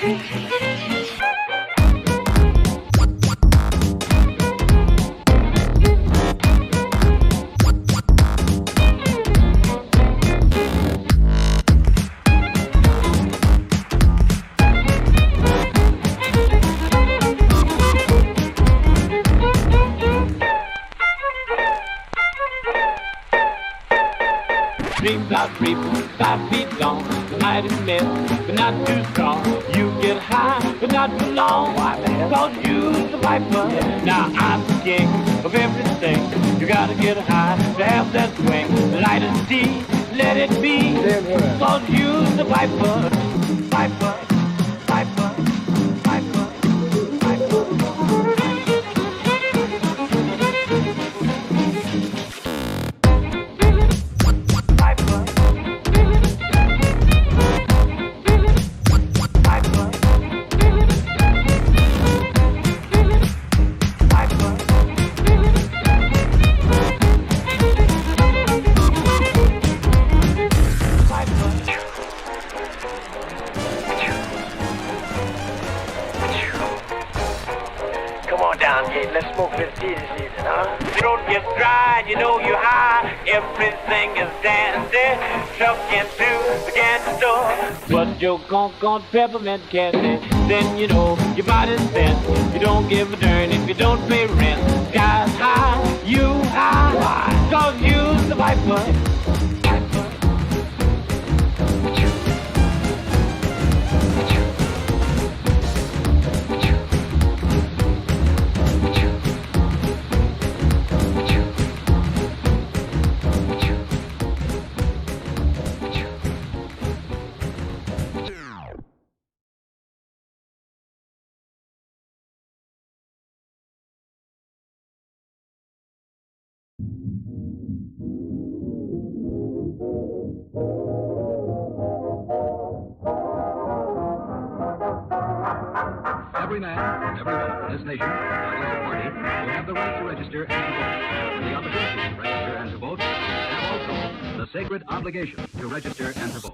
Dreams are free, 5 feet long. The night is mist, but not too strong. You get high, but not for long. Cause you's the viper. Now I'm the king of everything. You gotta get high to have that swing. Light as tea, let it be. Cause you's the viper. Viper, viper, viper, viper. Let's smoke this Jesus season, huh? You don't get dry, you know you're high. Everything is dandy. Chuck into the candy store. But your gone peppermint candy. Then you know your body's bent. You don't give a darn if you don't pay rent. Sky's high, you high. Cause you's the viper. Every man, every woman in this nation, regardless of party, will have the right to register and to vote. The opportunity to register and to vote, and also the sacred obligation to register and to vote.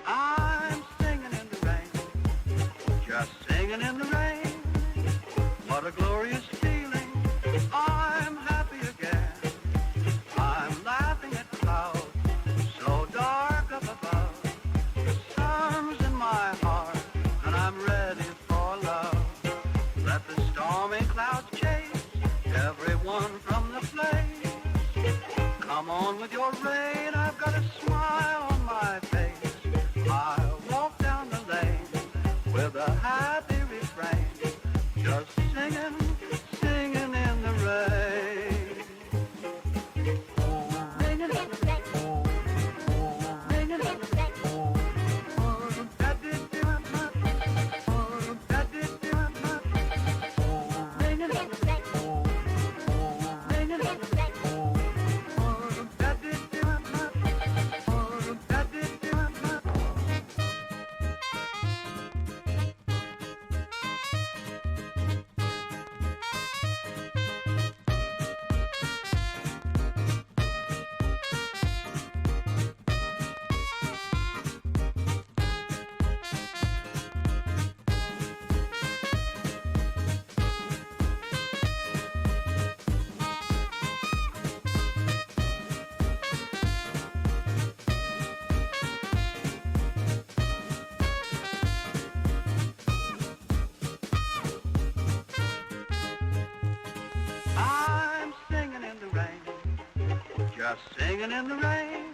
I'm singing in the rain, just singing in the rain. What a glorious feeling, I'm happy again. I'm laughing at clouds so dark up above. The sun's in my heart and I'm ready for love. Let the stormy clouds chase everyone from the place. Come on with your rain, I've got a smile on my face. I'll walk down the lane with a happy refrain, just singing, singing in the rain. I'm singing in the rain, just singing in the rain.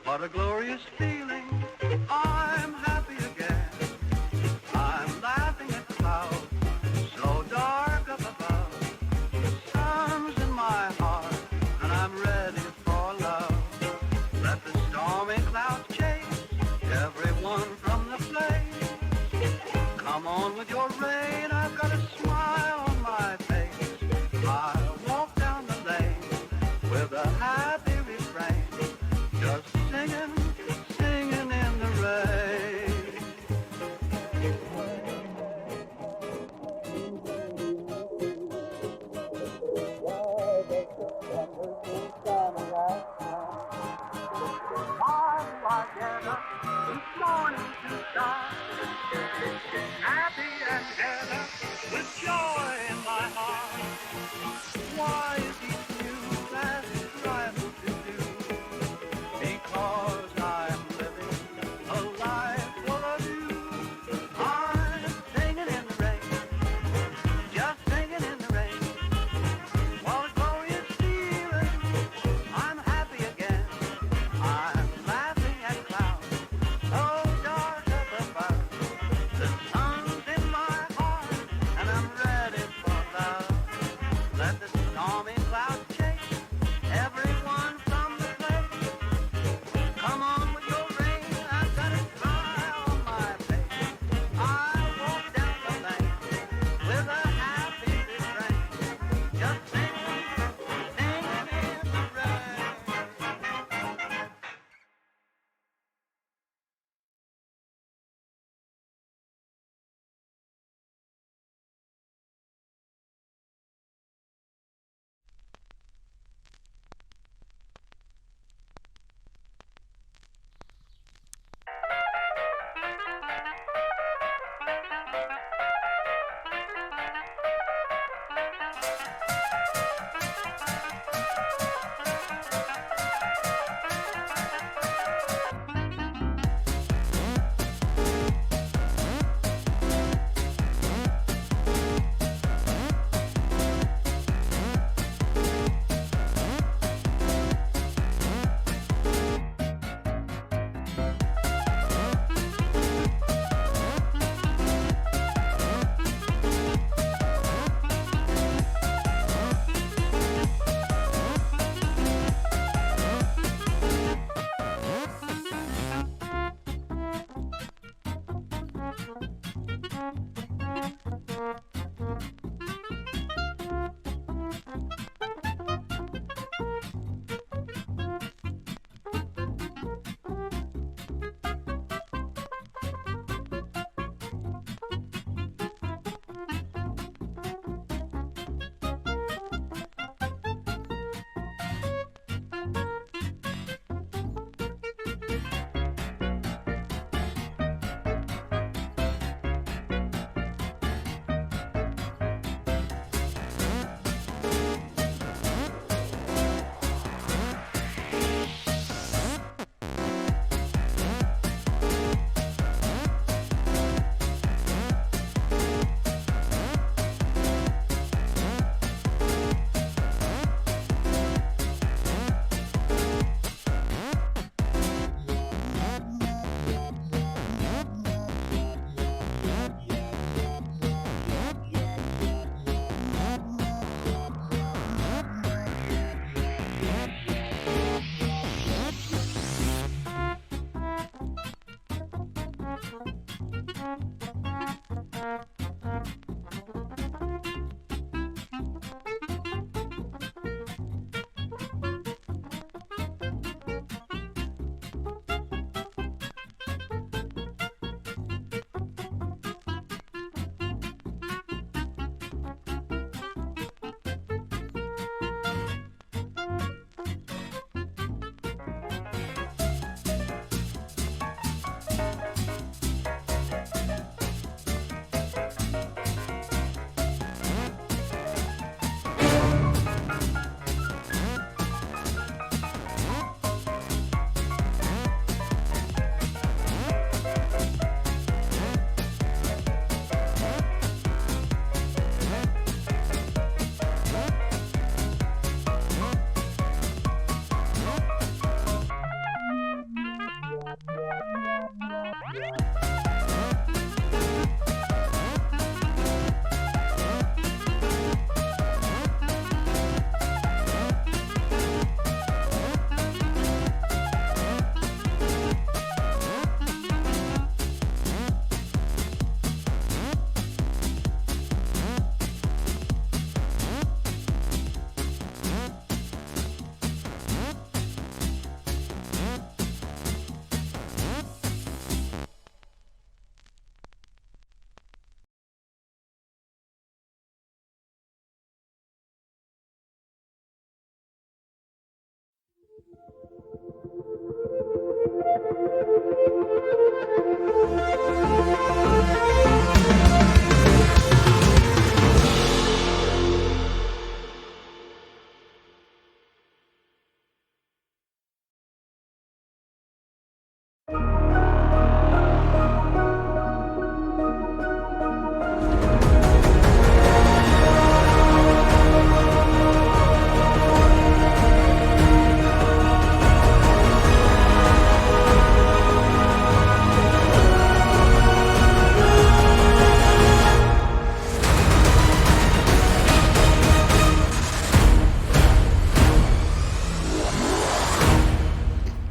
What a glorious feeling, I'm happy again. I'm laughing at clouds so dark up above. The sun's in my heart and I'm ready for love. Let the stormy clouds chase everyone from the place. Come on with your rain, I've got a smile on my face. I'll walk down the lane with a happy refrain, just singing, singing in the rain.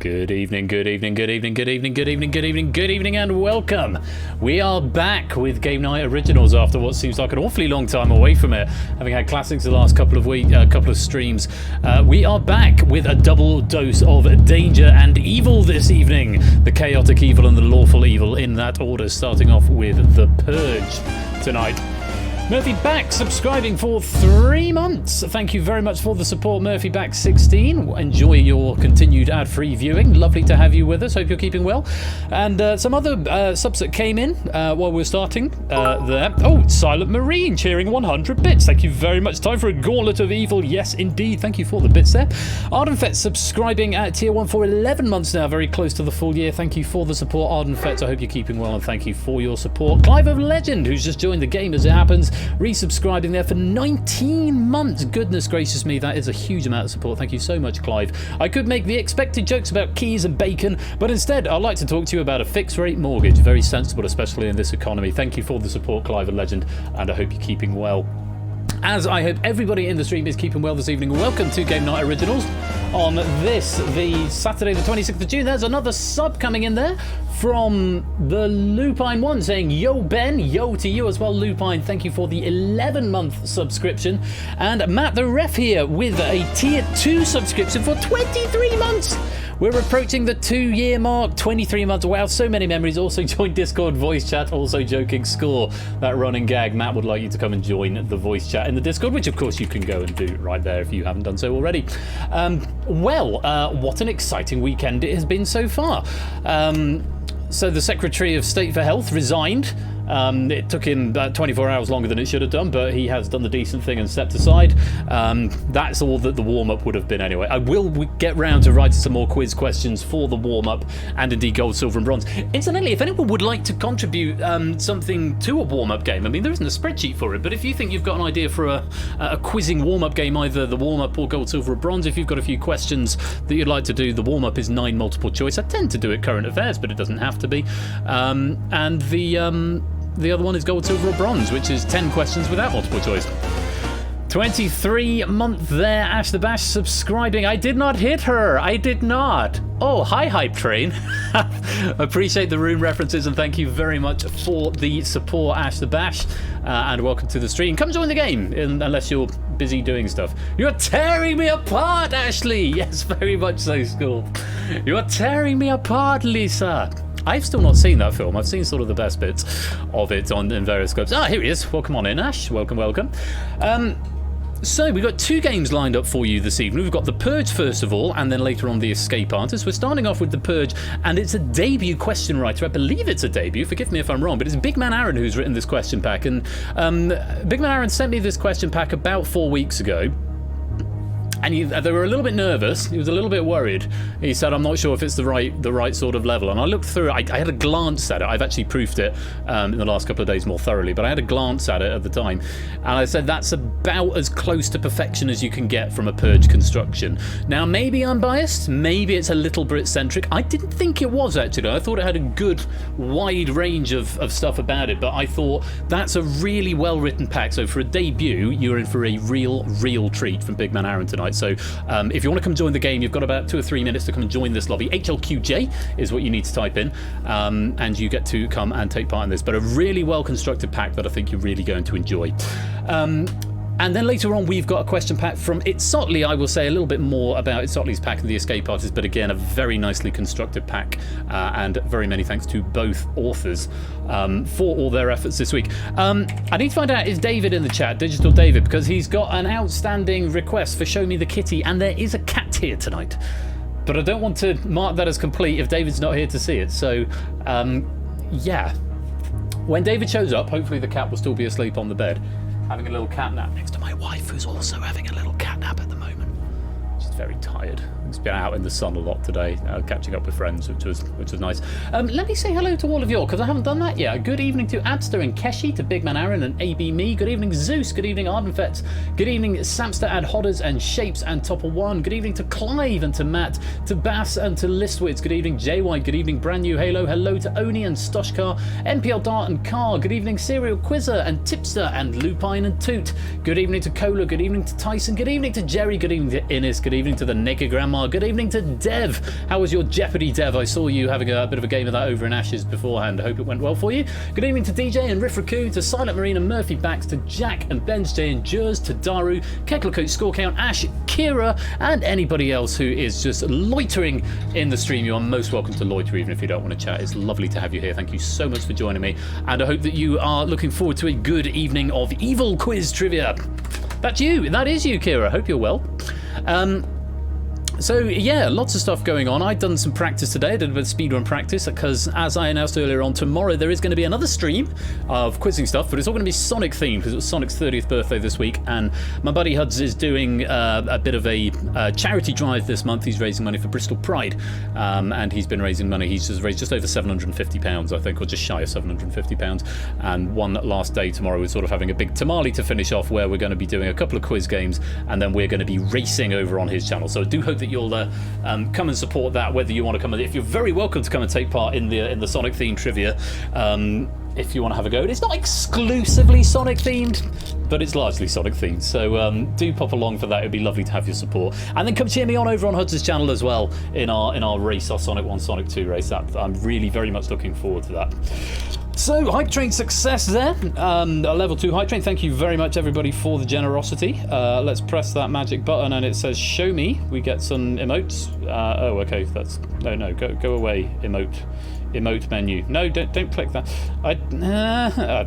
Good evening, good evening, good evening, good evening, good evening, good evening, good evening, and welcome. We are back with Game Night Originals after what seems like an awfully long time away from it, having had classics the last couple of streams. We are back with a double dose of danger and evil this evening. The chaotic evil and the lawful evil in that order, starting off with the Purge tonight. Murphy Back subscribing for 3 months. Thank you very much for the support, Murphy Back 16. Enjoy your continued ad-free viewing. Lovely to have you with us. Hope you're keeping well. And some other subs that came in while we're starting there. Oh, Silent Marine cheering 100 bits. Thank you very much. Time for a gauntlet of evil. Yes, indeed. Thank you for the bits there. Ardenfet subscribing at tier 1 for 11 months now. Very close to the full year. Thank you for the support, Ardenfet. I hope you're keeping well and thank you for your support. Clive of Legend, who's just joined the game as it happens, resubscribing there for 19 months. Goodness gracious me, that is a huge amount of support. Thank you so much, Clive. I could make the expected jokes about keys and bacon, but instead I'd like to talk to you about a fixed rate mortgage. Very sensible, especially in this economy. Thank you for the support, Clive of Legend, and I hope you're keeping well. As I hope everybody in the stream is keeping well this evening, welcome to Game Night Originals on this, the Saturday the 26th of June. There's another sub coming in there from the Lupine One saying, yo Ben, yo to you as well Lupine, thank you for the 11-month subscription. And Matt the Ref here with a tier 2 subscription for 23 months. We're approaching the 2-year mark, 23 months. Wow, so many memories. Also join Discord voice chat, also joking score. That running gag. Matt would like you to come and join the voice chat in the Discord, which of course you can go and do right there if you haven't done so already. What an exciting weekend it has been so far. So the Secretary of State for Health resigned. It took him about 24 hours longer than it should have done, but he has done the decent thing and stepped aside. That's all that the warm-up would have been anyway. I will get round to writing some more quiz questions for the warm-up and indeed gold, silver and bronze. Incidentally, if anyone would like to contribute something to a warm-up game, I mean, there isn't a spreadsheet for it, but if you think you've got an idea for a quizzing warm-up game, either the warm-up or gold, silver or bronze, if you've got a few questions that you'd like to do, the warm-up is 9 multiple choice. I tend to do it current affairs, but it doesn't have to be. And the other one is gold, silver or bronze, which is 10 questions without multiple choice. 23 month there, Ash the Bash subscribing. I did not hit her. I did not. Oh, hi, Hype Train. Appreciate the room references and thank you very much for the support, Ash the Bash. And welcome to the stream. Come join the game, unless you're busy doing stuff. You're tearing me apart, Ashley. Yes, very much so, School. You're tearing me apart, Lisa. I've still not seen that film. I've seen sort of the best bits of it in various scopes. Ah, here he is. Welcome on in, Ash. Welcome, welcome. So we've got 2 games lined up for you this evening. We've got the Purge first of all, and then later on the Escape Artist. We're starting off with the Purge, and it's a debut question writer. I believe it's a debut. Forgive me if I'm wrong, but it's Big Man Aaron who's written this question pack. And Big Man Aaron sent me this question pack about 4 weeks ago. And they were a little bit nervous. He was a little bit worried. He said, "I'm not sure if it's the right sort of level." And I looked through it. I had a glance at it. I've actually proofed it in the last couple of days more thoroughly, but I had a glance at it at the time, and I said that's about as close to perfection as you can get from a Purge construction. Now, maybe I'm biased. Maybe it's a little Brit-centric. I didn't think it was actually. I thought it had a good wide range of stuff about it, but I thought that's a really well-written pack. So for a debut, you're in for a real treat from Big Man Aaron tonight. So if you want to come join the game, you've got about 2 or 3 minutes to come and join this lobby. HLQJ is what you need to type in, and you get to come and take part in this. But a really well constructed pack that I think you're really going to enjoy. And then later on, we've got a question pack from Itzotli. I will say a little bit more about Itzotli's pack and the Escape Artist, but again, a very nicely constructed pack, and very many thanks to both authors for all their efforts this week. I need to find out, is David in the chat, Digital David, because he's got an outstanding request for Show Me the Kitty, and there is a cat here tonight. But I don't want to mark that as complete if David's not here to see it. So, yeah. When David shows up, hopefully the cat will still be asleep on the bed, having a little cat nap next to my wife, who's also having a little cat nap at the moment. She's very tired. She's been out in the sun a lot today, catching up with friends, which was nice. Let me say hello to all of you, because I haven't done that yet. Good evening to Adster and Keshi, to Big Man Aaron and AB Me. Good evening, Zeus. Good evening, Ardenfets. Good evening, Samster and Hodders and Shapes and Topper One. Good evening to Clive and to Matt, to Bass and to Listwitz. Good evening, Jay White. Good evening, Brand New Halo. Hello to Oni and Stoshkar, NPL Dart and Car. Good evening, Serial Quizzer and Tipster and Lupine and Toot. Good evening to Cola. Good evening to Tyson. Good evening to Jerry. Good evening to Innes. Good evening to the Naked Grandma. Good evening to Dev. How was your Jeopardy, Dev? I saw you having a bit of a game of that over in Ashes beforehand. I hope it went well for you. Good evening to DJ and Riff Raccoon, to Silent Marine and Murphy Backs, to Jack and Ben's J and Jers, to Daru, Kecklecoat, Score Count, Ash, Kira, and anybody else who is just loitering in the stream. You are most welcome to loiter even if you don't want to chat. It's lovely to have you here. Thank you so much for joining me, and I hope that you are looking forward to a good evening of evil quiz trivia. That's you. That is you, Kira. Hope you're well. So yeah, lots of stuff going on. I've done some practice today. I did a bit of speedrun practice because, as I announced earlier on, tomorrow there is going to be another stream of quizzing stuff, but it's all going to be Sonic themed because it was Sonic's 30th birthday this week, and my buddy Huds is doing a bit of a charity drive this month. He's raising money for Bristol Pride, and he's been raising money. He's just raised just over £750, I think, or just shy of £750. And one last day tomorrow, we're sort of having a big tamale to finish off, where we're going to be doing a couple of quiz games, and then we're going to be racing over on his channel. So I do hope that that you'll come and support that. Whether you want to come, if you're very welcome to come and take part in the Sonic themed trivia. If you want to have a go, it's not exclusively Sonic themed, but it's largely Sonic themed. So do pop along for that. It'd be lovely to have your support. And then come cheer me on over on Huds's channel as well in our race, our Sonic 1, Sonic 2 race. I'm really very much looking forward to that. So, Hype Train success there. A level 2 Hype Train. Thank you very much, everybody, for the generosity. Let's press that magic button, and it says, show me. We get some emotes. Oh, okay. That's... No. Go away, emote menu. No, don't click that.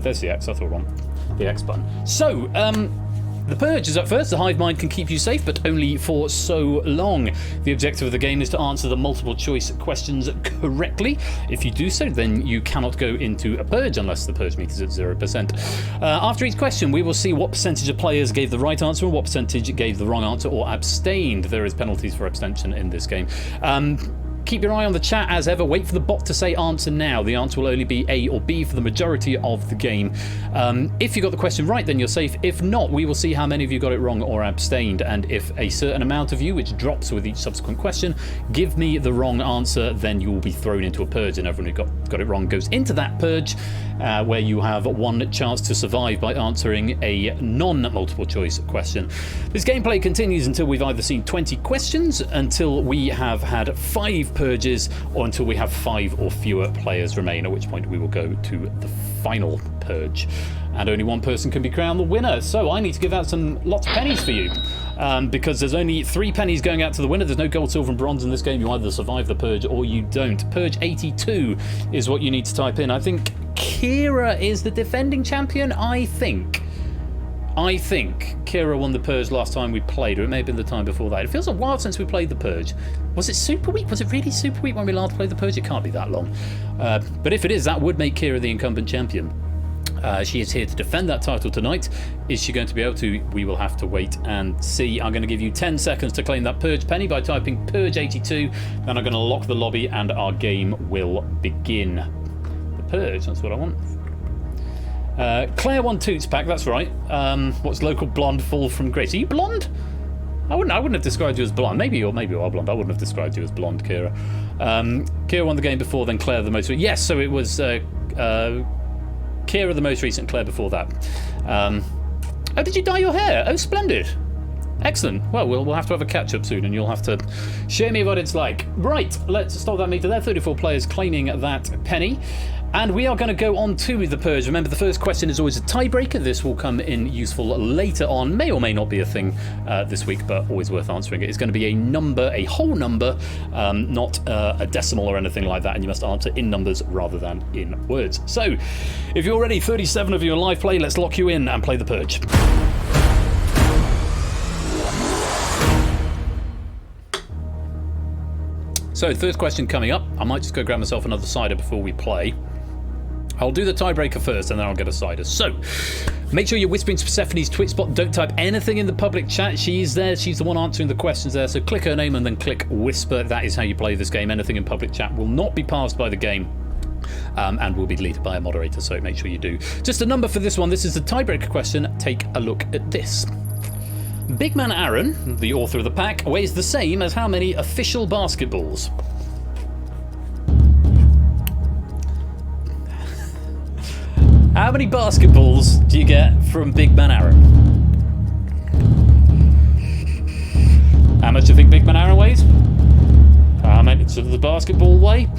There's the X. I thought wrong. The X button. So, the Purge is up first. The hive mind can keep you safe, but only for so long. The objective of the game is to answer the multiple choice questions correctly. If you do so, then you cannot go into a Purge unless the Purge meter is at 0%. After each question, we will see what percentage of players gave the right answer and what percentage gave the wrong answer or abstained. There is penalties for abstention in this game. Keep your eye on the chat as ever. Wait for the bot to say answer now. The answer will only be A or B for the majority of the game. If you got the question right, then you're safe. If not, we will see how many of you got it wrong or abstained. And if a certain amount of you, which drops with each subsequent question, give me the wrong answer, then you will be thrown into a Purge. And everyone who got it wrong goes into that Purge, where you have one chance to survive by answering a non-multiple choice question. This gameplay continues until we've either seen 20 questions, until we have had 5 Purges, or until we have 5 or fewer players remain, at which point we will go to the final Purge. And only one person can be crowned the winner. So I need to give out lots of pennies for you. Because there's only 3 pennies going out to the winner. There's no gold, silver and bronze in this game. You either survive the Purge or you don't. Purge 82 is what you need to type in. I think Kira is the defending champion, I think Kira won the Purge last time we played, or it may have been the time before that. It feels a while since we played the Purge. Was it Super Week? Was it really Super Week when we last played the Purge? It can't be that long. But if it is, that would make Kira the incumbent champion. She is here to defend that title tonight. Is she going to be able to? We will have to wait and see. I'm going to give you 10 seconds to claim that Purge penny by typing Purge 82. Then I'm going to lock the lobby and our game will begin. The Purge, that's what I want. Claire won Toots pack, that's right. What's local blonde fall from grace? Are you blonde? I wouldn't have described you as blonde. Maybe you are blonde. I wouldn't have described you as blonde, Kira. Kira won the game before, then Claire the most recent. Yes, so it was Kira the most recent, Claire before that. Oh, did you dye your hair? Oh, splendid. Excellent. Well, we'll have to have a catch-up soon, and you'll have to show me what it's like. Right, let's stop that meter there. 34 players claiming that penny. And we are going to go on to the Purge. Remember, the first question is always a tiebreaker. This will come in useful later on. May or may not be a thing this week, but always worth answering it. It's going to be a number, a whole number, not a decimal or anything like that. And you must answer in numbers rather than in words. So, if you're ready, 37 of you in live play, let's lock you in and play the Purge. So, first question coming up. I might just go grab myself another cider before we play. I'll do the tiebreaker first and then I'll get a cider. So, make sure you're whispering to Persephone's Twitch spot. Don't type anything in the public chat. She's there. She's the one answering the questions there. So click her name and then click whisper. That is how you play this game. Anything in public chat will not be passed by the game. And will be deleted by a moderator, so make sure you do. Just a number for this one. This is the tiebreaker question. Take a look at this. Big Man Aaron, the author of the pack, weighs the same as how many official basketballs? How many basketballs do you get from Big Man Aaron? How much do you think Big Man Aaron weighs? How many does the basketball weigh?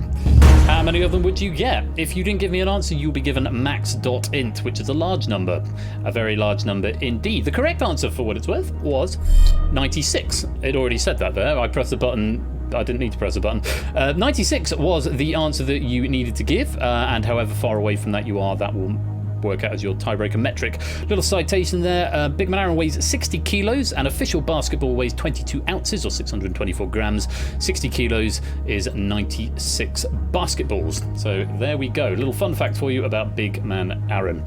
How many of them would you get? If you didn't give me an answer, you'll be given max.int, which is a large number. A very large number indeed. The correct answer, for what it's worth, was 96. It already said that there. I pressed the button. I didn't need to press a button. 96 was the answer that you needed to give, and however far away from that you are, that will work out as your tiebreaker metric. Little citation there. Big Man Aaron weighs 60 kilos. An official basketball weighs 22 ounces or 624 grams. 60 kilos is 96 basketballs. So there we go. Little fun fact for you about Big Man Aaron.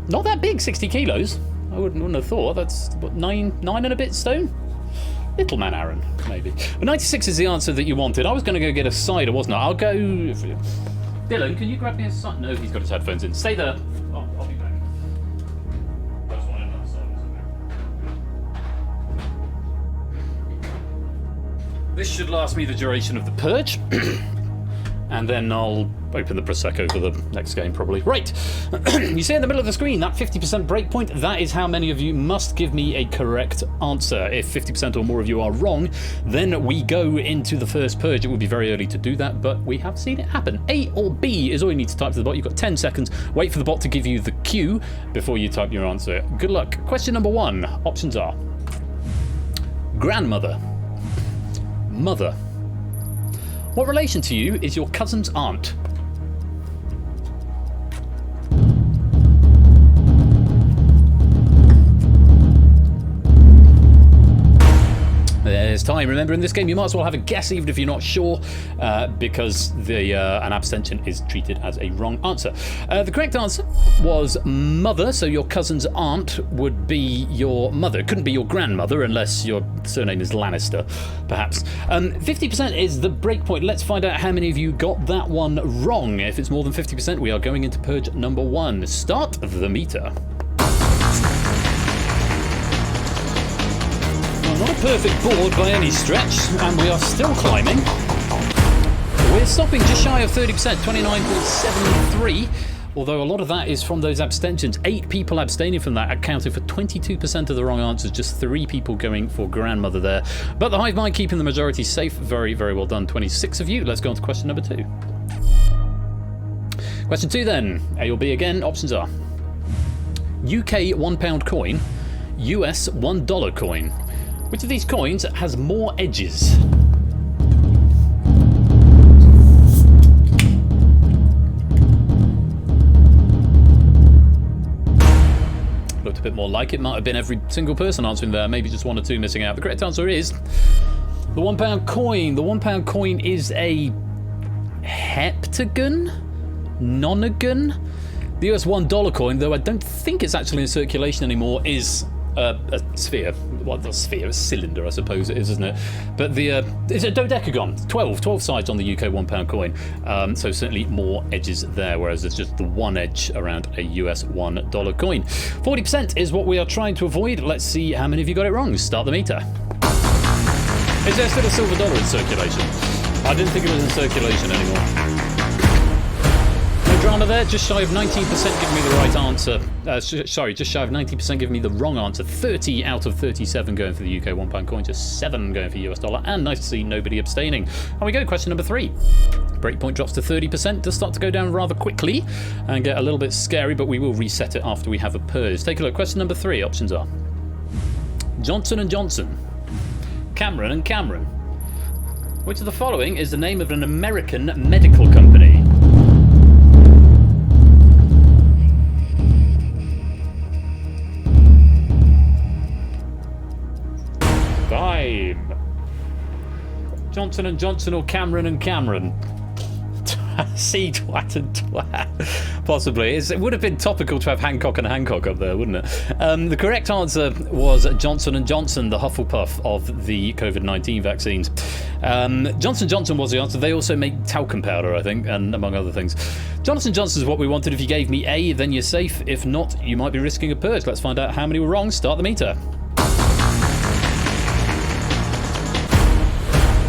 Not that big, 60 kilos. I wouldn't have thought. That's what, nine and a bit stone? Little Man Aaron, maybe. But 96 is the answer that you wanted. I was going to go get a cider, wasn't I? I'll go... Dylan, can you grab me a cider? No, he's got his headphones in. Stay there. I'll be back. I just wanted another cider. This should last me the duration of the Purge. And then I'll open the Prosecco for the next game, probably. Right, you see in the middle of the screen, that 50% breakpoint, that is how many of you must give me a correct answer. If 50% or more of you are wrong, then we go into the first Purge. It would be very early to do that, but we have seen it happen. A or B is all you need to type to the bot. You've got 10 seconds. Wait for the bot to give you the cue before you type your answer. Good luck. Question number 1. Options are grandmother, mother. What relation to you is your cousin's aunt? There's time. Remember, in this game, you might as well have a guess, even if you're not sure, because an abstention is treated as a wrong answer. The correct answer was mother, so your cousin's aunt would be your mother. It couldn't be your grandmother unless your surname is Lannister, perhaps. 50% is the breakpoint. Let's find out how many of you got that one wrong. If it's more than 50%, we are going into Purge number 1. Start the meter. Not a perfect board by any stretch, and we are still climbing. We're stopping just shy of 30%, 29.73, although a lot of that is from those abstentions. 8 people abstaining from that, accounting for 22% of the wrong answers, just 3 people going for grandmother there. But the hive mind keeping the majority safe. Very, very well done. 26 of you. Let's go on to question number 2. Question 2 then. A or B again. Options are UK £1 coin, US $1 coin. Which of these coins has more edges? Looked a bit more like it. Might have been every single person answering there, maybe just 1 or 2 missing out. The correct answer is the £1 coin. The £1 coin is a heptagon? Nonagon? The US $1 coin, though I don't think it's actually in circulation anymore, is a sphere. Well, not a sphere, a cylinder, I suppose it is, isn't it? But it's a dodecagon. 12 sides on the UK £1 coin. So certainly more edges there, whereas there's just the one edge around a US $1 coin. 40% is what we are trying to avoid. Let's see how many of you got it wrong. Start the meter. Is there still a silver dollar in circulation? I didn't think it was in circulation anymore. Drama there, just shy of 19% giving me the right answer. Sorry, just shy of 90% giving me the wrong answer. 30 out of 37 going for the UK £1 coin, just 7 going for US dollar, and nice to see nobody abstaining. And we go to question number 3. Breakpoint drops to 30%, does start to go down rather quickly and get a little bit scary, but we will reset it after we have a purge. Take a look. Question number 3. Options are Johnson & Johnson, Cameron & Cameron. Which of the following is the name of an American medical company? Johnson & Johnson or Cameron & Cameron? See, twat and twat. Possibly. It would have been topical to have Hancock and Hancock up there, wouldn't it? The correct answer was Johnson & Johnson, the Hufflepuff of the COVID-19 vaccines. Johnson & Johnson was the answer. They also make talcum powder, I think, and among other things. Johnson & Johnson is what we wanted. If you gave me A, then you're safe. If not, you might be risking a purge. Let's find out how many were wrong. Start the meter.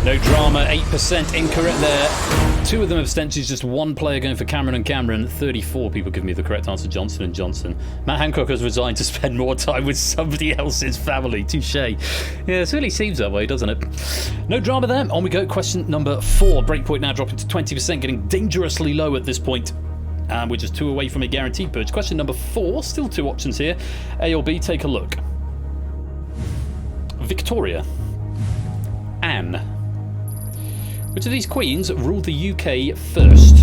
No drama, 8% incorrect there. 2 of them abstentions, just 1 player going for Cameron & Cameron. 34 people give me the correct answer, Johnson & Johnson. Matt Hancock has resigned to spend more time with somebody else's family. Touche. Yeah, it really seems that way, doesn't it? No drama there. On we go. Question number 4. Breakpoint now dropping to 20%, getting dangerously low at this point. And we're just 2 away from a guaranteed purge. Question number 4. Still 2 options here. A or B, take a look. Victoria. Anne. Which of these queens ruled the UK first?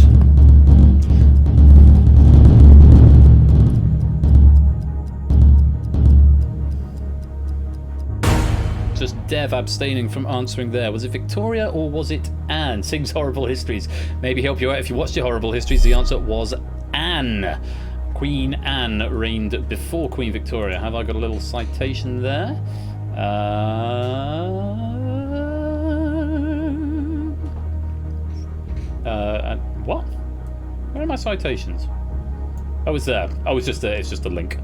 Just Dev abstaining from answering there. Was it Victoria or was it Anne? Sings Horrible Histories. Maybe help you out if you watched your Horrible Histories. The answer was Anne. Queen Anne reigned before Queen Victoria. Have I got a little citation there? What? Where are my citations? I was there. I was just there. It's just a link.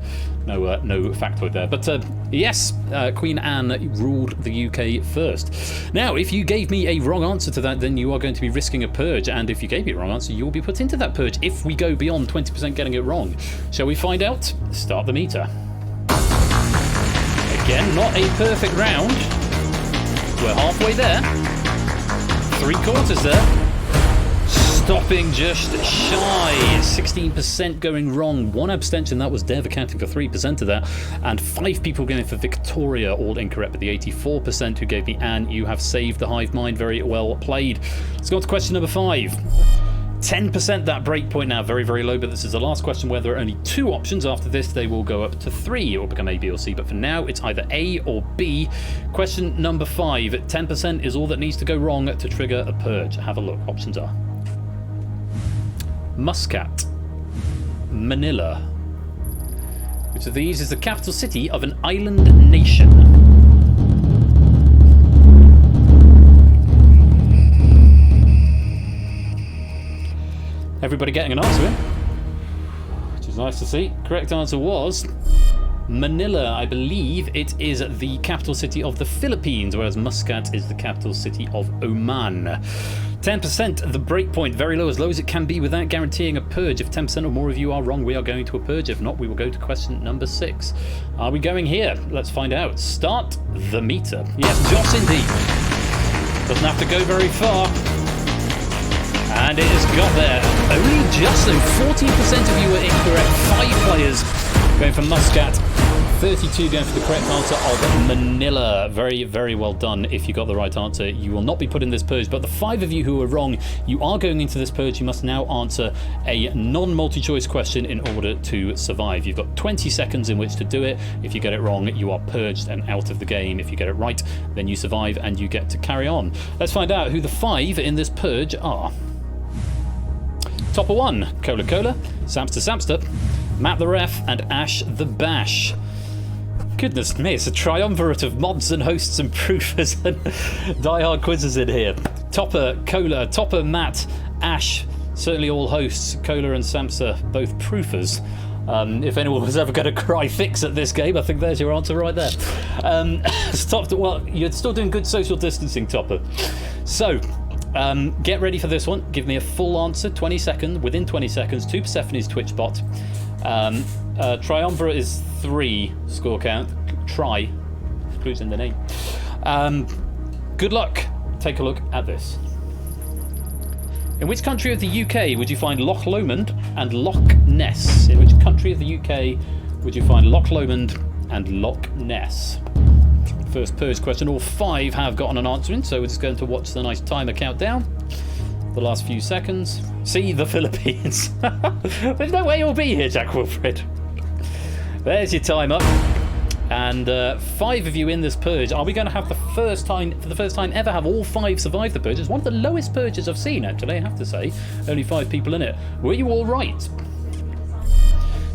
No, no factoid there. But yes, Queen Anne ruled the UK first. Now, if you gave me a wrong answer to that, then you are going to be risking a purge. And if you gave me a wrong answer, you will be put into that purge if we go beyond 20% getting it wrong. Shall we find out? Start the meter. Again, not a perfect round. We're halfway there. 3/4 there. Stopping just shy. 16% going wrong. 1 abstention, that was Dev, accounting for 3% of that. And 5 people going for Victoria, all incorrect. But the 84% who gave me Anne, you have saved the hive mind. Very well played. Let's go on to question number 5. 10% that break point now, very, very low, but this is the last question where there are only 2 options. After this, they will go up to 3. It will become A, B, or C, but for now, it's either A or B. Question number 5. 10% is all that needs to go wrong to trigger a purge. Have a look. Options are Muscat, Manila. Which of these is the capital city of an island nation? Everybody getting an answer in, which is nice to see. Correct answer was Manila. I believe it is the capital city of the Philippines, whereas Muscat is the capital city of Oman. 10%, the break point, very low as it can be without guaranteeing a purge. If 10% or more of you are wrong, we are going to a purge. If not, we will go to question number 6. Are we going here? Let's find out. Start the meter. Yes, Joss indeed. Doesn't have to go very far. And it has got there. Only just so 14% of you were incorrect. 5 players going for Muscat. 32 going for the correct answer of Manila. Very, very well done. If you got the right answer, you will not be put in this purge. But the 5 of you who were wrong, you are going into this purge. You must now answer a non-multi-choice question in order to survive. You've got 20 seconds in which to do it. If you get it wrong, you are purged and out of the game. If you get it right, then you survive and you get to carry on. Let's find out who the 5 in this purge are. Topper 1, Cola Cola, Samster, Matt the Ref, and Ash the Bash. Goodness me, it's a triumvirate of mods and hosts and proofers and diehard quizzes in here. Topper, Cola, Topper, Matt, Ash, certainly all hosts. Cola and Samster, both proofers. If anyone was ever going to cry fix at this game, I think there's your answer right there. Well, you're still doing good social distancing, Topper. So, get ready for this one. Give me a full answer, 20 seconds, within 20 seconds, to Persephone's Twitch bot. Triumvirate is 3 score count. Try. Clues in the name. Good luck. Take a look at this. In which country of the UK would you find Loch Lomond and Loch Ness? In which country of the UK would you find Loch Lomond and Loch Ness? First purge question. All 5 have gotten an answer in, so we're just going to watch the nice timer countdown. The last few seconds. See the Philippines. There's no way you'll be here, Jack Wilfred. There's your time up. And 5 of you in this purge. Are we going to have for the first time ever, have all 5 survive the purge? It's one of the lowest purges I've seen, actually, I have to say. Only 5 people in it. Were you all right?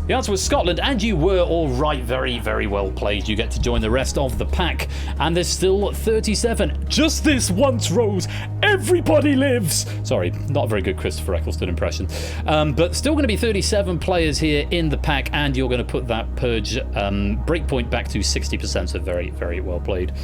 The answer was Scotland, and you were all right. Very, very well played. You get to join the rest of the pack. And there's still 37. Just this once, Rose. Everybody lives. Sorry, not a very good Christopher Eccleston impression. But still going to be 37 players here in the pack, and you're going to put that purge breakpoint back to 60%. So very, very well played.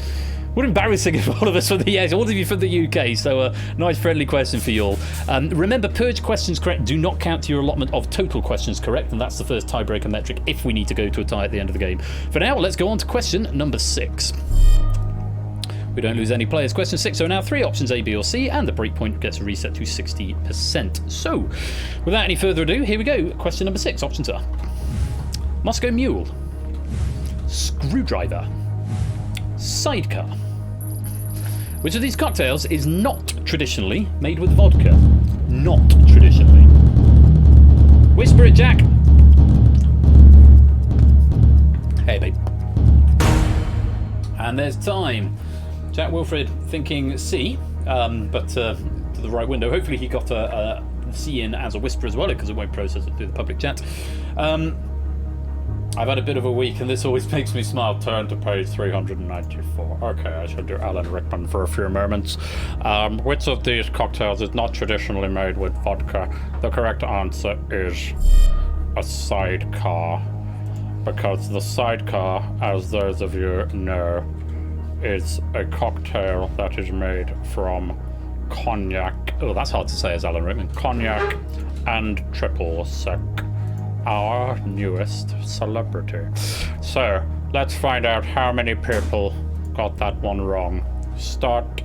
What embarrassing if all of us from the all of you from the UK. So a nice friendly question for you all. Remember, purge questions correct do not count to your allotment of total questions correct, and that's the first tiebreaker metric if we need to go to a tie at the end of the game. For now, let's go on to question number 6. We don't lose any players. Question 6. So now 3 options, A, B, or C, and the breakpoint gets reset to 60%. So, without any further ado, here we go. Question number 6. Options are Moscow Mule, Screwdriver, Sidecar. Which of these cocktails is not traditionally made with vodka? Not traditionally. Whisper it, Jack. Hey, babe. And there's time. Jack Wilfred thinking C, but to the right window. Hopefully he got a C in as a whisper as well, because it won't process it through the public chat. I've had a bit of a week, and this always makes me smile. Turn to page 394. Okay, I should do Alan Rickman for a few moments. Which of these cocktails is not traditionally made with vodka? The correct answer is a sidecar. Because the sidecar, as those of you know, is a cocktail that is made from cognac. Oh, that's hard to say as Alan Rickman. Cognac and triple sec. Our newest celebrity. So, let's find out how many people got that one wrong. Start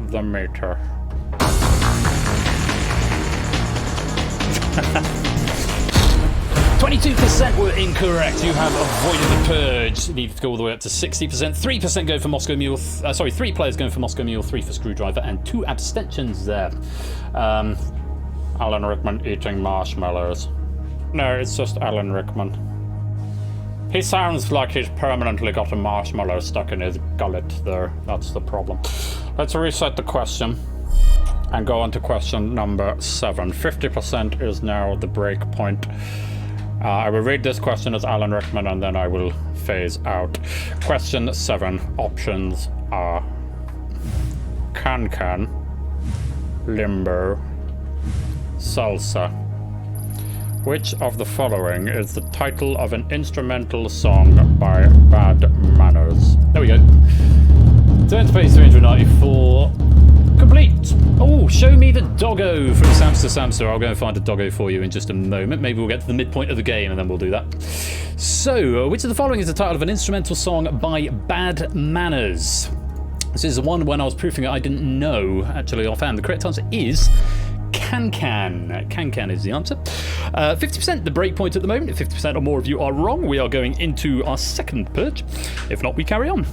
the meter. 22% were incorrect. You have avoided the purge. You needed to go all the way up to 60%. 3% go for Moscow Mule. 3 players going for Moscow Mule, 3 for Screwdriver, and 2 abstentions there. Alan Rickman eating marshmallows. No, it's just Alan Rickman. He sounds like he's permanently got a marshmallow stuck in his gullet there. That's the problem. Let's reset the question and go on to question number 7. 50% is now the break point. I will read this question as Alan Rickman and then I will phase out. Question 7. Options are Can, Limbo, Salsa. Which of the following is the title of an instrumental song by Bad Manners? There we go. Turn to page 394. Complete. Oh, show me the doggo from Samster. I'll go and find a doggo for you in just a moment. Maybe we'll get to the midpoint of the game and then we'll do that. So, which of the following is the title of an instrumental song by Bad Manners? This is the one when I was proofing it I didn't know actually offhand. The correct answer is Can. Can is the answer. 50% the break point at the moment. If 50% or more of you are wrong, we are going into our second purge. If not, we carry on.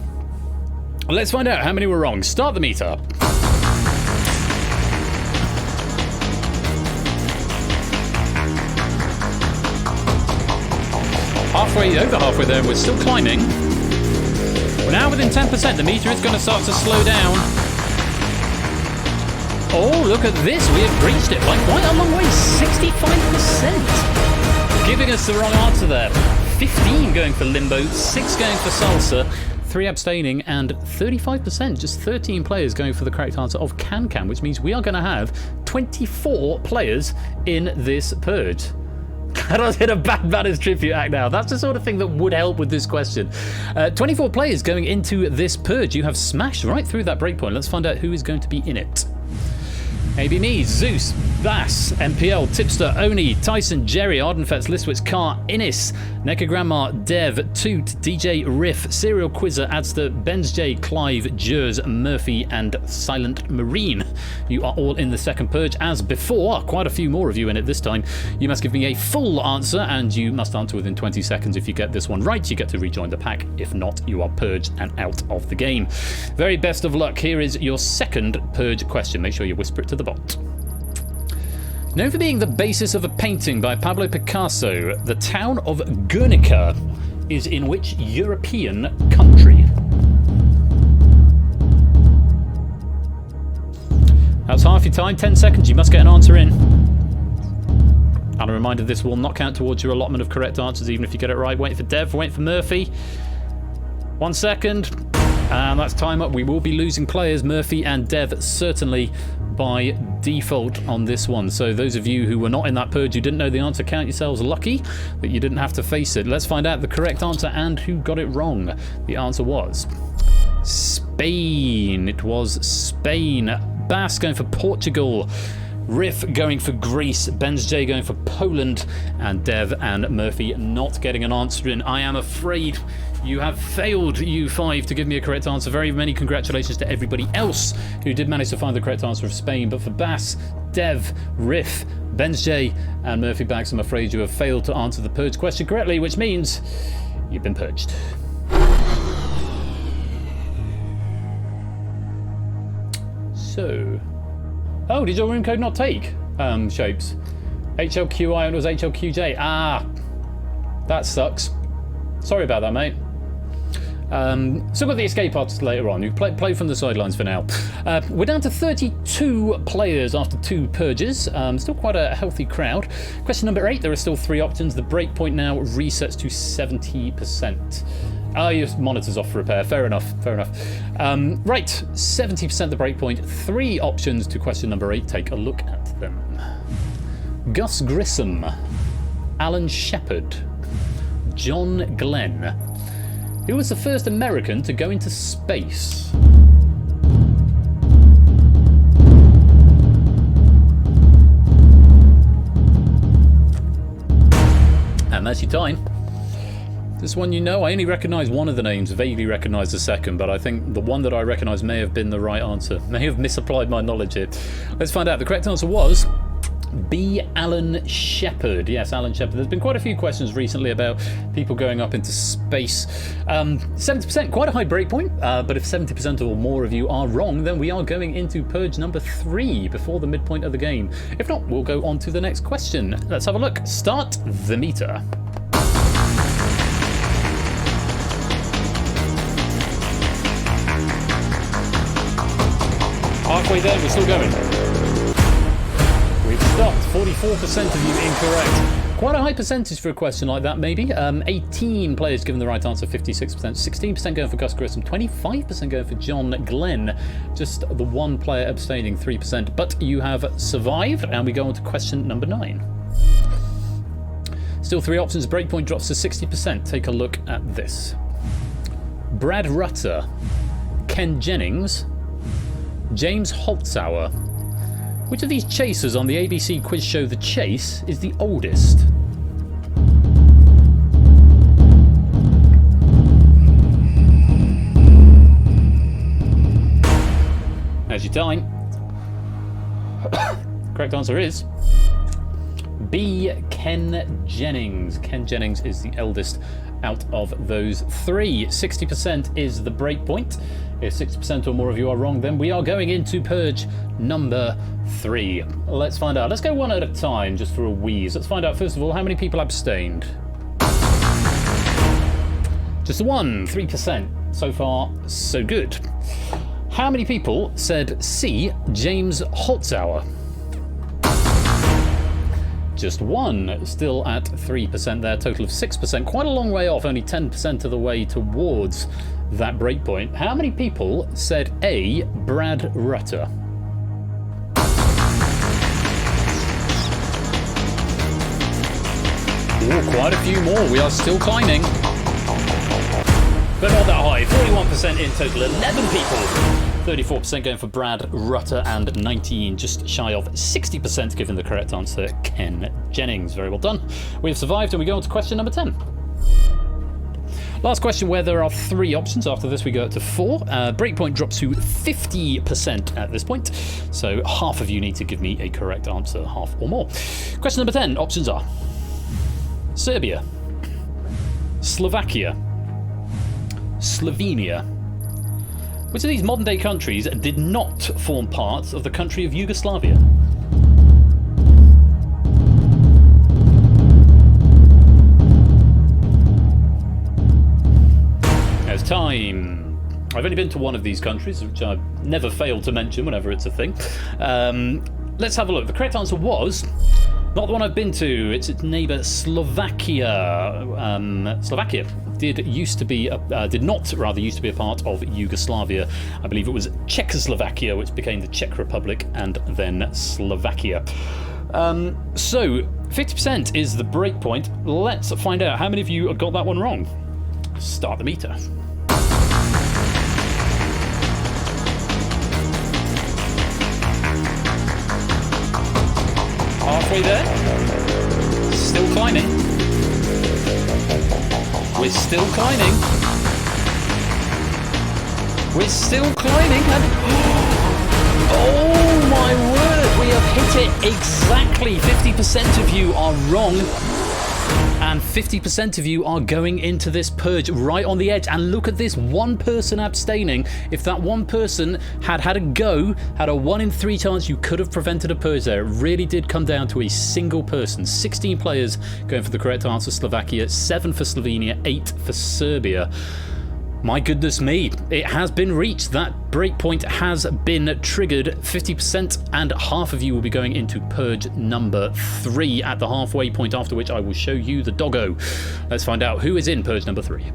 Let's find out how many were wrong. Start the meter. Over halfway there, we're still climbing. We're now within 10%. The meter is going to start to slow down. Oh, look at this. We have breached it by quite a long way. 65%. Giving us the wrong answer there. 15 going for Limbo, 6 going for Salsa, 3 abstaining, and 35%, just 13 players going for the correct answer of Can, which means we are going to have 24 players in this purge. I don't hit a Bad Manners tribute act now. That's the sort of thing that would help with this question. 24 players going into this purge. You have smashed right through that breakpoint. Let's find out who is going to be in it. Maybe me, Zeus, Bass, MPL, Tipster, Oni, Tyson, Jerry, Ardenfetz, Listwitz, Car, Innis, Necker Grandma, Dev, Toot, DJ Riff, Serial Quizzer, Adster, Benz J, Clive, Jers, Murphy, and Silent Marine. You are all in the second purge as before. Quite a few more of you in it this time. You must give me a full answer, and you must answer within 20 seconds. If you get this one right, you get to rejoin the pack. If not, you are purged and out of the game. Very best of luck. Here is your second purge question. Make sure you whisper it to the bot. Known for being the basis of a painting by Pablo Picasso, the town of Guernica is in which European country? That's half your time, 10 seconds, you must get an answer in. And a reminder, this will not count towards your allotment of correct answers, even if you get it right. Wait for Dev, wait for Murphy. 1 second, and that's time up. We will be losing players, Murphy and Dev, certainly by default on this one. So those of you who were not in that purge, who didn't know the answer, count yourselves lucky that you didn't have to face it. Let's find out the correct answer and who got it wrong. The answer was Spain. It was Spain. Bass going for Portugal. Riff going for Greece, Benz J going for Poland, and Dev and Murphy not getting an answer in. I am afraid you have failed, you 5, to give me a correct answer. Very many congratulations to everybody else who did manage to find the correct answer of Spain, but for Bass, Dev, Riff, Benz J, and Murphy Bax, I'm afraid you have failed to answer the purge question correctly, which means you've been purged. So... oh, did your room code not take shapes? HLQI and it was HLQJ. Ah, that sucks. Sorry about that, mate. Still got the escape artist later on. You play from the sidelines for now. We're down to 32 players after 2 purges. Still quite a healthy crowd. Question number 8. There are still 3 options. The breakpoint now resets to 70%. Oh, your monitor's off for repair. Fair enough. Fair enough. Right, 70% the breakpoint. 3 options to question number 8. Take a look at them. Gus Grissom, Alan Shepard, John Glenn. Who was the first American to go into space? And that's your time. This one you know, I only recognise one of the names, vaguely recognise the second, but I think the one that I recognise may have been the right answer. May have misapplied my knowledge here. Let's find out. The correct answer was B. Alan Shepard. Yes, Alan Shepard. There's been quite a few questions recently about people going up into space. 70%, quite a high breakpoint, but if 70% or more of you are wrong, then we are going into Purge number 3 before the midpoint of the game. If not, we'll go on to the next question. Let's have a look. Start the meter. Halfway there, we're still going. We've stopped. 44% of you incorrect. Quite a high percentage for a question like that, maybe. 18 players given the right answer, 56%. 16% going for Gus Grissom, 25% going for John Glenn. Just the one player abstaining, 3%. But you have survived, and we go on to question number 9. Still 3 options. Breakpoint drops to 60%. Take a look at this. Brad Rutter, Ken Jennings, James Holtzauer. Which of these chasers on the ABC quiz show The Chase is the oldest? There's your time. Correct answer is B. Ken Jennings. Ken Jennings is the eldest out of those 3. 60% is the break point. If 60% or more of you are wrong, then we are going into Purge number 3. Let's find out. Let's go one at a time, just for a wheeze. Let's find out, first of all, how many people abstained. Just the one, 3%. So far, so good. How many people said C, James Holtzauer? Just one, still at 3% there, total of 6%. Quite a long way off, only 10% of the way towards that breakpoint. How many people said A, Brad Rutter? Ooh, quite a few more. We are still climbing. But not that high. 41% in total. 11 people. 34% going for Brad Rutter and 19, just shy of 60% given the correct answer, Ken Jennings. Very well done. We've survived and we go on to question number 10. Last question where there are 3 options. After this we go up to 4. Breakpoint drops to 50% at this point. So half of you need to give me a correct answer, half or more. Question number 10. Options are Serbia, Slovakia, Slovenia. Which of these modern day countries did not form part of the country of Yugoslavia? There's time. I've only been to one of these countries, which I've never failed to mention whenever it's a thing. Let's have a look. The correct answer was not the one I've been to. It's its neighbour Slovakia. Slovakia did not used to be a part of Yugoslavia. I believe it was Czechoslovakia, which became the Czech Republic, and then Slovakia. So 50% is the break point. Let's find out how many of you got that one wrong. Start the meter. Halfway there. Still climbing. We're still climbing. We're still climbing. And oh my word, we have hit it exactly. 50% of you are wrong. And 50% of you are going into this purge right on the edge. And look at this, one person abstaining. If that one person had a go, had a 1 in 3 chance, you could have prevented a purge there. It really did come down to a single person. 16 players going for the correct answer, Slovakia, 7 for Slovenia, 8 for Serbia. My goodness me, it has been reached. That breakpoint has been triggered. 50% and half of you will be going into Purge number 3 at the halfway point, after which I will show you the doggo. Let's find out who is in Purge number 3.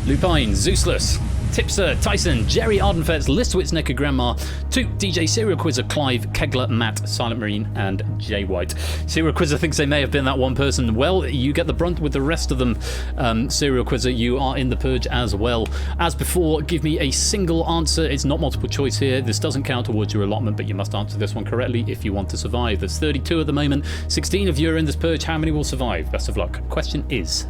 Lupine, Zeusless, Tipster, Tyson, Jerry Ardenfetz, Listowitz, Necker Grandma, 2, DJ Serial Quizzer, Clive, Kegler, Matt, Silent Marine, and Jay White. Serial Quizzer thinks they may have been that one person. Well, you get the brunt with the rest of them. Serial Quizzer, you are in the purge as well. As before, give me a single answer. It's not multiple choice here. This doesn't count towards your allotment, but you must answer this one correctly if you want to survive. There's 32 at the moment. 16 of you are in this purge. How many will survive? Best of luck. Question is,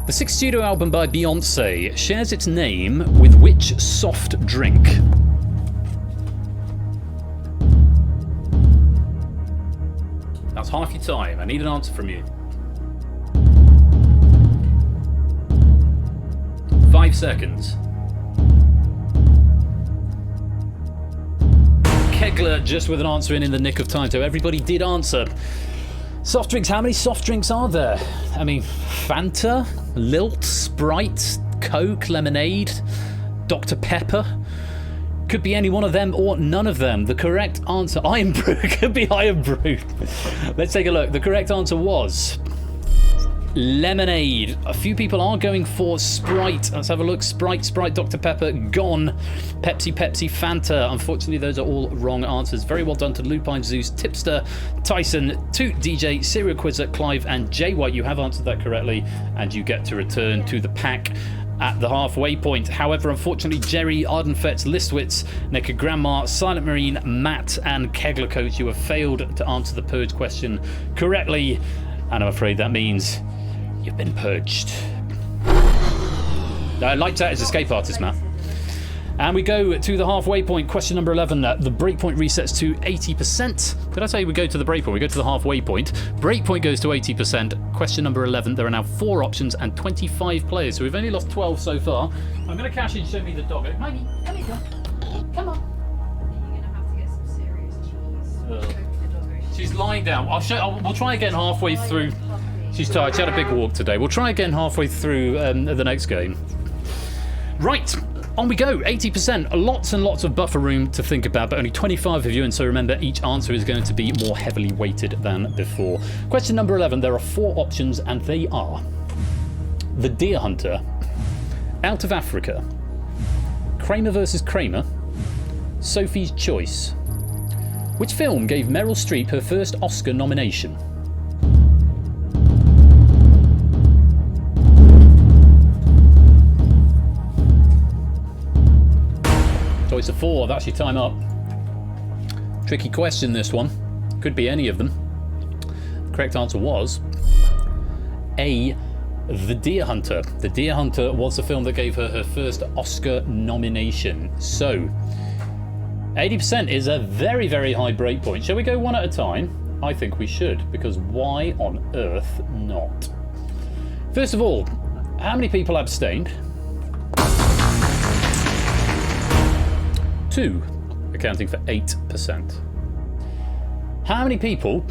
the 6th studio album by Beyoncé shares its name with which soft drink? That's half your time. I need an answer from you. 5 seconds. Kegler just with an answer in the nick of time, so everybody did answer. Soft drinks, how many soft drinks are there? I mean, Fanta, Lilt, Sprite, Coke, Lemonade, Dr. Pepper. Could be any one of them or none of them. The correct answer, Iron Brew, could be Iron Brew. Let's take a look. The correct answer was Lemonade. A few people are going for Sprite. Let's have a look. Sprite, Dr. Pepper, gone. Pepsi, Fanta. Unfortunately, those are all wrong answers. Very well done to Lupine, Zeus, Tipster, Tyson, 2, DJ, Serial Quizzer, Clive, and Jay White. You have answered that correctly, and you get to return to the pack at the halfway point. However, unfortunately, Jerry, Ardenfetz, Listowitz, Necker Grandma, Silent Marine, Matt, and Kegler Coach, you have failed to answer the purge question correctly, and I'm afraid that means you've been purged. Lights out as escape artist, Matt. And we go to the halfway point. Question number 11. The breakpoint resets to 80%. Did I say we go to the breakpoint? We go to the halfway point. Breakpoint goes to 80%. Question number 11. There are now 4 options and 25 players. So we've only lost 12 so far. I'm going to cash in. Show me the dog. Maggie, come here. Come on. You're going to have to get some serious cheese. She's lying down. We'll try again halfway through. She's tired. She had a big walk today. We'll try again halfway through the next game. Right. On we go, 80%. Lots and lots of buffer room to think about, but only 25 of you, and so remember, each answer is going to be more heavily weighted than before. Question number 11, there are 4 options, and they are The Deer Hunter, Out of Africa, Kramer versus Kramer, Sophie's Choice. Which film gave Meryl Streep her first Oscar nomination? Choice of 4, that's your time up. Tricky question, this one. Could be any of them. The correct answer was A, The Deer Hunter. The Deer Hunter was the film that gave her first Oscar nomination. So, 80% is a very, very high break point. Shall we go one at a time? I think we should, because why on earth not? First of all, how many people abstained? 2, accounting for 8%. How many people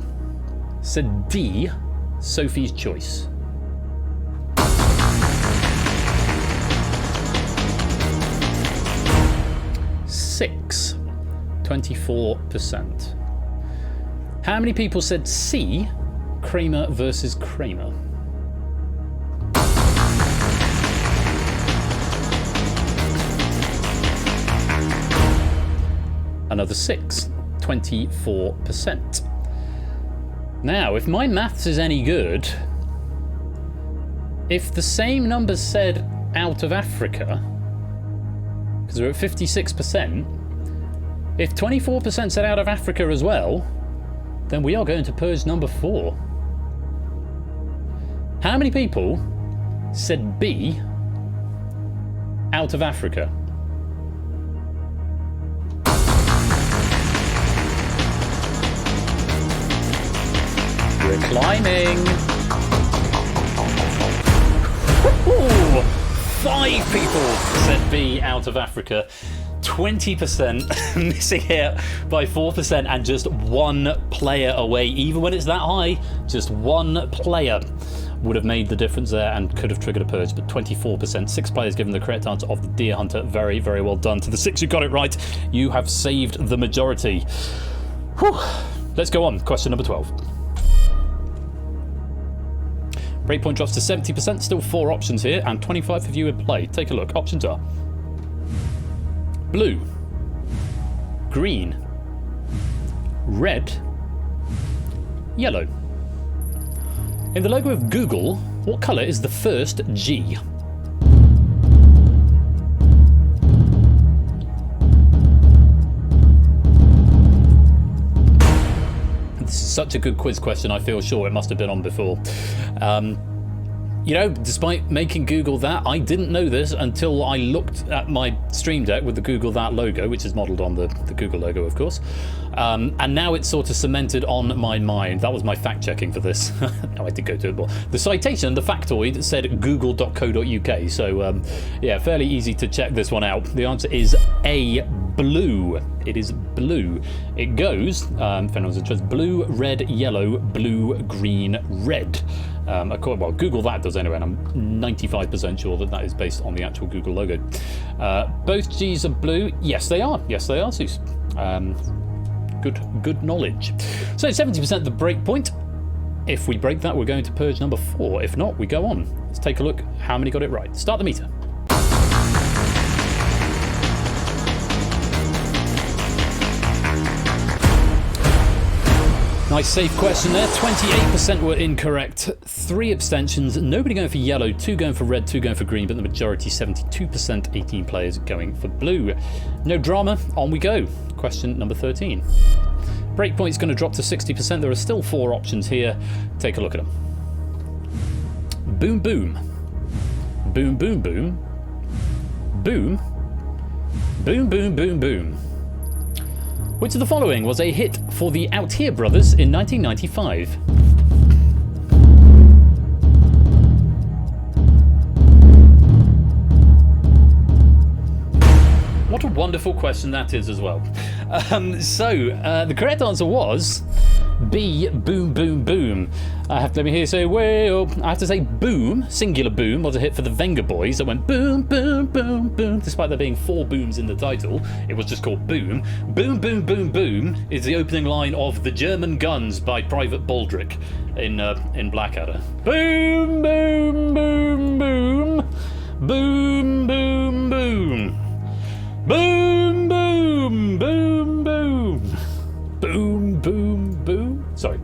said D, Sophie's Choice? Six, 24%. How many people said C, Kramer versus Kramer? Another 6, 24%. Now, if my maths is any good, if the same numbers said Out of Africa, because we're at 56%, if 24% said Out of Africa as well, then we are going to purge number 4. How many people said B, Out of Africa? We're climbing. Ooh, 5 people said B, Out of Africa. 20% missing it by 4%, and just 1 player away. Even when it's that high, just 1 player would have made the difference there and could have triggered a purge. But 24%, 6 players given the correct answer of The Deer Hunter. Very, very well done. To the 6 who got it right, you have saved the majority. Whew. Let's go on. Question number 12. Breakpoint drops to 70%, still 4 options here, and 25 of you in play. Take a look. Options are blue, green, red, yellow. In the logo of Google, what colour is the first G? This is such a good quiz question, I feel sure it must have been on before. You know, despite making Google that, I didn't know this until I looked at my Stream Deck with the Google That logo, which is modelled on the Google logo, of course. And now it's sort of cemented on my mind. That was my fact-checking for this. No, I did go to it more. The citation, the factoid, said google.co.uk. So, yeah, fairly easy to check this one out. The answer is A, blue. It is blue. It goes, if anyone's interested, blue, red, yellow, blue, green, red. Well, Google That does anyway, and I'm 95% sure that that is based on the actual Google logo. Both G's are blue. Yes, they are. Yes, they are, Zeus. Good knowledge. So 70% the break point. If we break that, we're going to Purge number 4. If not, we go on. Let's take a look how many got it right. Start the meter. Nice safe question there. 28% were incorrect. 3 abstentions. Nobody going for yellow. 2 going for red. 2 going for green. But the majority, 72%, 18 players going for blue. No drama. On we go. Question number 13. Breakpoint's going to drop to 60%. There are still 4 options here. Take a look at them. Boom, boom. Boom, boom, boom. Boom. Boom, boom, boom, boom. Which of the following was a hit for the Out Here Brothers in 1995? What a wonderful question that is as well. The correct answer was B, boom, boom, boom. I have to say boom, singular boom, was a hit for the Venga Boys that went boom, boom, boom, boom. Despite there being 4 booms in the title, it was just called boom. Boom, boom, boom, boom is the opening line of The German Guns by Private Baldrick in Blackadder. Boom, boom, boom, boom. Boom, boom, boom. Boom, boom, boom, boom. Boom, boom, boom. Sorry.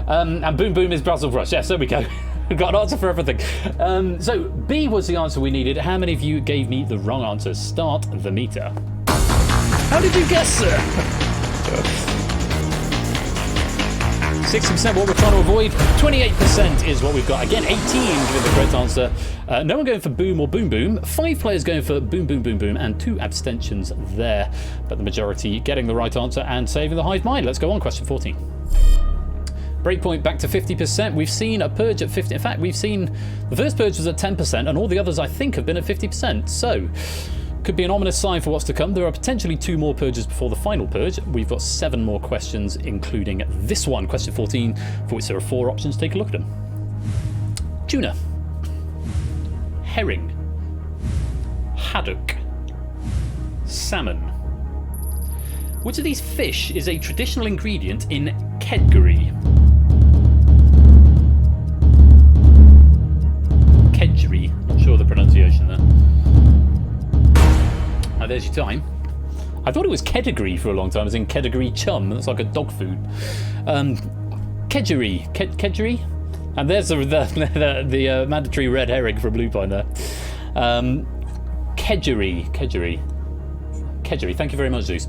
And boom, boom is Brussels Brush. Yes, there we go. We've got an answer for everything. So B was the answer we needed. How many of you gave me the wrong answer? Start the meter. How did you guess, sir? 60% what we're trying to avoid. 28% is what we've got. Again, 18 giving the correct answer. No one going for boom or boom boom. 5 players going for boom boom boom boom, and 2 abstentions there. But the majority getting the right answer and saving the hive mind. Let's go on. Question 14. Breakpoint back to 50%. We've seen a purge at 50. In fact, we've seen the first purge was at 10%, and all the others I think have been at 50%. So could be an ominous sign for what's to come. There are potentially 2 more purges before the final purge. We've got 7 more questions, including this one, question 14, for which there are 4 options. Take a look at them. Tuna, herring, haddock, salmon. Which of these fish is a traditional ingredient in kedgeree? Kedgeree, not sure of the pronunciation there. There's your time. I thought it was kedgeree for a long time, as in kedgeree chum. That's like a dog food. Kedgeree. And there's the mandatory red herring from Blue Pine there. Kedgeree. Thank you very much, Zeus.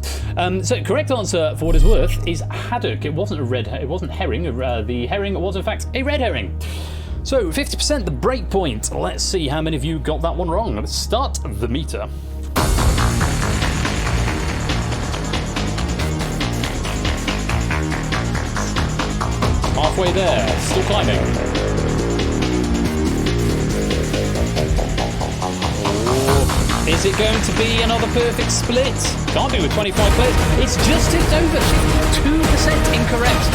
So correct answer, for what it's worth, is haddock. It wasn't herring. The herring was in fact a red herring. So 50% the break point. Let's see how many of you got that one wrong. Let's start the meter. Halfway there, still climbing. Oh, is it going to be another perfect split? Can't be with 25 players. It's just tipped over. 2% incorrect.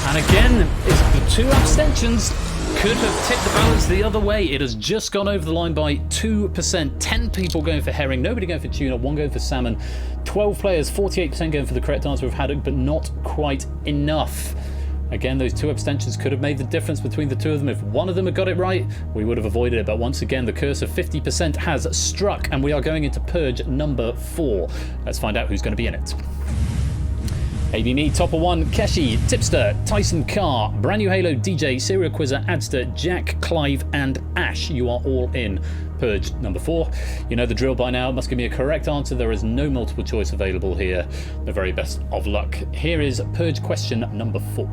And again, it's the 2 abstentions could have tipped the balance the other way. It has just gone over the line by 2%. 10 people going for herring, nobody going for tuna, 1 going for salmon. 12 players, 48% going for the correct answer of haddock, but not quite enough. Again, those 2 abstentions could have made the difference between the 2 of them. If one of them had got it right, we would have avoided it. But once again, the curse of 50% has struck, and we are going into Purge number 4. Let's find out who's going to be in it. AB Me, Topper 1, Keshi, Tipster, Tyson Carr, Brand New Halo, DJ, Serial Quizzer, Adster, Jack, Clive, and Ash. You are all in Purge number 4. You know the drill by now. Must give me a correct answer. There is no multiple choice available here. The very best of luck. Here is Purge question number 4.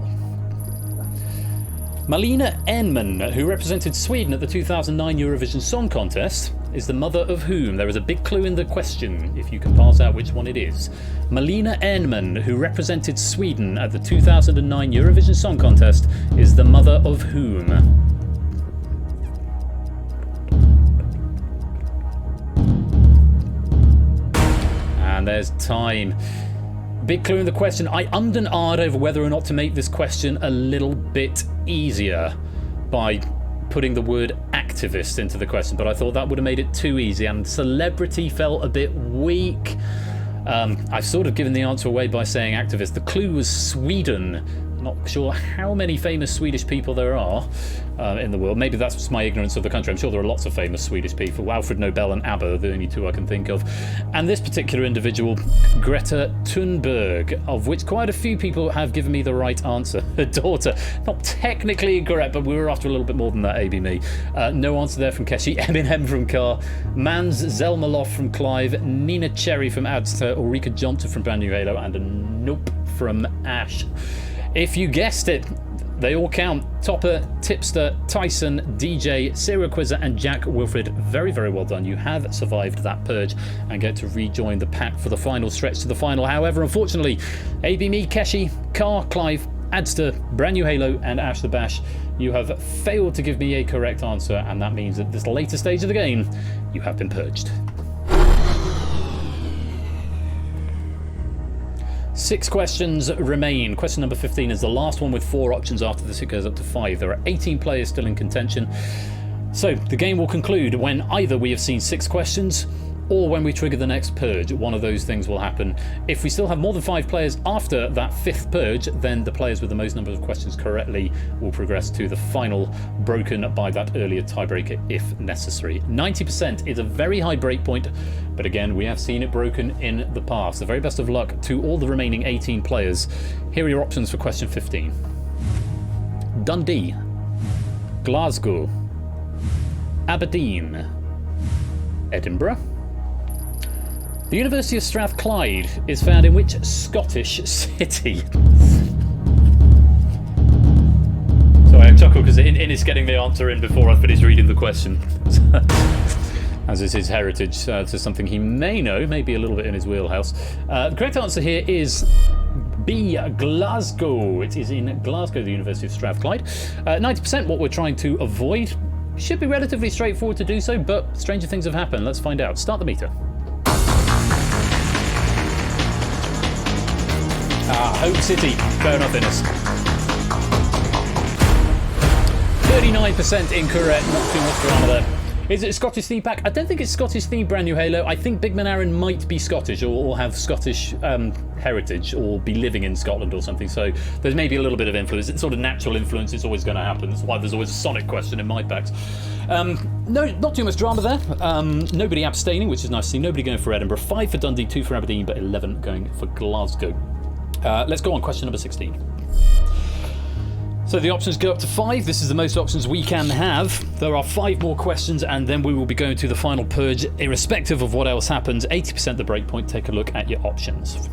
Malina Enman, who represented Sweden at the 2009 Eurovision Song Contest, is the mother of whom? There is a big clue in the question, if you can pass out which one it is. Malina Enman, who represented Sweden at the 2009 Eurovision Song Contest, is the mother of whom? And there's time. Big clue in the question. I ummed and ahed over whether or not to make this question a little bit easier by putting the word activist into the question, but I thought that would have made it too easy, and celebrity felt a bit weak. I've sort of given the answer away by saying activist. The clue was Sweden. Not sure how many famous Swedish people there are in the world. Maybe that's just my ignorance of the country. I'm sure there are lots of famous Swedish people. Alfred Nobel and ABBA are the only 2 I can think of. And this particular individual, Greta Thunberg, of which quite a few people have given me the right answer. Her daughter. Not technically incorrect, but we were after a little bit more than that, AB Me. No answer there from Keshi. Eminem from Carr. Mans Zelmaloff from Clive. Nina Cherry from Adster. Ulrika Johnson from Brand New Halo. And a nope from Ash. If you guessed it, they all count. Topper, Tipster, Tyson, DJ, Serial Quizzer, and Jack Wilfred. Very, very well done. You have survived that purge and get to rejoin the pack for the final stretch to the final. However, unfortunately, AB Me, Keshi, Carr, Clive, Adster, Brand New Halo, and Ash the Bash, you have failed to give me a correct answer, and that means at this later stage of the game, you have been purged. 6 questions remain. Question number 15 is the last one with 4 options. After this, it goes up to 5. There are 18 players still in contention. So the game will conclude when either we have seen 6 questions or when we trigger the next purge. One of those things will happen. If we still have more than 5 players after that 5th purge, then the players with the most number of questions correctly will progress to the final, broken by that earlier tiebreaker if necessary. 90% is a very high breakpoint, but again, we have seen it broken in the past. The very best of luck to all the remaining 18 players. Here are your options for question 15. Dundee, Glasgow, Aberdeen, Edinburgh. The University of Strathclyde is found in which Scottish city? So I chuckle because Innes getting the answer in before I finish reading the question. As is his heritage, to something he may know, maybe a little bit in his wheelhouse. The correct answer here is B, Glasgow. It is in Glasgow, the University of Strathclyde. 90% what we're trying to avoid. Should be relatively straightforward to do so, but stranger things have happened. Let's find out. Start the meter. Hope City. Fair enough, Innes. 39% incorrect. Not too much drama there. Is it a Scottish theme pack? I don't think it's Scottish themed Brand New Halo. I think Big Man Aaron might be Scottish or have Scottish heritage or be living in Scotland or something. So there's maybe a little bit of influence. It's sort of natural influence. It's always going to happen. That's why there's always a Sonic question in my packs. No, not too much drama there. Nobody abstaining, which is nice to see. Nobody going for Edinburgh. 5 for Dundee, 2 for Aberdeen, but 11 going for Glasgow. Let's go on. Question number 16. So the options go up to 5. This is the most options we can have. There are 5 more questions, and then we will be going to the final purge. Irrespective of what else happens, 80% the breakpoint. Take a look at your options.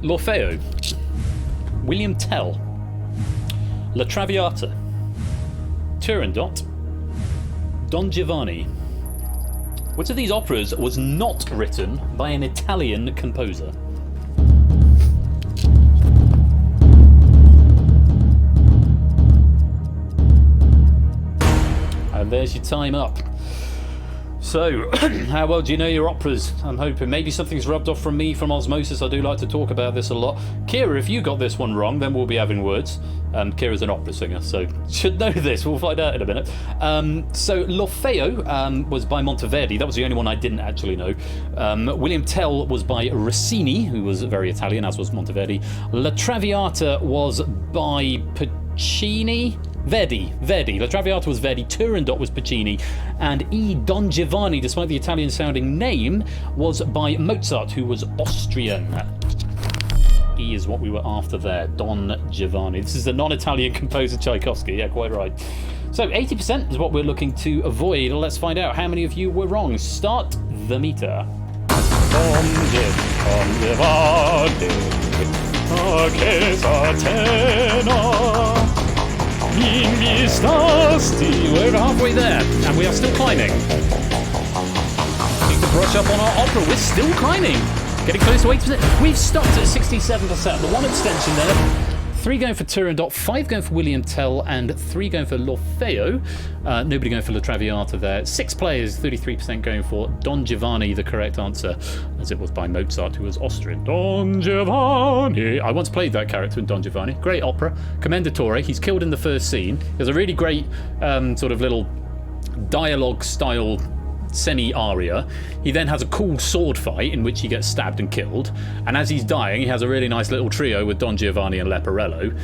L'Orfeo, William Tell, La Traviata, Turandot, Don Giovanni. Which of these operas was not written by an Italian composer? And there's your time up. So, how well do you know your operas? I'm hoping. Maybe something's rubbed off from me from osmosis. I do like to talk about this a lot. Kira, if you got this one wrong, then we'll be having words. Kira's an opera singer, so should know this. We'll find out in a minute. So, L'Orfeo was by Monteverdi. That was the only one I didn't actually know. William Tell was by Rossini, who was very Italian, as was Monteverdi. La Traviata was by Puccini. Verdi. La Traviata was Verdi, Turandot was Puccini, and E. Don Giovanni, despite the Italian-sounding name, was by Mozart, who was Austrian. E is what we were after there, Don Giovanni. This is the non-Italian composer Tchaikovsky, yeah, quite right. So 80% is what we're looking to avoid. Let's find out how many of you were wrong. Start the meter. Don Giovanni, we're halfway there, and we are still climbing. Need to brush up on our opera. We're still climbing. Getting close to 80%. We've stopped at 67%. The one abstention there. 3 going for Turandot, 5 going for William Tell, and 3 going for L'Orfeo. Nobody going for La Traviata there. 6 players, 33% going for Don Giovanni, the correct answer, as it was by Mozart, who was Austrian. Don Giovanni. I once played that character in Don Giovanni. Great opera. Commendatore. He's killed in the first scene. There's a really great sort of little dialogue-style semi-aria. He then has a cool sword fight in which he gets stabbed and killed, and as he's dying he has a really nice little trio with Don Giovanni and Leporello,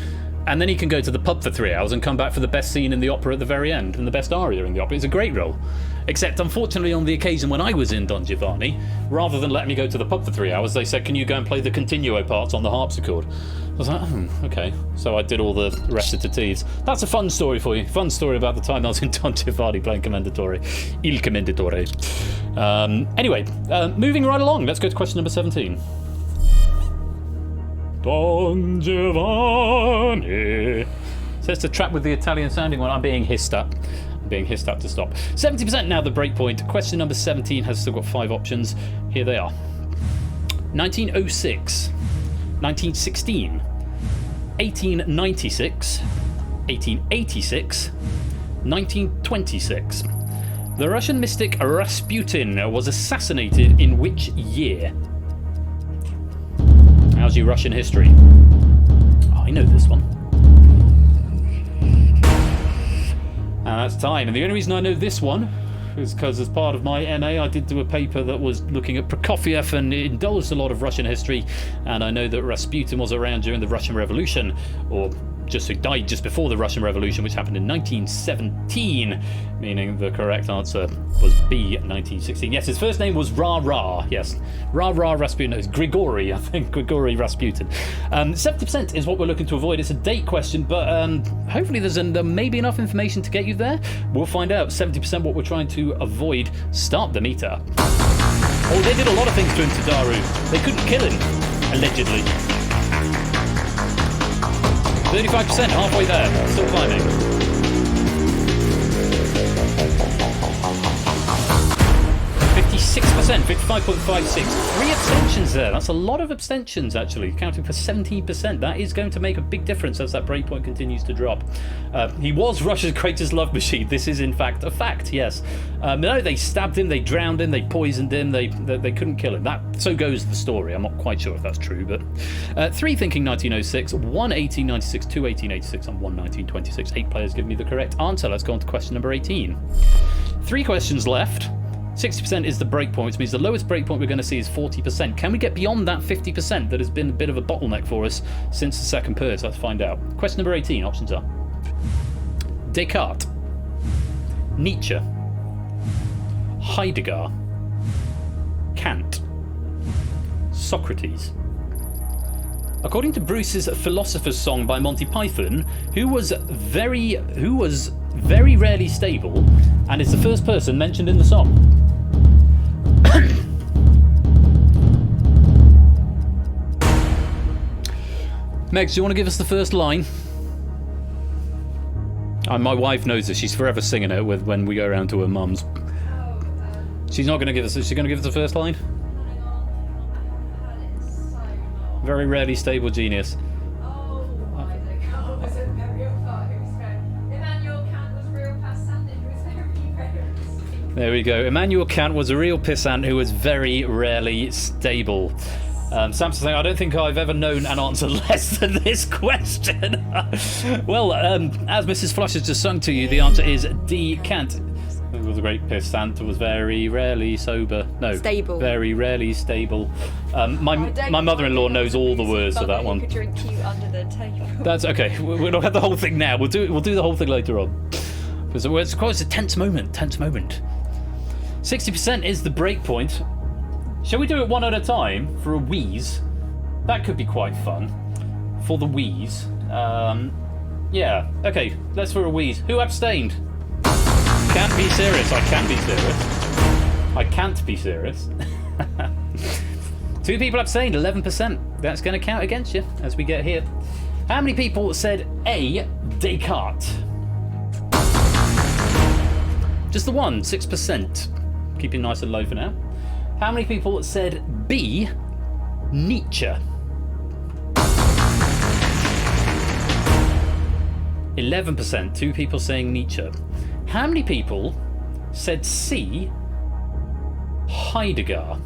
and then he can go to the pub for 3 hours and come back for the best scene in the opera at the very end, and the best aria in the opera. It's a great role, except unfortunately on the occasion when I was in Don Giovanni, rather than letting me go to the pub for 3 hours, they said, can you go and play the continuo parts on the harpsichord? I was like, okay. So I did all the recitatives. That's a fun story for you. Fun story about the time I was in Don Giovanni playing Commendatore. Il Commendatore. Anyway, moving right along. Let's go to question number 17. Don Giovanni. Says to trap with the Italian sounding one. I'm being hissed up. To stop. 70% now the break point. Question number 17 has still got 5 options. Here they are. 1906. 1916, 1896, 1886, 1926. The Russian mystic Rasputin was assassinated in which year? How's your Russian history? Oh, I know this one. And that's time. And the only reason I know this one is because as part of my MA I did do a paper that was looking at Prokofiev and indulged a lot of Russian history, and I know that Rasputin was around during the Russian Revolution, or died just before the Russian Revolution, which happened in 1917, meaning the correct answer was B, 1916. Yes, his first name was Ra. Yes, Ra Rasputin. No, it's Grigory, I think. Grigory Rasputin. 70% is what we're looking to avoid. It's a date question, but hopefully there's maybe enough information to get you there. We'll find out. 70% what we're trying to avoid. Start the meter. Oh, they did a lot of things to him, Tadaru. They couldn't kill him, allegedly. 35%, halfway there, still climbing. 56%, 55.56. 3 abstentions there. That's a lot of abstentions, actually, accounting for 17%. That is going to make a big difference as that breakpoint continues to drop. He was Russia's greatest love machine. This is, in fact, a fact, yes. No, they stabbed him, they drowned him, they poisoned him, they couldn't kill him. So goes the story. I'm not quite sure if that's true, but 3 thinking 1906, 1 1896, 2 1886, and 1 1926. 8 players give me the correct answer. Let's go on to question number 18. 3 questions left. 60% is the breakpoint, which means the lowest breakpoint we're going to see is 40%. Can we get beyond that 50% that has been a bit of a bottleneck for us since the second Purge? Let's find out. Question number 18, options are Descartes, Nietzsche, Heidegger, Kant, Socrates. According to Bruce's Philosopher's Song by Monty Python, who was very rarely stable and is the first person mentioned in the song. Megs, do you want to give us the first line? My wife knows this. She's forever singing it when we go around to her mum's. She's not going to give us. Is she going to give us the first line? Very rarely stable genius. Oh, Heidegger was a very Immanuel Kant was real past Sandin, who was very rarely stable. There we go. Immanuel Kant was a real pissant who was very rarely stable. Sam's saying, I don't think I've ever known an answer less than this question. Well, as Mrs. Flush has just sung to you, the answer is D. Kant. He was a great pissant, was very rarely sober. No, stable. Very rarely stable. My mother-in-law knows all the words of that one. You could drink you under the table. That's okay. We'll not have the whole thing now. We'll do the whole thing later on. Because it's quite a tense moment. 60% is the break point. Shall we do it one at a time for a wheeze? That could be quite fun. For the wheeze. Yeah. Okay, let's for a wheeze. Who abstained? Can't be serious. I can be serious. I can't be serious. 2 people abstained, 11%. That's going to count against you as we get here. How many people said A, Descartes? Just the one, 6%. Keeping nice and low for now. How many people said B, Nietzsche? 11%. 2 people saying Nietzsche. How many people said C, Heidegger?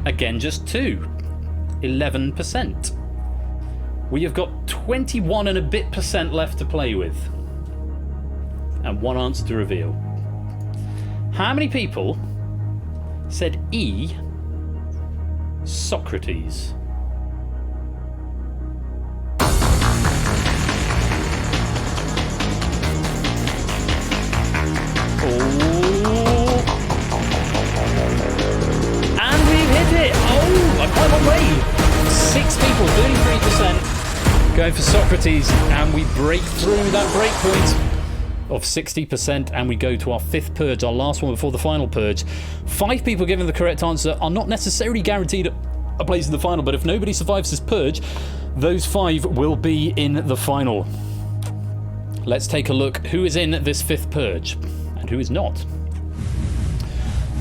Again, just 2. 11%. We have got 21 and a bit % left to play with. And one answer to reveal. How many people said E, Socrates? Oh. And we've hit it! Oh, a quite long way! 6 people, 33%. Going for Socrates, and we break through that break point of 60%, and we go to our 5th purge, our last one before the final purge. 5 people giving the correct answer are not necessarily guaranteed a place in the final, but if nobody survives this purge, those 5 will be in the final. Let's take a look who is in this 5th purge and who is not.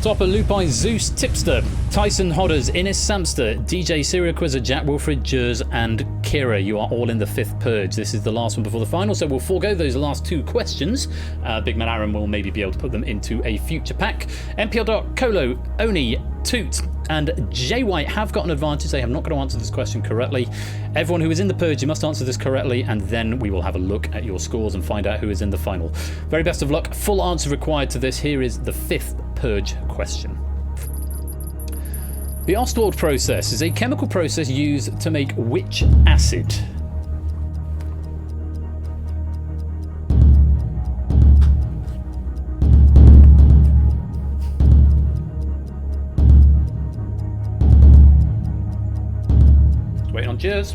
Topper, Lupine, Zeus, Tipster, Tyson, Hodders, Innes, Samster, DJ, Serial Quizzer, Jack, Wilfred, Jers, and Kira. You are all in the 5th purge. This is the last one before the final, so we'll forego those last 2 questions. Big Man Aaron will maybe be able to put them into a future pack. MPL Doc, Colo, Oni, Toot, and J White have got an advantage. They have not got to answer this question correctly. Everyone who is in the purge, you must answer this correctly, and then we will have a look at your scores and find out who is in the final. Very best of luck. Full answer required to this. Here is the 5th purge question. The Ostwald process is a chemical process used to make which acid? Waiting on Jers.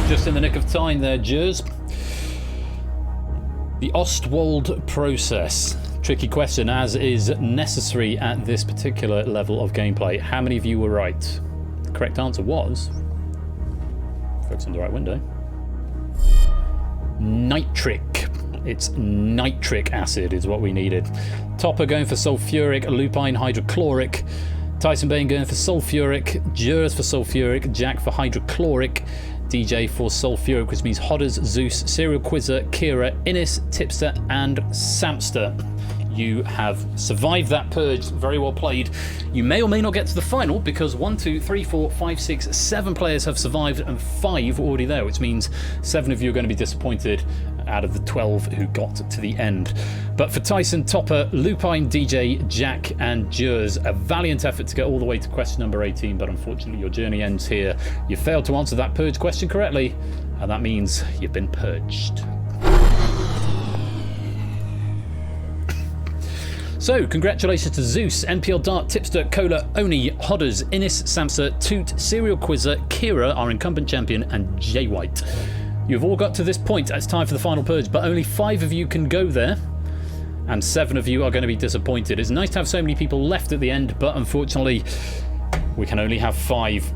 Just in the nick of time there, Jers. The Ostwald process. Tricky question, as is necessary at this particular level of gameplay. How many of you were right? The correct answer was... Focus on the right window. Nitric. It's nitric acid is what we needed. Topper going for sulfuric, Lupine hydrochloric, Tyson Bain going for sulfuric, Jers for sulfuric, Jack for hydrochloric, DJ for sulfuric, which means Hodders, Zeus, Serial Quizzer, Kira, Innes, Tipster, and Samster. You have survived that purge. Very well played. You may or may not get to the final because 1, 2, 3, 4, 5, 6, 7 players have survived and 5 are already there, which means 7 of you are going to be disappointed out of the 12 who got to the end. But for Tyson, Topper, Lupine, DJ, Jack, and Jers, a valiant effort to get all the way to question number 18, but unfortunately your journey ends here. You failed to answer that purge question correctly, and that means you've been purged. So, congratulations to Zeus, NPL Dart, Tipster, Cola, Oni, Hodders, Innes, Samsa, Toot, Serial Quizzer, Kira, our incumbent champion, and J White. You've all got to this point. It's time for the final purge, but only 5 of you can go there, and 7 of you are going to be disappointed. It's nice to have so many people left at the end, but unfortunately, we can only have 5.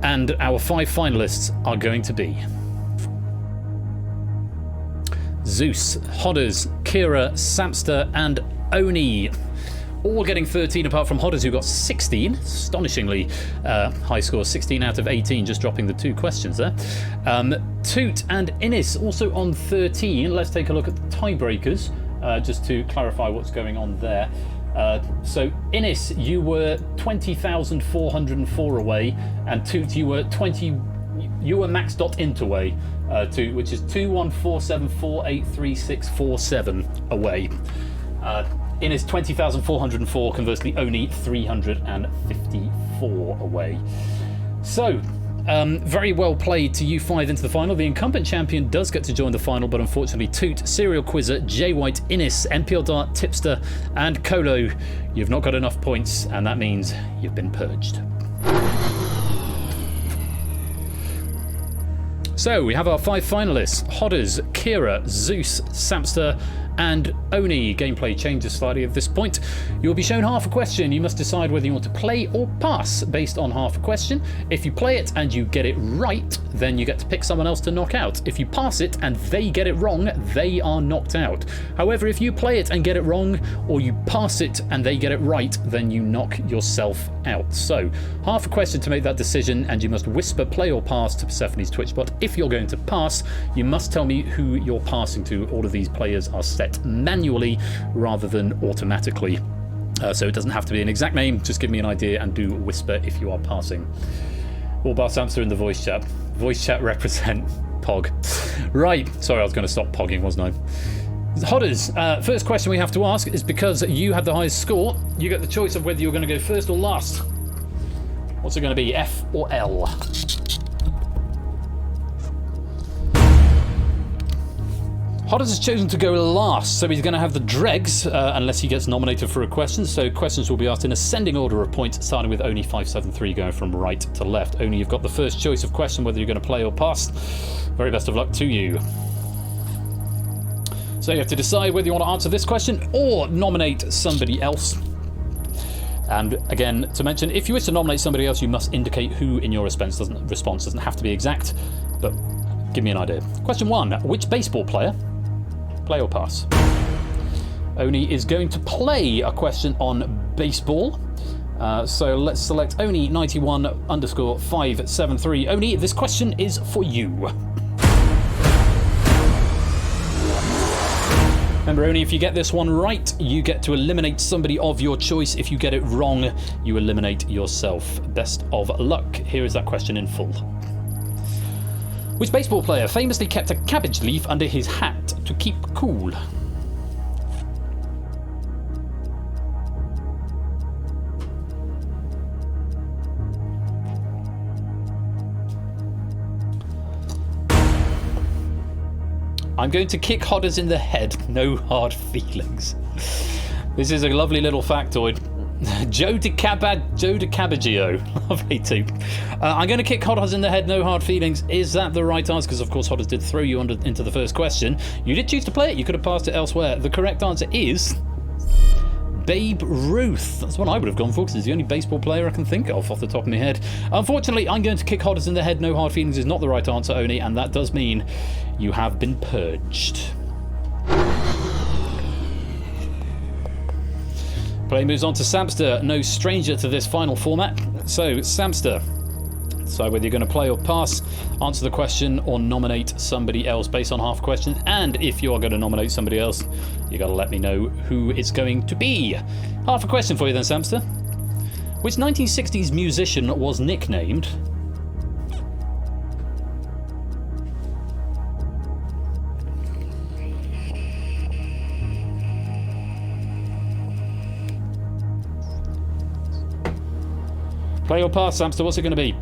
And our 5 finalists are going to be Zeus, Hodders, Kira, Samster, and Oni. all getting 13 apart from Hodders, who got 16. Astonishingly high score, 16 out of 18, just dropping the 2 questions there. Toot and Innis also on 13. Let's take a look at the tiebreakers, just to clarify what's going on there. So Innis, you were 20,404 away, and Toot, you were max.int away, which is 2147483647 away. Innis 20,404, conversely only 354 away. So, very well played to you 5 into the final. The incumbent champion does get to join the final, but unfortunately Toot, Serial Quizzer, J White, Innis, NPL Dart, Tipster and Colo, you've not got enough points, and that means you've been purged. So we have our 5 finalists: Hodders, Kira, Zeus, Samster and Oni. Gameplay changes slightly at this point. You'll be shown half a question. You must decide whether you want to play or pass based on half a question. If you play it and you get it right, then you get to pick someone else to knock out. If you pass it and they get it wrong, they are knocked out. However, if you play it and get it wrong, or you pass it and they get it right, then you knock yourself out. So, half a question to make that decision, and you must whisper play or pass to Persephone's Twitch bot. If you're going to pass, you must tell me who you're passing to. All of these players are set manually rather than automatically. So it doesn't have to be an exact name, just give me an idea and do whisper if you are passing. All bar Samster in the voice chat. Voice chat represent Pog. Right, sorry, I was going to stop pogging, wasn't I? Hodders, first question we have to ask is, because you had the highest score, you get the choice of whether you're going to go first or last. What's it going to be, F or L? Hodders has chosen to go last, so he's going to have the dregs unless he gets nominated for a question. So questions will be asked in ascending order of points, starting with Oni 573 going from right to left. Oni, you've got the first choice of question, whether you're going to play or pass. Very best of luck to you. So you have to decide whether you want to answer this question or nominate somebody else. And again, to mention, if you wish to nominate somebody else, you must indicate who in your response. Doesn't have to be exact, but give me an idea. Question 1, which baseball player? Play or pass? Oni is going to play a question on baseball. So let's select Oni 91_573. Oni, this question is for you. Remember, Oni, if you get this one right, you get to eliminate somebody of your choice. If you get it wrong, you eliminate yourself. Best of luck. Here is that question in full. Which baseball player famously kept a cabbage leaf under his hat to keep cool? I'm going to kick Hodders in the head. No hard feelings. This is a lovely little factoid. Joe DiCabaggio. Lovely too. I'm going to kick Hodders in the head, no hard feelings. Is that the right answer? Because of course Hodders did throw you into the first question. You did choose to play it. You could have passed it elsewhere. The correct answer is Babe Ruth. That's what I would have gone for, because he's the only baseball player I can think of off the top of my head. Unfortunately, I'm going to kick Hodders in the head, no hard feelings is not the right answer, Oni, and that does mean you have been purged. Play moves on to Samster, no stranger to this final format. So, Samster, decide whether you're going to play or pass, answer the question, or nominate somebody else based on half a question. And if you are going to nominate somebody else, you got to let me know who it's going to be. Half a question for you then, Samster. Which 1960s musician was nicknamed Play or pass, Samster? What's it going to be?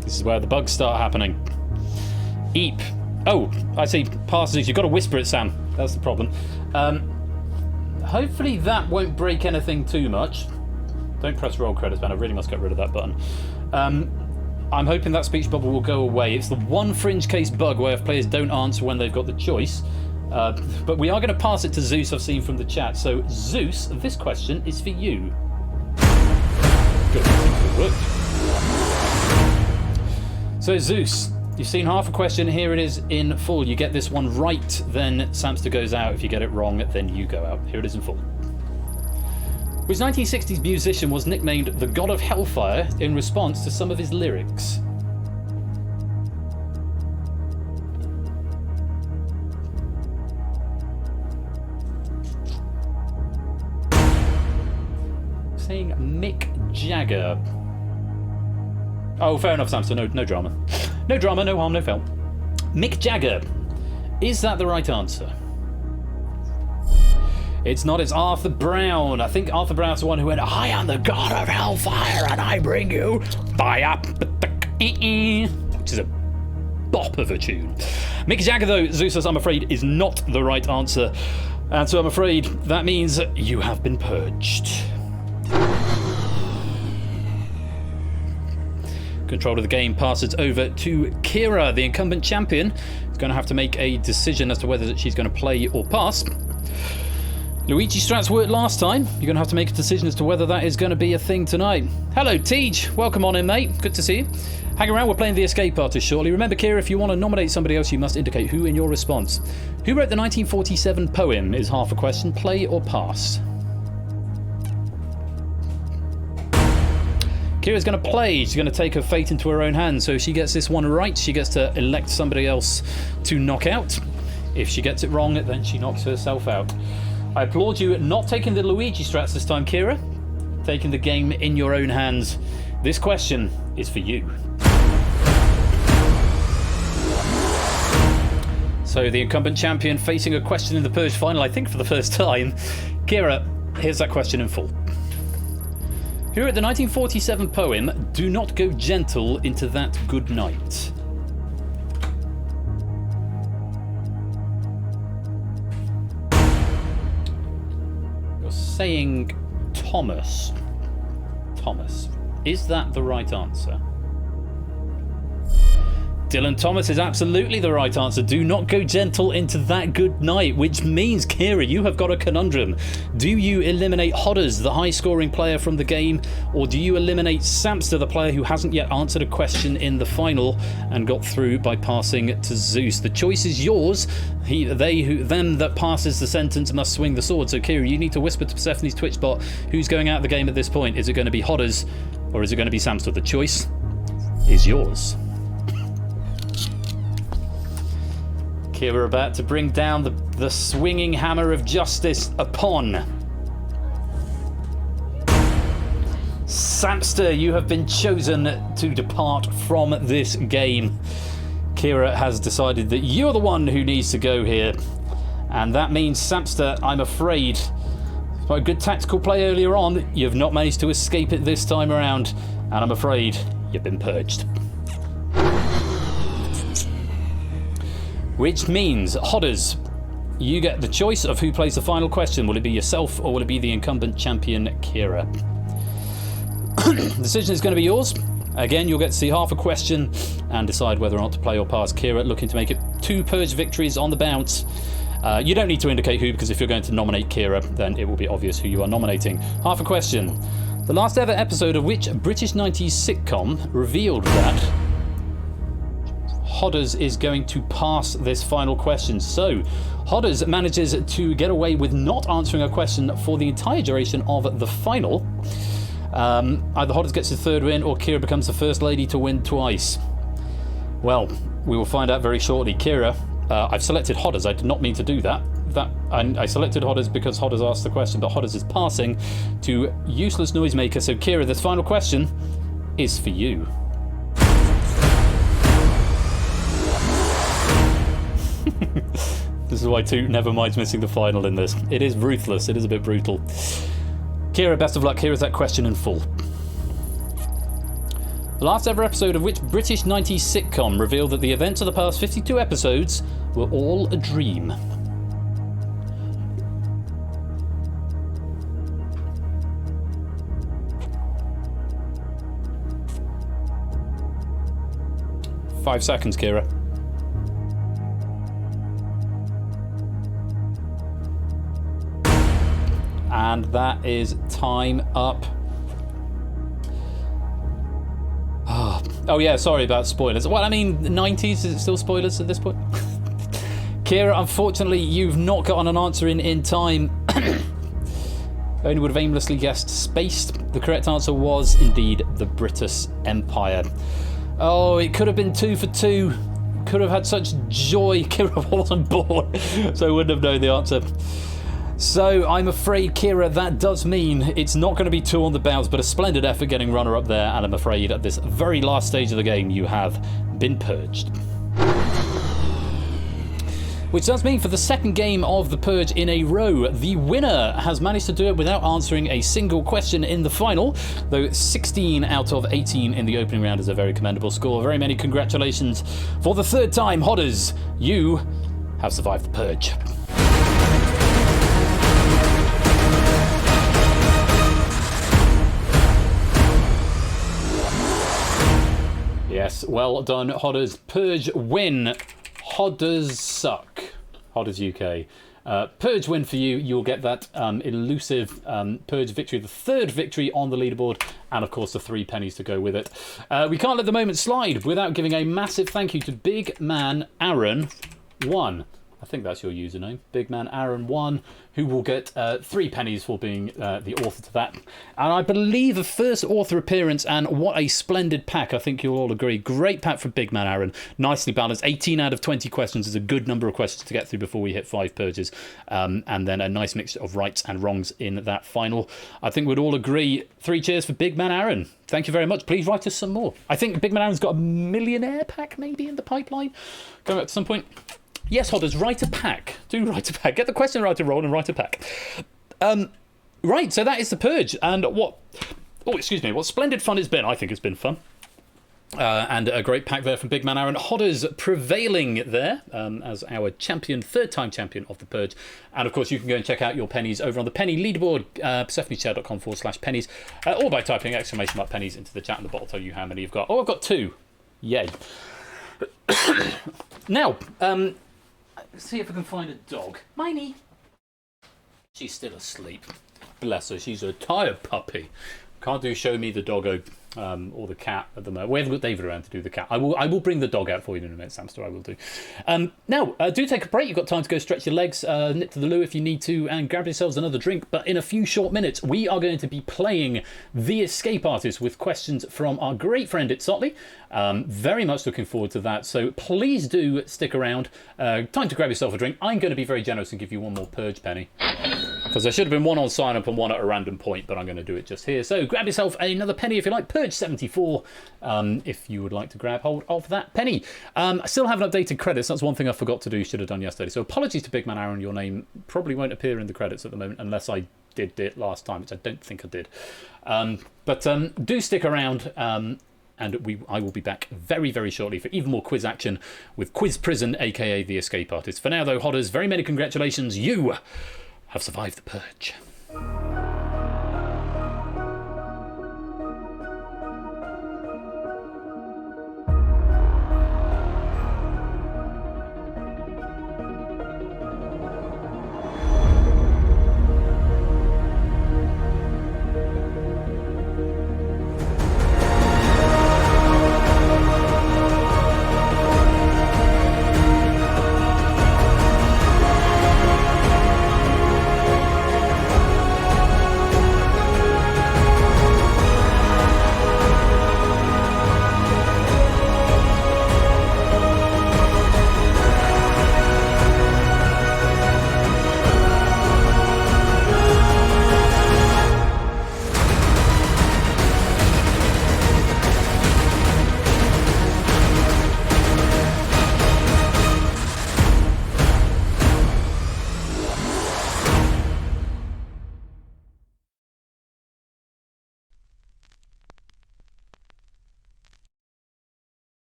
This is where the bugs start happening. Eep. Oh, I see. Passes. You've got to whisper it, Sam. That's the problem. Hopefully that won't break anything too much. Don't press roll credits, man. I really must get rid of that button. I'm hoping that speech bubble will go away. It's the one fringe case bug where if players don't answer when they've got the choice. But we are going to pass it to Zeus, I've seen from the chat. So, Zeus, this question is for you. Good work. So, Zeus, You've seen half a question. Here it is in full. You get this one right, then Samster goes out. If you get it wrong, then you go out. Here it is in full. Which 1960s musician was nicknamed the God of Hellfire in response to some of his lyrics? Saying Mick Jagger. Oh, fair enough, Samster. No drama. No drama, no harm, no foul. Mick Jagger. Is that the right answer? It's not, it's Arthur Brown. I think Arthur Brown's the one who went, I am the God of Hellfire and I bring you fire. Which is a bop of a tune. Mick Jagger, though, Zeus, I'm afraid, is not the right answer. And so I'm afraid that means you have been purged. Control of the game passes over to Kira, the incumbent champion. Is going to have to make a decision as to whether she's going to play or pass. Luigi strats worked last time. You're going to have to make a decision as to whether that is going to be a thing tonight. Hello, Tej. Welcome on in, mate. Good to see you. Hang around, we're playing the escape artist shortly. Remember, Kira, if you want to nominate somebody else, you must indicate who in your response. Who wrote the 1947 poem is half a question. Play or pass? Kira's going to play. She's going to take her fate into her own hands. So if she gets this one right, she gets to elect somebody else to knock out. If she gets it wrong, then she knocks herself out. I applaud you at not taking the Luigi strats this time, Kira. Taking the game in your own hands. This question is for you. So the incumbent champion facing a question in the Purge final, I think for the first time. Kira, here's that question in full. Who wrote the 1947 poem, Do Not Go Gentle Into That Good Night? You're saying Thomas. Thomas. Is that the right answer? Dylan Thomas is absolutely the right answer. Do not go gentle into that good night, which means, Kira, you have got a conundrum. Do you eliminate Hodders, the high-scoring player from the game, or do you eliminate Samster, the player who hasn't yet answered a question in the final and got through by passing to Zeus? The choice is yours. Them that passes the sentence must swing the sword. So, Kira, you need to whisper to Persephone's Twitch bot who's going out of the game at this point. Is it going to be Hodders, or is it going to be Samster? The choice is yours. Kira about to bring down the swinging hammer of justice upon Samster. You have been chosen to depart from this game. Kira has decided that you're the one who needs to go here, and that means, Samster, I'm afraid, by a good tactical play earlier on, you've not managed to escape it this time around, and I'm afraid you've been purged. Which means, Hodders, you get the choice of who plays the final question. Will it be yourself or will it be the incumbent champion, Kira? The decision is going to be yours. Again, you'll get to see half a question and decide whether or not to play or pass. Kira looking to make it 2 Purge victories on the bounce. You don't need to indicate who, because if you're going to nominate Kira, then it will be obvious who you are nominating. Half a question. The last ever episode of which British 90s sitcom revealed that Hodders is going to pass this final question. So, Hodders manages to get away with not answering a question for the entire duration of the final. Either Hodders gets his 3rd win or Kira becomes the first lady to win twice. Well, we will find out very shortly. Kira, I've selected Hodders. I did not mean to do that. I selected Hodders because Hodders asked the question, but Hodders is passing to Useless Noisemaker. So, Kira, this final question is for you. This is why Toot never minds missing the final in this. It is ruthless. It is a bit brutal. Kira, best of luck. Here is that question in full. The last ever episode of which British 90s sitcom revealed that the events of the past 52 episodes were all a dream? Five seconds, Kira. And that is time up. Oh yeah, sorry about spoilers. Well, I mean, the 90s, is it still spoilers at this point? Kira, unfortunately, you've not gotten an answer in time. Only would have aimlessly guessed spaced. The correct answer was indeed the British Empire. Oh, it could have been 2 for 2. Could have had such joy. Kira wasn't born, so wouldn't have known the answer. So I'm afraid, Kira, that does mean it's not going to be 2 on the bounce, but a splendid effort getting runner-up there, and I'm afraid at this very last stage of the game you have been purged. Which does mean for the second game of the Purge in a row, the winner has managed to do it without answering a single question in the final, though 16 out of 18 in the opening round is a very commendable score. Very many congratulations. For the third time, Hodders, you have survived the Purge. Yes, well done, Hodders. Purge win. Hodders suck. Hodders UK. Purge win for you. You'll get that elusive Purge victory, the third victory on the leaderboard, and of course the 3 pennies to go with it. We can't let the moment slide without giving a massive thank you to Big Man Aaron 1. I think that's your username, Big Man Aaron 1, who will get 3 pennies for being the author to that. And I believe a first author appearance, and what a splendid pack, I think you'll all agree. Great pack from Big Man Aaron, nicely balanced. 18 out of 20 questions is a good number of questions to get through before we hit 5 purges. And then a nice mixture of rights and wrongs in that final. I think we'd all agree. 3 cheers for Big Man Aaron. Thank you very much. Please write us some more. I think Big Man Aaron's got a millionaire pack maybe in the pipeline. Coming up at some point. Yes, Hodders, write a pack. Do write a pack. Get the question right to roll and write a pack. Right, so that is the Purge. And what splendid fun it's been. I think it's been fun. And a great pack there from Big Man Aaron. Hodders prevailing there as our champion, third-time champion of the Purge. And, of course, you can go and check out your pennies over on the penny leaderboard, persephoneshare.com/pennies, or by typing exclamation mark pennies into the chat, and the bot will tell you how many you've got. Oh, I've got 2. Yay. Now, let's see if I can find a dog. Miney. She's still asleep. Bless her. She's a tired puppy. Can't do show me the doggo or the cat at the moment. We haven't got David around to do the cat. I will bring the dog out for you in a minute, Samster. I will do. Now, do take a break. You've got time to go stretch your legs, nip to the loo if you need to, and grab yourselves another drink. But in a few short minutes, we are going to be playing The Escape Artist with questions from our great friend Itzotley. Very much looking forward to that. So please do stick around. Time to grab yourself a drink. I'm going to be very generous and give you one more Purge penny, because there should have been one on sign up and one at a random point, but I'm going to do it just here. So grab yourself another penny if you like. Purge 74 if you would like to grab hold of that penny. I still haven't updated credits. That's one thing I forgot to do, should have done yesterday. So apologies to Big Man Aaron. Your name probably won't appear in the credits at the moment unless I did it last time, which I don't think I did. But do stick around. And I will be back very, very shortly for even more quiz action with Quiz Prison, aka The Escape Artist. For now, though, Hodders, very many congratulations. You have survived the Purge.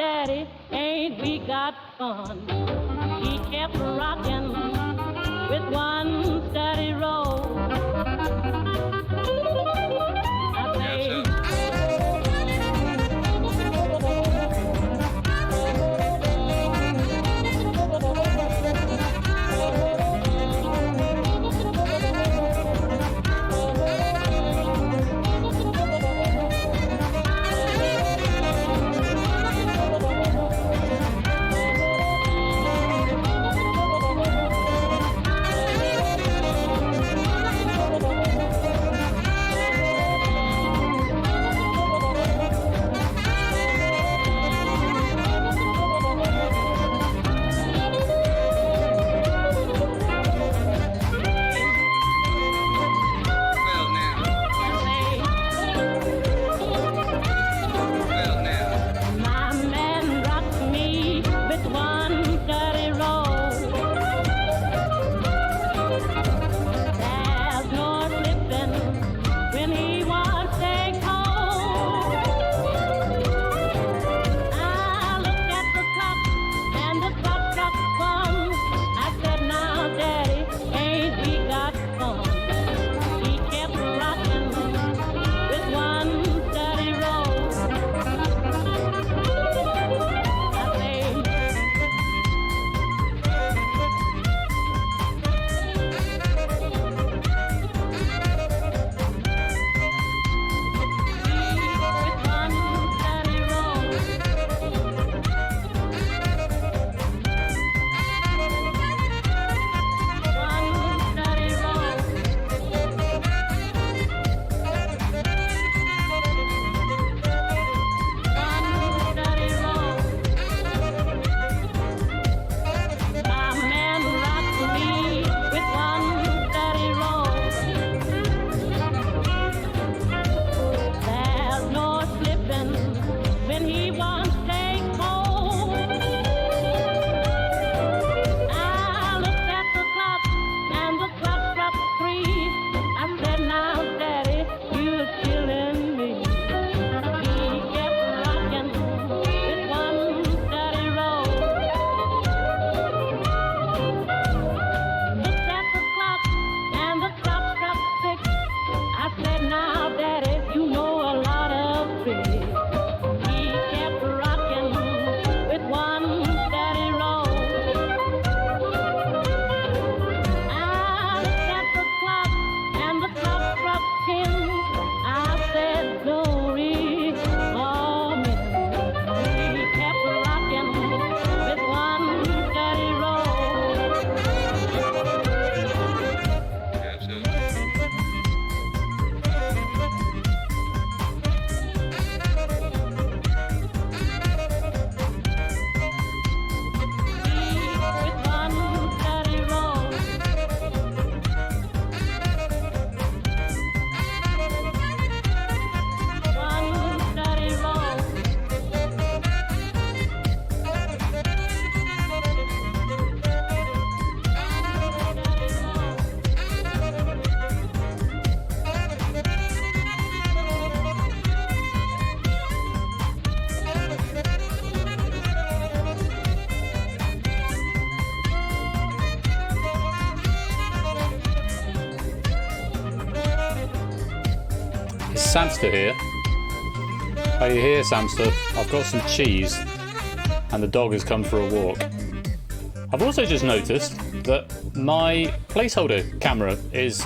Daddy, ain't we got fun? He kept rocking with one steady roll. I say, my man rocked me with one steady roll. There's no slipping when he wants to hold. I looked at the clock and the clock struck one. I said, now, Daddy, ain't we got fun? He kept rocking with one steady roll. I say, with one steady roll. One steady roll. One steady roll. My man rocked me with one steady roll. There's no slipping when he wants to take hold. I looked at the clock and the clock struck 3. I said, now, Daddy, you're killing me. He kept rocking with one steady roll. Looked at the clock and the clock struck 6. I said, now, Daddy, you know a lot of tricks. He kept rocking with one steady roll. I looked at the clock and the clock struck 10. I said, glory, amen. He kept rocking with one steady roll. With one steady roll. One steady roll. Is Samster here? Are you here, Samster? I've got some cheese, and the dog has come for a walk. I've also just noticed that my placeholder camera is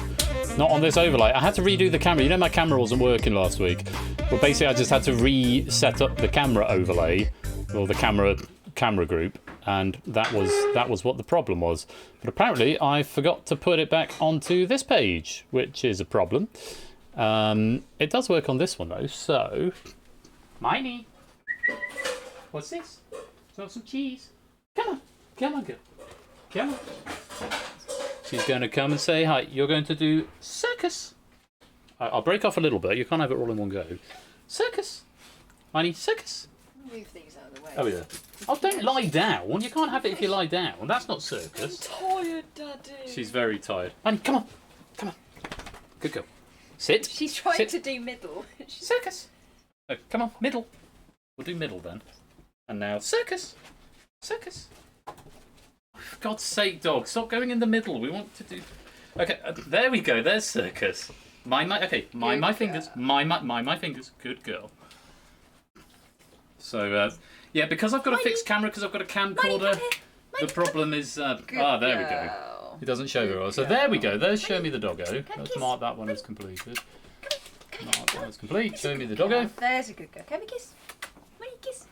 not on this overlay. I had to redo the camera. You know my camera wasn't working last week. Well, basically I just had to reset up the camera overlay, or the camera group, and that was what the problem was. But apparently I forgot to put it back onto this page, which is a problem. It does work on this one though, so... Miney! What's this? Do you want some cheese? Come on! Come on, girl. Come on. She's going to come and say hi. You're going to do circus. I'll break off a little bit. You can't have it all in one go. Circus. Miney, circus. Move things out of the way. Oh, yeah. Oh, don't lie down. You can't have it if you lie down. That's not circus. I'm tired, Daddy. She's very tired. Miney, come on. Come on. Good girl. Sit. She's trying Sit. to do middle. Circus. Oh, come on, middle. We'll do middle then. And now circus. Circus. For God's sake, dog, stop going in the middle. We want to do... Okay, there we go. There's circus. Okay, my fingers. My fingers. Good girl. So, yeah, because I've got a fixed camera, because I've got a camcorder, the problem is... there we go. It doesn't show very well. So there we go. There's Show Me the Doggo. Let's mark that one as completed. Mark that as complete. Show Me the Doggo. There's a good girl. Can we kiss? Money, kiss.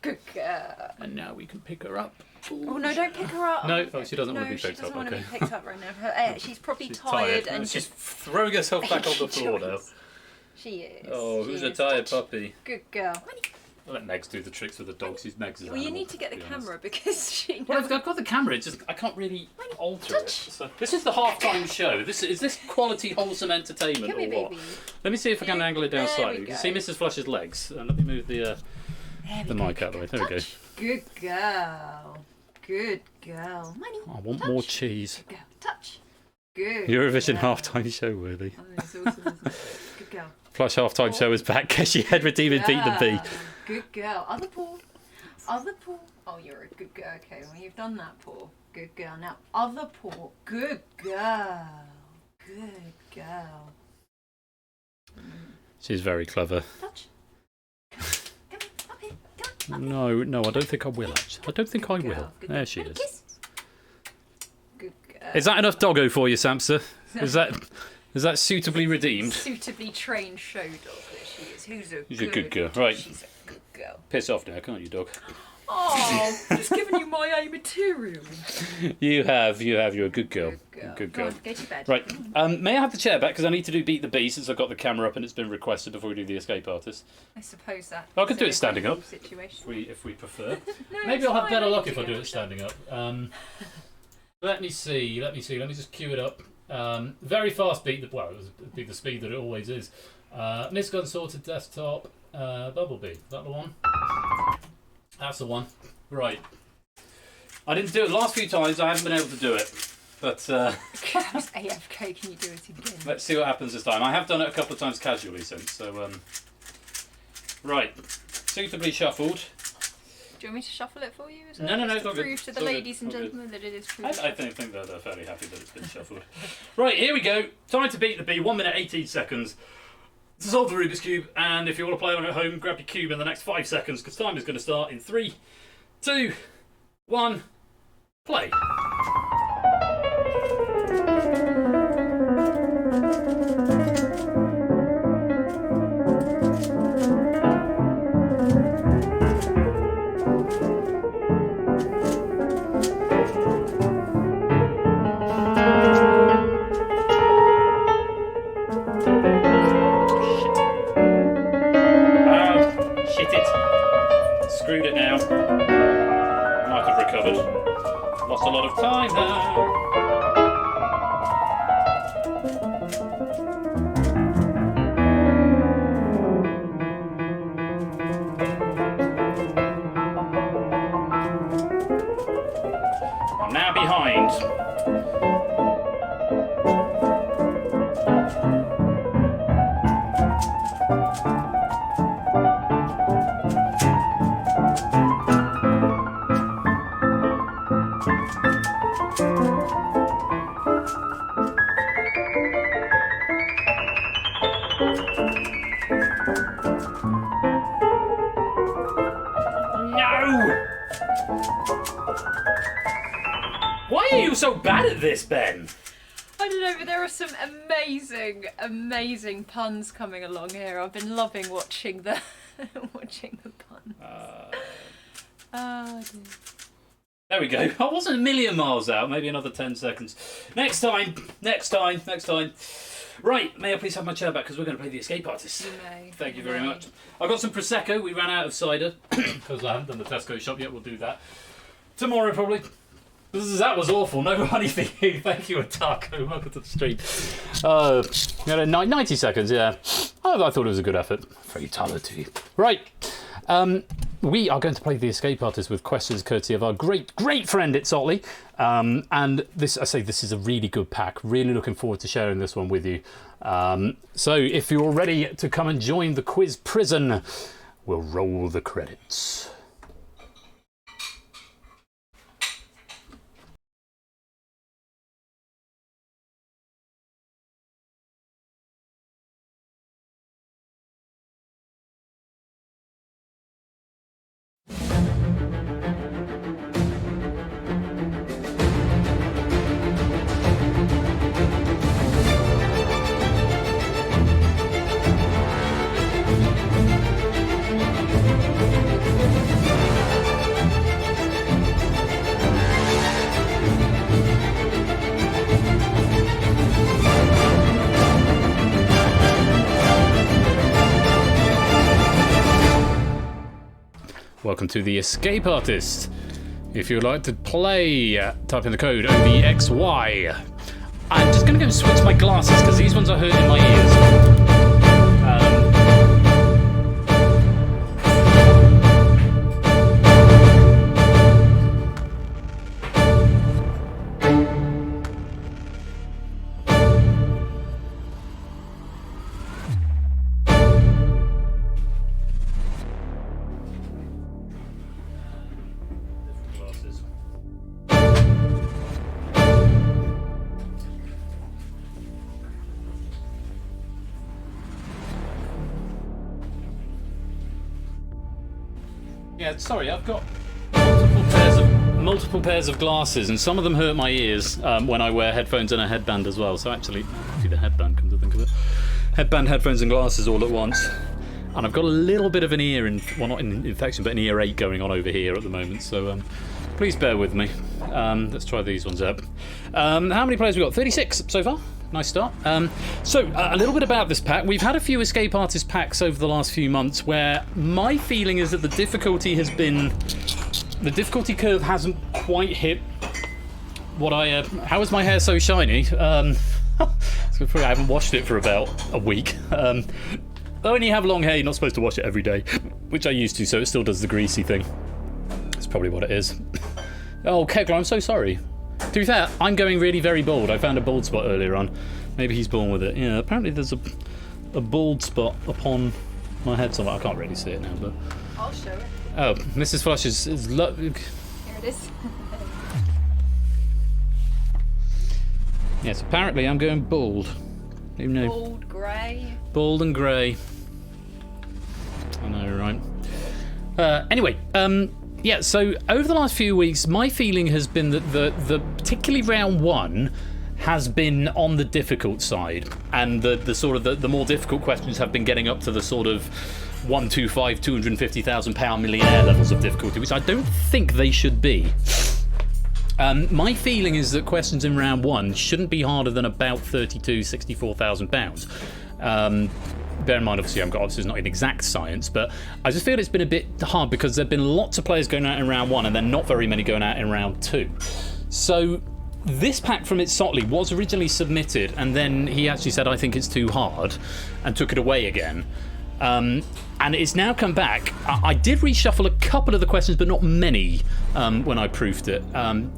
Good girl. And now we can pick her up. Oh no, don't pick her up. No, she doesn't want to be she picked up. doesn't want to Okay. be picked up right now. She's probably tired and She's just... throwing herself back on the floor now. She is. Oh, who's a tired puppy? Good girl. I'll let Megs do the tricks with the dogs. Megs is Well, you need to get the camera because she... Well, I've got the camera. It's just I can't really alter it. So, this is the halftime show. Is this quality, wholesome entertainment Come or here, what? baby. Let me see if I can angle it down There slightly. we You can go. see Mrs. Flush's legs. Let me move the mic out of the way. There we go. Good girl. Good girl. Money. I want more cheese. Good girl. Touch. Good Eurovision girl. halftime show worthy. Oh, it's awesome, isn't it? Good girl. Flush halftime show is back. She had redeemed beat the bee. Good girl. Other paw. Other paw. Oh, you're a good girl. Okay, well, you've done that paw. Good girl. Now, other paw. Good girl. Good girl. She's very clever. Touch. Come up here. Come up. No, I don't think I will. Actually, I don't think I Good will. girl. Good There girl. she Ready, is. kiss? Good girl. Is that enough doggo for you, Samsa? Is that suitably redeemed? Suitably trained show dog that she is. She's a good girl. Right. She's a good girl. Piss off now, can't you, dog? Oh, just giving you my A material. You have. You're a good girl. Good girl. Go on, go to bed. Right. May I have the chair back? Because I need to do Beat the Bee since I've got the camera up and it's been requested before we do the escape artist. I suppose that. I could do it standing up. Situation. If we prefer. No, Maybe it's I'll have fine, better I luck need if to I do get it standing up. Let me see. Let me just cue it up. Very fast beat. Well, it was beat the speed that it always is. Misgun sorted desktop. Bumblebee. Is that the one? That's the one. Right. I didn't do it the last few times. I haven't been able to do it. But AFK, can you do it again? let's see what happens this time. I have done it a couple of times casually since. So right. Suitably shuffled. Do you want me to shuffle it for you? As No, well? it's all good. Prove to It's the all ladies good. and All good. gentlemen that it is true. I think they're fairly happy that it's been shuffled. Right, here we go. Time to beat the bee. 1 minute 18 seconds. To solve the Rubik's Cube, and if you want to play on at home, grab your cube in the next 5 seconds, because time is going to start in 3, 2, 1, play. Shit it. Screwed it now. Might have recovered. Lost a lot of time now. I'm now behind. No! Why are you so bad at this, Ben? I don't know, but there are some amazing puns coming along here. I've been loving watching the puns. Oh, dear. There we go. I wasn't a million miles out. Maybe another 10 seconds. Next time. Right, may I please have my chair back because we're going to play the escape artist. You may. Thank you very much. I got some Prosecco. We ran out of cider because I haven't done the Tesco shop yet. We'll do that tomorrow probably. That was awful. No honey for you. Thank you, Atako. Welcome to the stream. 90 seconds, yeah. I thought it was a good effort. Fatality. Right. We are going to play the escape artist with questions courtesy of our great friend It's Otley. And this is a really good pack. Really looking forward to sharing this one with you. So if you're ready to come and join the quiz prison, we'll roll the credits. welcome to the Escape Artist. If you'd like to play, type in the code OVXY. I'm just going to go and switch my glasses because these ones are hurting my ears. Yeah, sorry, I've got multiple pairs of glasses, and some of them hurt my ears when I wear headphones and a headband as well. So actually, do the headband, come to think of it. Headband, headphones, and glasses all at once. And I've got a little bit of an well, not an infection, but an earache going on over here at the moment. So please bear with me. Let's try these ones up. How many players have we got? 36 so far. Nice start. So, a little bit about this pack. We've had a few Escape Artist packs over the last few months where my feeling is that the difficulty curve hasn't quite hit what I... how is my hair so shiny? I haven't washed it for about a week. When you have long hair, you're not supposed to wash it every day, which I used to, so it still does the greasy thing. That's probably what it is. Oh, Kegler, I'm so sorry. To be fair, I'm going really very bald. I found a bald spot earlier on. Maybe he's born with it. Yeah, apparently there's a bald spot upon my head somewhere. I can't really see it now, but... I'll show it. Oh, Mrs. Flush is Here it is. Yes, apparently I'm going bald. Who knew? Bald, grey. Bald and grey. I know, right? Anyway, yeah, so over the last few weeks, my feeling has been that the particularly round one has been on the difficult side, and the sort of the more difficult questions have been getting up to the sort of 125, £250,000 millionaire levels of difficulty, which I don't think they should be. My feeling is that questions in round one shouldn't be harder than about £64,000. Bear in mind, obviously, this is not an exact science, but I just feel it's been a bit hard because there have been lots of players going out in round one and then not very many going out in round two. So this pack from Sotley was originally submitted, and then he actually said, I think it's too hard, and took it away again. And it's now come back. I did reshuffle a couple of the questions, but not many when I proofed it. And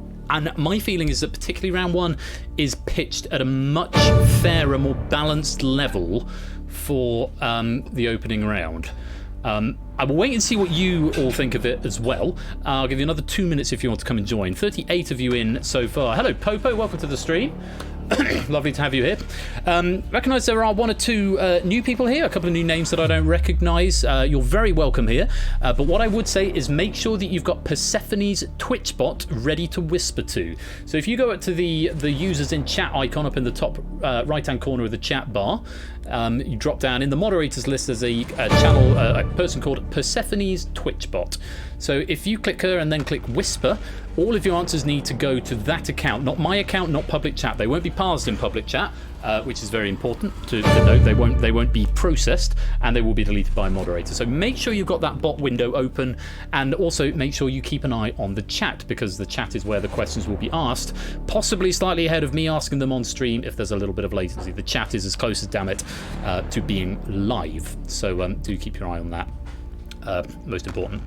my feeling is that particularly round one is pitched at a much fairer, more balanced level for the opening round. I will wait and see what you all think of it as well. I'll give you another 2 minutes if you want to come and join. 38 of you in so far. Hello, Popo. Welcome to the stream. Lovely to have you here. Recognise there are one or two new people here, a couple of new names that I don't recognise. You're very welcome here. But what I would say is make sure that you've got Persephone's Twitch bot ready to whisper to. So if you go up to the users in chat icon up in the top right-hand corner of the chat bar, you drop down in the moderators list. There's a channel, a person called Persephone's Twitch bot. So if you click her and then click whisper, all of your answers need to go to that account, not my account, not public chat. They won't be parsed in public chat, which is very important to note. They won't be processed, and they will be deleted by a moderator. So make sure you've got that bot window open, and also make sure you keep an eye on the chat, because the chat is where the questions will be asked, possibly slightly ahead of me asking them on stream if there's a little bit of latency. The chat is as close as damn it to being live, so do keep your eye on that. Most important.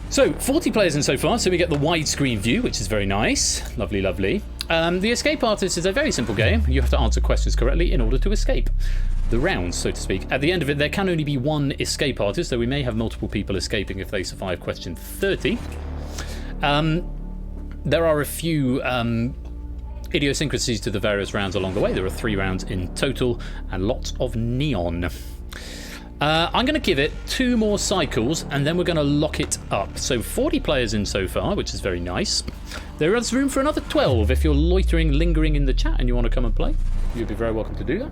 So, 40 players in so far, so we get the widescreen view, which is very nice. Lovely, lovely. The Escape Artist is a very simple game. You have to answer questions correctly in order to escape the rounds, so to speak. At the end of it, there can only be one Escape Artist, though we may have multiple people escaping if they survive question 30. There are a few idiosyncrasies to the various rounds along the way. There are 3 rounds in total, and lots of neon. I'm going to give it 2 more cycles and then we're going to lock it up. So 40 players in so far, which is very nice. There is room for another 12 if you're loitering, lingering in the chat and you want to come and play. You'd be very welcome to do that.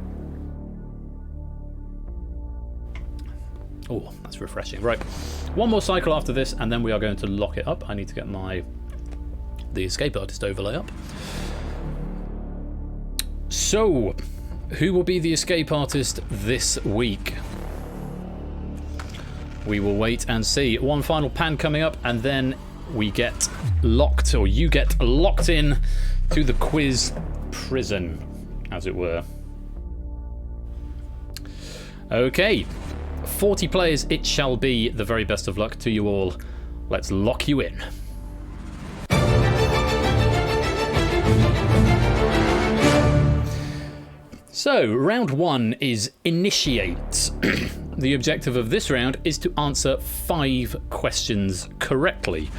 Oh, that's refreshing. Right, 1 more cycle after this and then we are going to lock it up. I need to get the Escape Artist overlay up. So, who will be the Escape Artist this week? We will wait and see. One final pan coming up, and then we get locked, or you get locked in to the quiz prison, as it were. Okay, 40 players it shall be. The very best of luck to you all. Let's lock you in. So, round 1 is initiate. The objective of this round is to answer 5 questions correctly.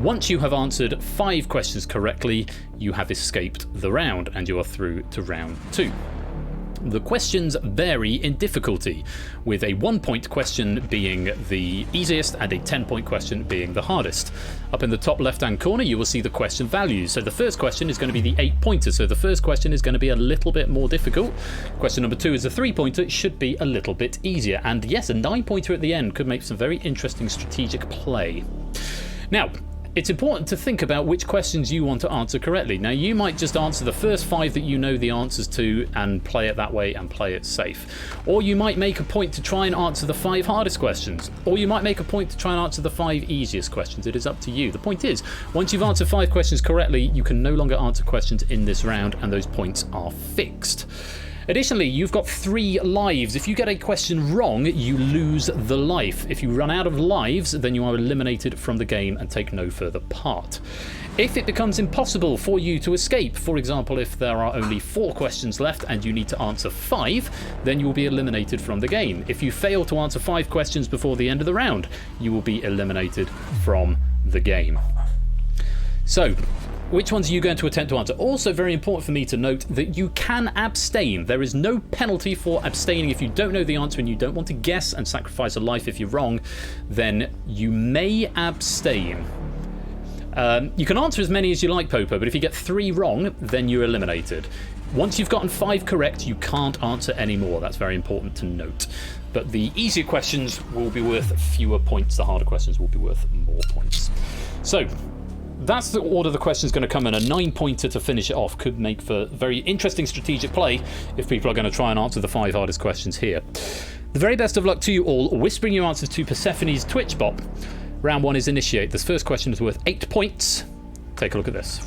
Once you have answered 5 questions correctly, you have escaped the round and you are through to round 2. The questions vary in difficulty, with a 1-point question being the easiest and a 10-point question being the hardest. Up in the top left-hand corner, you will see the question values. So the first question is going to be the 8-pointer, so the first question is going to be a little bit more difficult. Question number 2 is a 3-pointer, it should be a little bit easier. And yes, a 9-pointer at the end could make some very interesting strategic play. Now, it's important to think about which questions you want to answer correctly. Now, you might just answer the first 5 that you know the answers to and play it that way and play it safe. Or you might make a point to try and answer the 5 hardest questions. Or you might make a point to try and answer the 5 easiest questions. It is up to you. The point is, once you've answered 5 questions correctly, you can no longer answer questions in this round, and those points are fixed. Additionally, you've got 3 lives. If you get a question wrong, you lose the life. If you run out of lives, then you are eliminated from the game and take no further part. If it becomes impossible for you to escape, for example, if there are only 4 questions left and you need to answer 5, then you will be eliminated from the game. If you fail to answer 5 questions before the end of the round, you will be eliminated from the game. So, which ones are you going to attempt to answer? Also very important for me to note that you can abstain. There is no penalty for abstaining. If you don't know the answer and you don't want to guess and sacrifice a life if you're wrong, then you may abstain. You can answer as many as you like, Popo, but if you get 3 wrong, then you're eliminated. Once you've gotten 5 correct, you can't answer any more. That's very important to note. But the easier questions will be worth fewer points. The harder questions will be worth more points. So, that's the order the question's going to come in. A 9-pointer to finish it off could make for very interesting strategic play if people are going to try and answer the 5 hardest questions here. The very best of luck to you all. Whispering your answers to Persephone's Twitch bot. Round 1 is initiate. This first question is worth 8 points. Take a look at this.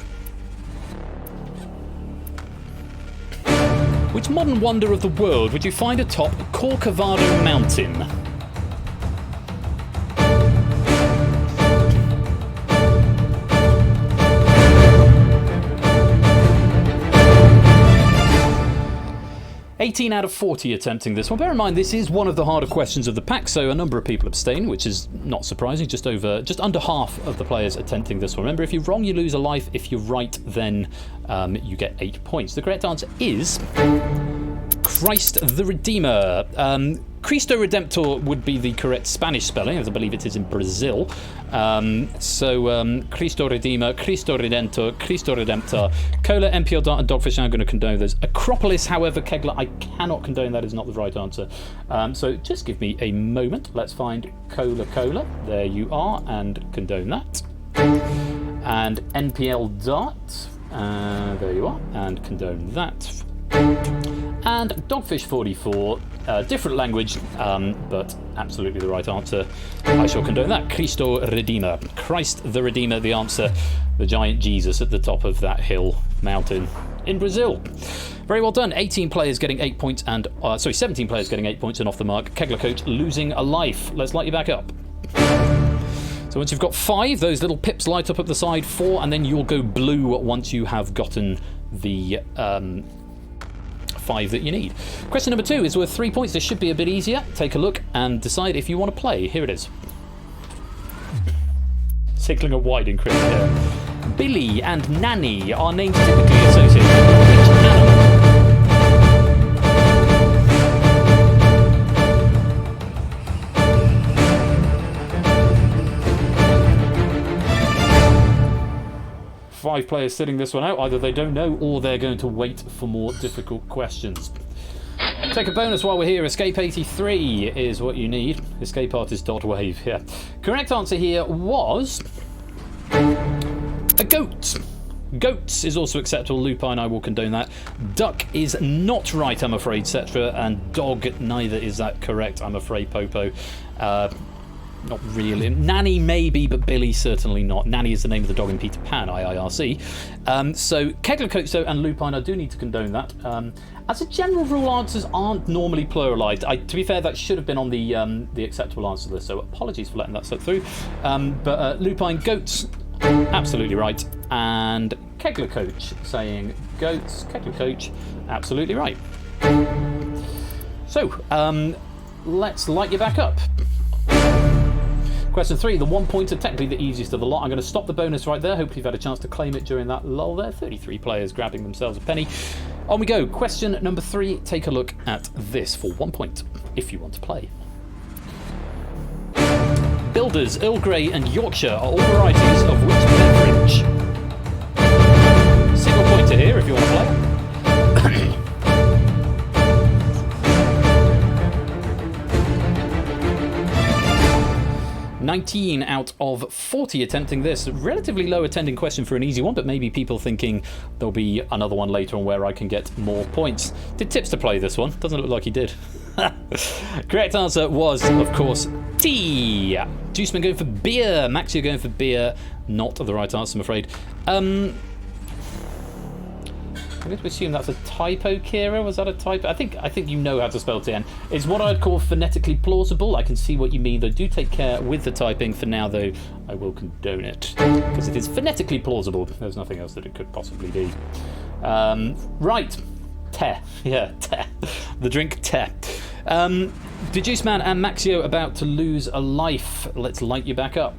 Which modern wonder of the world would you find atop Corcovado Mountain? $18 out of 40 attempting this one. Bear in mind, this is one of the harder questions of the pack, so a number of people abstain, which is not surprising. Just under half of the players attempting this one. Remember, if you're wrong, you lose a life. If you're right, then you get 8 points. The correct answer is Christ the Redeemer. Cristo Redemptor would be the correct Spanish spelling, as I believe it is in Brazil. Cristo Redeemer, Cristo Redentor, Cristo Redemptor, Cola, MPL Dart, and Dogfish. I'm going to condone those. Acropolis, however, Kegler, I cannot condone. That is not the right answer. So just give me a moment. Let's find Cola. There you are, and condone that. And NPL Dart. There you are, and condone that. And Dogfish 44, different language, but absolutely the right answer. I shall condone that. Cristo Redeemer. Christ the Redeemer, the answer. The giant Jesus at the top of that hill mountain in Brazil. Very well done. 18 players getting 8 points and... 17 players getting 8 points and off the mark. Kegler Coach losing a life. Let's light you back up. So once you've got 5, those little pips light up at the side. 4, and then you'll go blue once you have gotten the... 5 that you need. Question number 2 is worth 3 points. This should be a bit easier. Take a look and decide if you want to play. Here it is. Sickling a wide in cricket here. Billy and Nanny are names typically associated with which animal? 5 players sitting this one out. Either they don't know or they're going to wait for more difficult questions. Take a bonus while we're here. Escape 83 is what you need. Escapeartist.wave. Yeah. Correct answer here was a goat. Goats is also acceptable. Lupine, I will condone that. Duck is not right, I'm afraid, Cetra. And dog, neither is that correct, I'm afraid, Popo. Not really. Nanny maybe, but Billy certainly not. Nanny is the name of the dog in Peter Pan, IIRC. So Kegler Coach though and Lupine, I do need to condone that. As a general rule, answers aren't normally pluralised. To be fair, that should have been on the acceptable answer list, so apologies for letting that slip through. But Lupine, goats, absolutely right. And Kegler Coach saying goats, Kegler Coach, absolutely right. So, let's light you back up. Question 3, the 1 pointer, technically the easiest of the lot. I'm going to stop the bonus right there. Hopefully you've had a chance to claim it during that lull there. 33 players grabbing themselves a penny. On we go. Question number 3, take a look at this for 1 point, if you want to play. Builders, Earl Grey and Yorkshire are all varieties of which beverage? Single pointer here if you want to play. 19 out of 40 attempting this. Relatively low attending question for an easy one, but maybe people thinking there'll be another one later on where I can get more points. Did Tipster play this one? Doesn't look like he did. Correct answer was, of course, tea. Juiceman going for beer. Maxio going for beer. Not the right answer, I'm afraid. I'm going to assume that's a typo, Kira. Was that a typo? I think you know how to spell TN. It's what I'd call phonetically plausible. I can see what you mean, though. Do take care with the typing. For now, though, I will condone it because it is phonetically plausible. There's nothing else that it could possibly be. Right. Te. Yeah, te. The drink te. Deduceman and Maxio about to lose a life. Let's light you back up.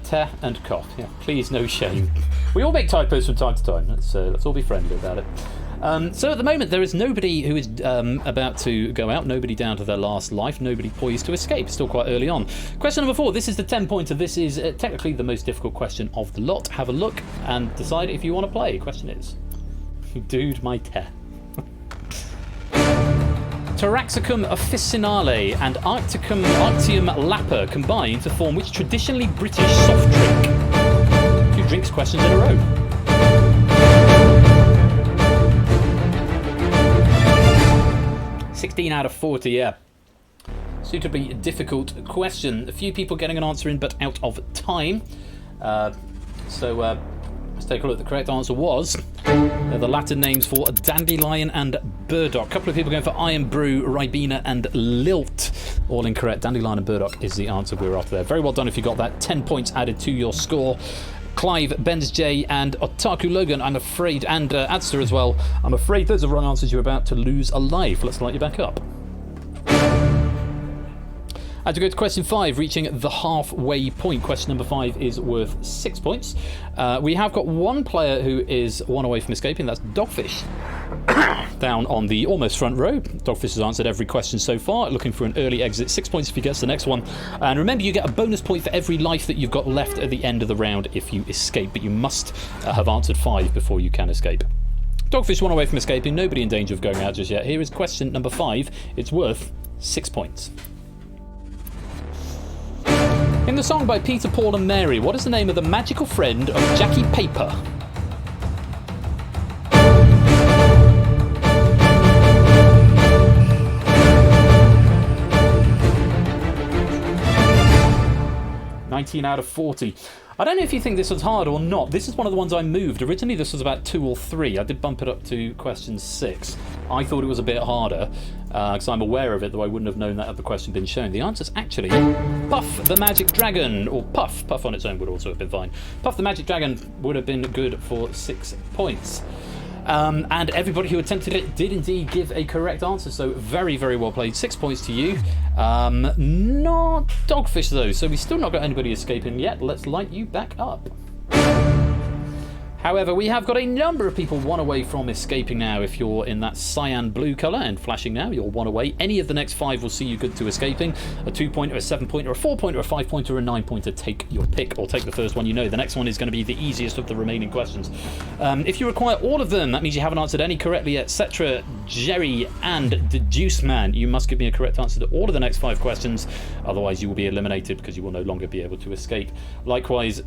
Te and cough. Yeah, please, no shame. We all make typos from time to time. Let's all be friendly about it. So at the moment, there is nobody who is about to go out. Nobody down to their last life. Nobody poised to escape. Still quite early on. Question number 4. This is the 10-pointer. This is technically the most difficult question of the lot. Have a look and decide if you want to play. Question is, dude, my te. Taraxacum officinale and Arctium lapper combine to form which traditionally British soft drink? 2 drinks questions in a row. $16 out of 40, yeah. Suitably difficult question. A few people getting an answer in, but out of time. Let's take a look. The correct answer was the Latin names for dandelion and burdock. A couple of people going for Iron Brew, Ribena and Lilt. All incorrect. Dandelion and burdock is the answer we were after there. Very well done if you got that. 10 points added to your score. Clive, Benz J and Otaku Logan, I'm afraid, and Adster as well. I'm afraid those are wrong answers. You're about to lose a life. Let's light you back up. As we go to question 5, reaching the halfway point. Question number 5 is worth 6 points. We have got one player who is one away from escaping. That's Dogfish. Down on the almost front row. Dogfish has answered every question so far, looking for an early exit. 6 points if he gets the next one. And remember, you get a bonus point for every life that you've got left at the end of the round if you escape, but you must have answered 5 before you can escape. Dogfish one away from escaping. Nobody in danger of going out just yet. Here is question number 5. It's worth 6 points. In the song by Peter, Paul and Mary, what is the name of the magical friend of Jackie Paper? $19 out of 40. I don't know if you think this was hard or not. This is one of the ones I moved. Originally this was about 2 or 3. I did bump it up to question 6. I thought it was a bit harder, because I'm aware of it, though I wouldn't have known that had the question been shown. The answer's actually Puff the Magic Dragon, or Puff. Puff on its own would also have been fine. Puff the Magic Dragon would have been good for 6 points. And everybody who attempted it did indeed give a correct answer, so very, very well played. 6 points to you. Not Dogfish, though, so we've still not got anybody escaping yet. Let's light you back up. However, we have got a number of people one away from escaping now. If you're in that cyan blue colour and flashing now, you're one away. Any of the next 5 will see you good to escaping. A 2-pointer, a 7-pointer, a 4-pointer, a 5-pointer, a 9-pointer. Take your pick, or take the first one you know. The next one is going to be the easiest of the remaining questions. If you require all of them, that means you haven't answered any correctly, etc. Jerry and the Juice Man, you must give me a correct answer to all of the next 5 questions. Otherwise, you will be eliminated because you will no longer be able to escape. Likewise,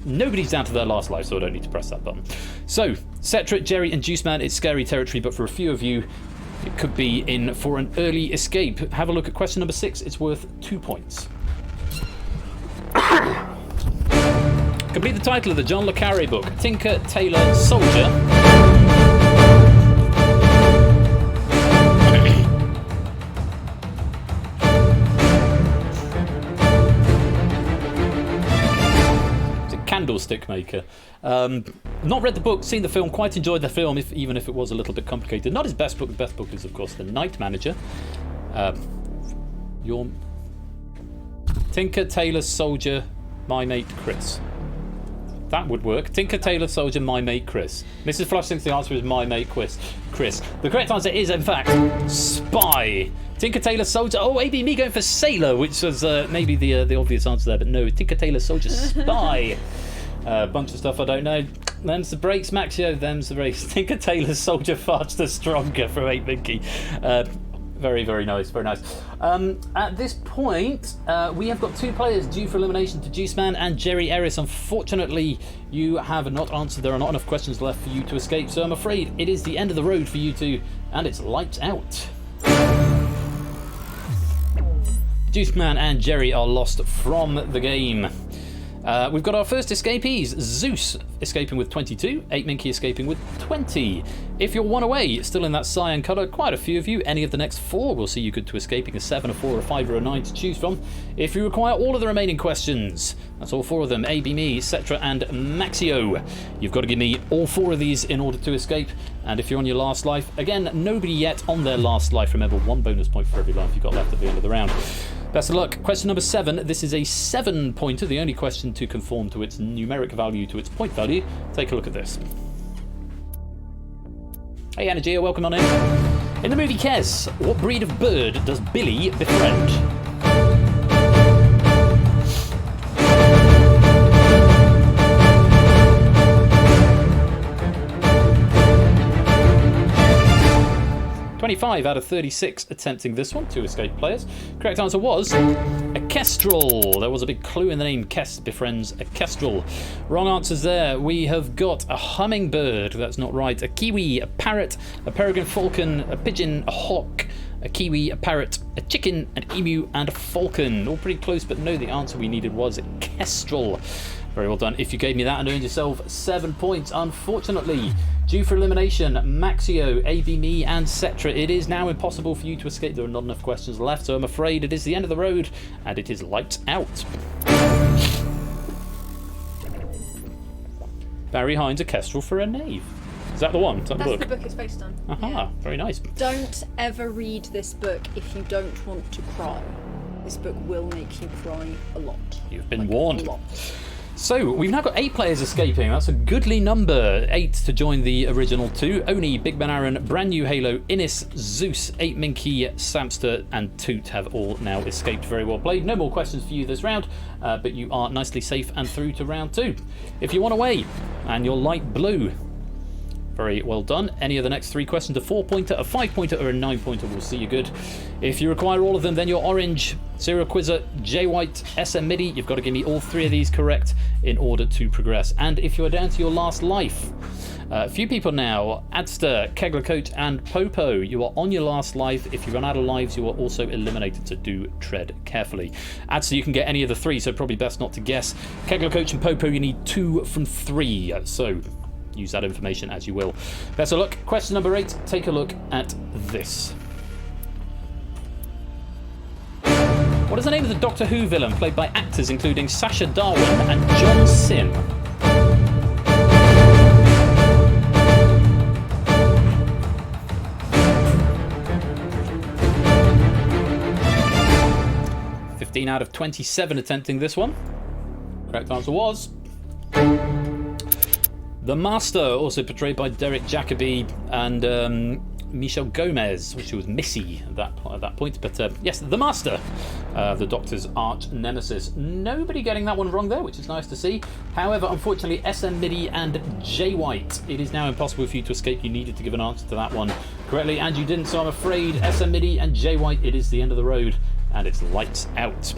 Nobody's down to their last life, so I don't need to press that button. So, Cetra, Jerry, and Juice Man, it's scary territory, but for a few of you, it could be in for an early escape. Have a look at question number 6. It's worth 2 points. Complete the title of the John le Carré book, Tinker, Tailor, Soldier. Candlestick maker. Not read the book, seen the film, quite enjoyed the film, even if it was a little bit complicated. Not his best book. The best book is, of course, The Night Manager. Your Tinker, Tailor, Soldier, My Mate, Chris. That would work. Tinker, Tailor, Soldier, My Mate, Chris. Mrs. Flush thinks the answer is My Mate, Chris. The correct answer is, in fact, Spy. Tinker, Tailor, Soldier. Oh, maybe me going for Sailor, which was maybe the obvious answer there, but no. Tinker, Tailor, Soldier, Spy. Bunch of stuff I don't know. Them's the breaks, Maxio. Them's the breaks. Tinker, Tailor, Soldier, Faster, Stronger from 8 Minky. Very, very nice. Very nice. At this point, we have got 2 players due for elimination, to Juice Man and Jerry Ellis. Unfortunately, you have not answered. There are not enough questions left for you to escape, so I'm afraid it is the end of the road for you two, and it's lights out. Juice Man and Jerry are lost from the game. We've got our first escapees. Zeus escaping with 22, 8 Minky escaping with 20. If you're one away, still in that cyan colour, quite a few of you. Any of the next 4 will see you good to escaping, a 7, a 4, a 5 or a 9 to choose from. If you require all of the remaining questions, that's all 4 of them, A, B, me, Cetra and Maxio. You've got to give me all 4 of these in order to escape. And if you're on your last life, again, nobody yet on their last life. Remember, 1 bonus point for every life you've got left at the end of the round. Best of luck. Question number 7. This is a 7-pointer, the only question to conform to its numeric value, to its point value. Take a look at this. Hey, Energia, welcome on in. In the movie Kes, what breed of bird does Billy befriend? 25 out of 36 attempting this one, 2 escape players. Correct answer was a kestrel. There was a big clue in the name. Kes befriends a kestrel. Wrong answers there. We have got a hummingbird. That's not right. A kiwi, a parrot, a peregrine falcon, a pigeon, a hawk, a kiwi, a parrot, a chicken, an emu, and a falcon. All pretty close, but no, the answer we needed was a kestrel. Very well done. If you gave me that and earned yourself 7 points, unfortunately, due for elimination, Maxio, AB Me, and Cetra. It is now impossible for you to escape. There are not enough questions left, so I'm afraid it is the end of the road, and it is lights out. Barry Hines, a kestrel for a knave. Is that the one? Is that the book? That's the book it's based on. Aha, Yeah. very nice. Don't ever read this book if you don't want to cry. This book will make you cry a lot. You've been warned. A lot. So, we've now got 8 players escaping. That's a goodly number. 8 to join the original 2. Oni, Big Ben Aaron, Brand New Halo, Innis, Zeus, 8 Minky, Samster, and Toot have all now escaped. Very well played. No more questions for you this round, but you are nicely safe and through to round 2. If you want away, and you're light blue, very well done. Any of the next 3 questions, a 4-pointer, a 5-pointer, or a 9-pointer will see you good. If you require all of them, then you're orange, Serial Quizzer, J White, SM MIDI. You've got to give me all 3 of these correct in order to progress. And if you're down to your last life, a few people now, Adster, Kegler Coach, and Popo, you are on your last life. If you run out of lives, you are also eliminated, so do tread carefully. Adster, you can get any of the 3, so probably best not to guess. Kegler Coach and Popo, you need 2 from 3, so use that information as you will. Best of luck. Question number 8, take a look at this. What is the name of the Doctor Who villain played by actors including Sacha Darwin and John Sim? (15 out of 27 attempting this one. Correct answer was the Master, also portrayed by Derek Jacobi and Michelle Gomez, which was Missy at that point. But yes, the Master, the Doctor's arch nemesis. Nobody getting that one wrong there, which is nice to see. However, unfortunately, SM MIDI and J White, it is now impossible for you to escape. You needed to give an answer to that one correctly, and you didn't. So I'm afraid SM MIDI and J White, it is the end of the road, and it's lights out.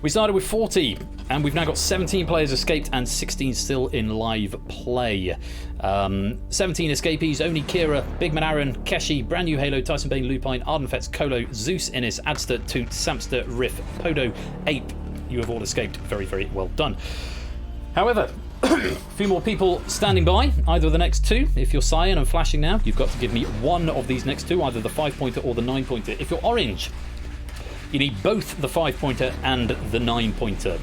We started with 40, and we've now got 17 players escaped and 16 still in live play. 17 escapees: Oni, Kira, Bigman Aaron, Keshi, Brand New Halo, Tyson Bane, Lupine, Ardenfetz, Kolo, Zeus, Innis, Adster, Toot, Samster, Riff, Podo, Ape. You have all escaped. Very, very well done. However, a few more people standing by, either of the next two. If you're cyan and flashing now, you've got to give me one of these next two, either the 5-pointer or the 9-pointer. If you're orange, you need both the 5-pointer and the 9-pointer.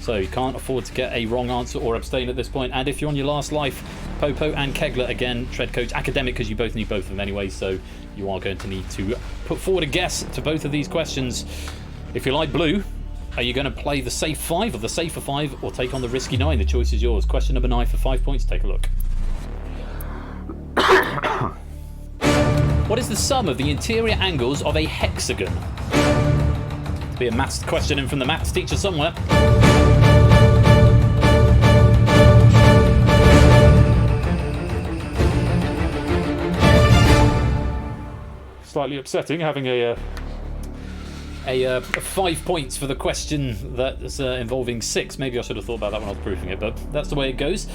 So you can't afford to get a wrong answer or abstain at this point. And if you're on your last life, Popo and Kegler, again, tread coach academic, because you both need both of them anyway, so you are going to need to put forward a guess to both of these questions. If you like blue, are you going to play the safe 5 or the safer 5, or take on the risky 9? The choice is yours. Question number 9 for 5 points. Take a look. What is the sum of the interior angles of a hexagon? Be a maths question in from the maths teacher somewhere. Slightly upsetting having a 5 points for the question that's involving 6. Maybe I should have thought about that when I was proofing it, but that's the way it goes.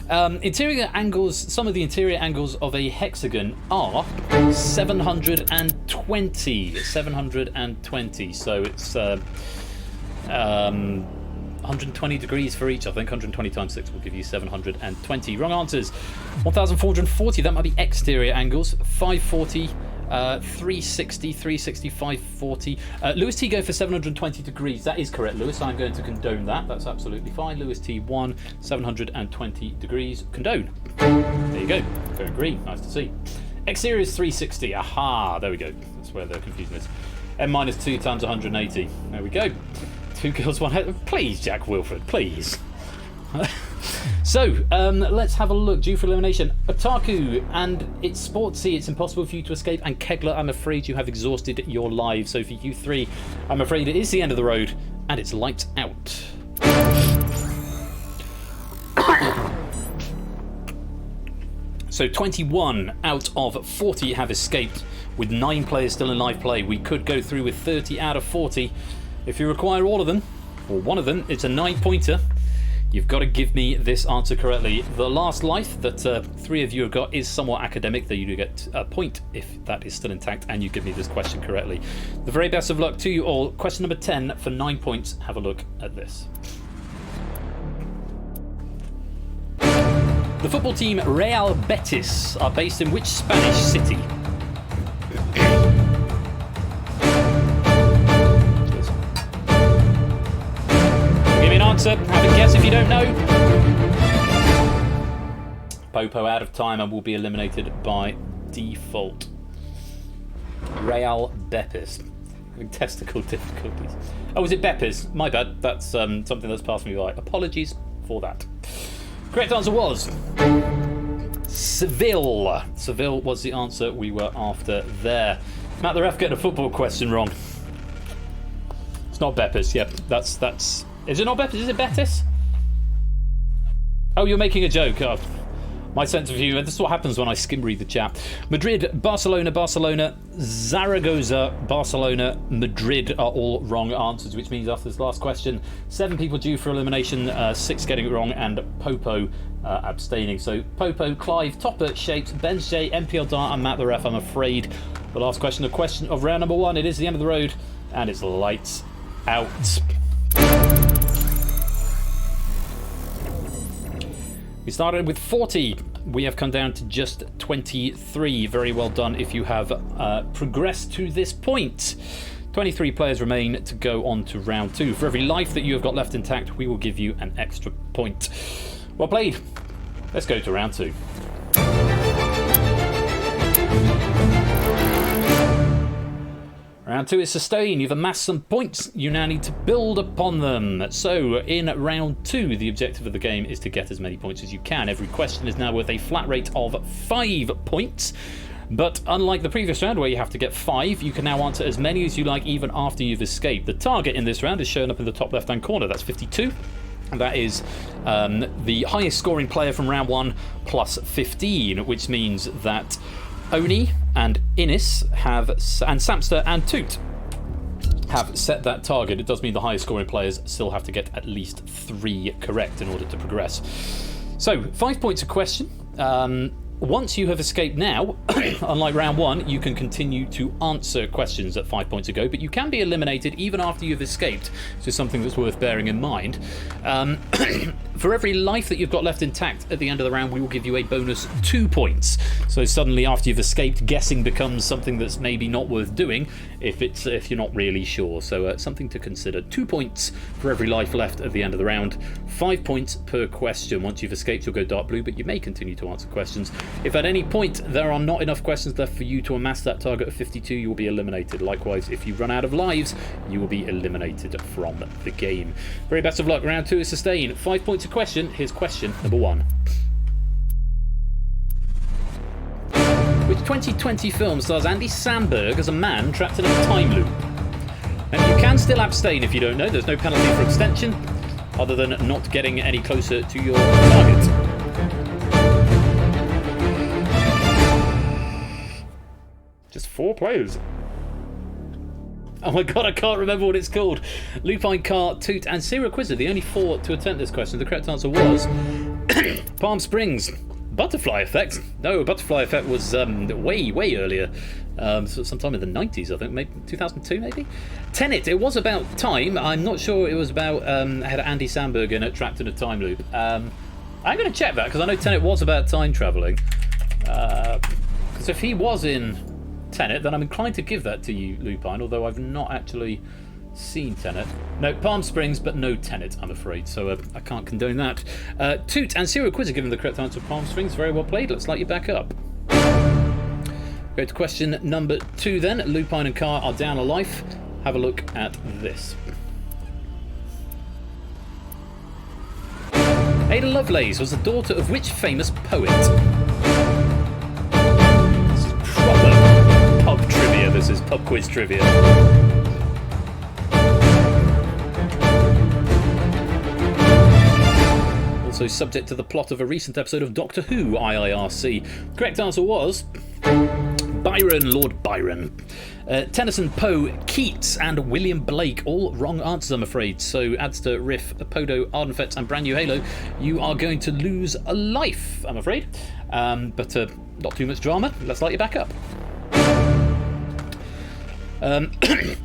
Interior angles, some of the interior angles of a hexagon are 720. 720, so it's 120 degrees for each, I think. 120 times 6 will give you 720. Wrong answers. 1,440, that might be exterior angles. 540, 360, 360, 540. Lewis T go for 720 degrees. That is correct, Lewis. I'm going to condone that. That's absolutely fine. Lewis T 1, 720 degrees. Condone. There you go. Very green. Nice to see. Exterior is 360. Aha. There we go. That's where the confusion is. M minus 2 times 180. There we go. 2 kills, 1 head. Please, Jack Wilford. Please. So, let's have a look. Due for elimination. Otaku, and it's sportsy. It's impossible for you to escape. And Kegler, I'm afraid you have exhausted your lives. So for you 3, I'm afraid it is the end of the road, and it's lights out. So 21 out of 40 have escaped, with 9 players still in live play. We could go through with 30 out of 40. If you require all of them, or one of them, it's a 9-pointer. You've got to give me this answer correctly. The last life that 3 of you have got is somewhat academic, though you do get a point if that is still intact and you give me this question correctly. The very best of luck to you all. Question number 10 for 9 points. Have a look at this. The football team Real Betis are based in which Spanish city? Answer. Have a guess if you don't know. Popo out of time and will be eliminated by default. Real Betis. Having testicle difficulties. Oh, was it Betis? My bad. That's something that's passed me by. Apologies for that. Correct answer was Seville. Seville was the answer we were after there. Matt the ref getting a football question wrong. It's not Betis. Yep, that's. Is it not Betis? Is it Betis? Oh, you're making a joke. Oh, my sense of humour. This is what happens when I skim read the chat. Madrid, Barcelona, Barcelona, Zaragoza, Barcelona, Madrid are all wrong answers, which means after this last question, 7 people due for elimination, 6 getting it wrong, and Popo abstaining. So Popo, Clive, Topper, Shapes, Benz J, MPL Dart, and Matt the ref. I'm afraid the last question of round number 1. It is the end of the road, and it's lights out. We started with 40. We have come down to just 23. Very well done if you have progressed to this point. 23 players remain to go on to round 2. For every life that you have got left intact, we will give you an extra point. Well played. Let's go to round 2. Round 2 is sustain. You've amassed some points. You now need to build upon them. So in round 2, the objective of the game is to get as many points as you can. Every question is now worth a flat rate of 5 points. But unlike the previous round where you have to get 5, you can now answer as many as you like even after you've escaped. The target in this round is shown up in the top left-hand corner. That's 52. And that is the highest scoring player from round 1 plus 15, which means that Oni and Innis and Samster and Toot have set that target, it does mean the highest scoring players still have to get at least 3 correct in order to progress. So, 5 points a question. Once you have escaped now, unlike round 1, you can continue to answer questions at 5 points ago, but you can be eliminated even after you've escaped, so something that's worth bearing in mind. For every life that you've got left intact at the end of the round, we will give you a bonus 2 points. So suddenly after you've escaped, guessing becomes something that's maybe not worth doing if you're not really sure. So something to consider. 2 points for every life left at the end of the round. 5 points per question. Once you've escaped, you'll go dark blue, but you may continue to answer questions. If at any point there are not enough questions left for you to amass that target of 52, you will be eliminated. Likewise, if you run out of lives, you will be eliminated from the game. Very best of luck. Round 2 is sustain. 5 points a question. Here's question number 1. Which 2020 film stars Andy Samberg as a man trapped in a time loop? And you can still abstain if you don't know. There's no penalty for abstention, other than not getting any closer to your target. Just 4 players. Oh my god, I can't remember what it's called. Lupine, Car, Toot, and Serial Quizzer, the only 4 to attempt this question. The correct answer was Palm Springs. Butterfly Effect. No, Butterfly Effect was way earlier. Sometime in the 90s, I think. Maybe 2002, maybe? Tenet, it was about time. I'm not sure it was about had Andy Samberg in it, trapped in a time loop. I'm going to check that, because I know Tenet was about time travelling. Because if he was in Tenet, then I'm inclined to give that to you, Lupine, although I've not actually seen Tenet. No, Palm Springs, but no Tenet, I'm afraid, so I can't condone that. Toot and Serial Quizzer given the correct answer of Palm Springs. Very well played. Let's light you back up. Go to question number 2 then. Lupine and Car are down a life. Have a look at this. Ada Lovelace was the daughter of which famous poet? This is proper pub trivia. This is pub quiz trivia. Also subject to the plot of a recent episode of Doctor Who, IIRC. Correct answer was Byron, Lord Byron. Tennyson, Poe, Keats, and William Blake. All wrong answers, I'm afraid. So, Adster, Riff, Apodo, Ardenfett, and Brand New Halo, you are going to lose a life, I'm afraid. But not too much drama. Let's light you back up.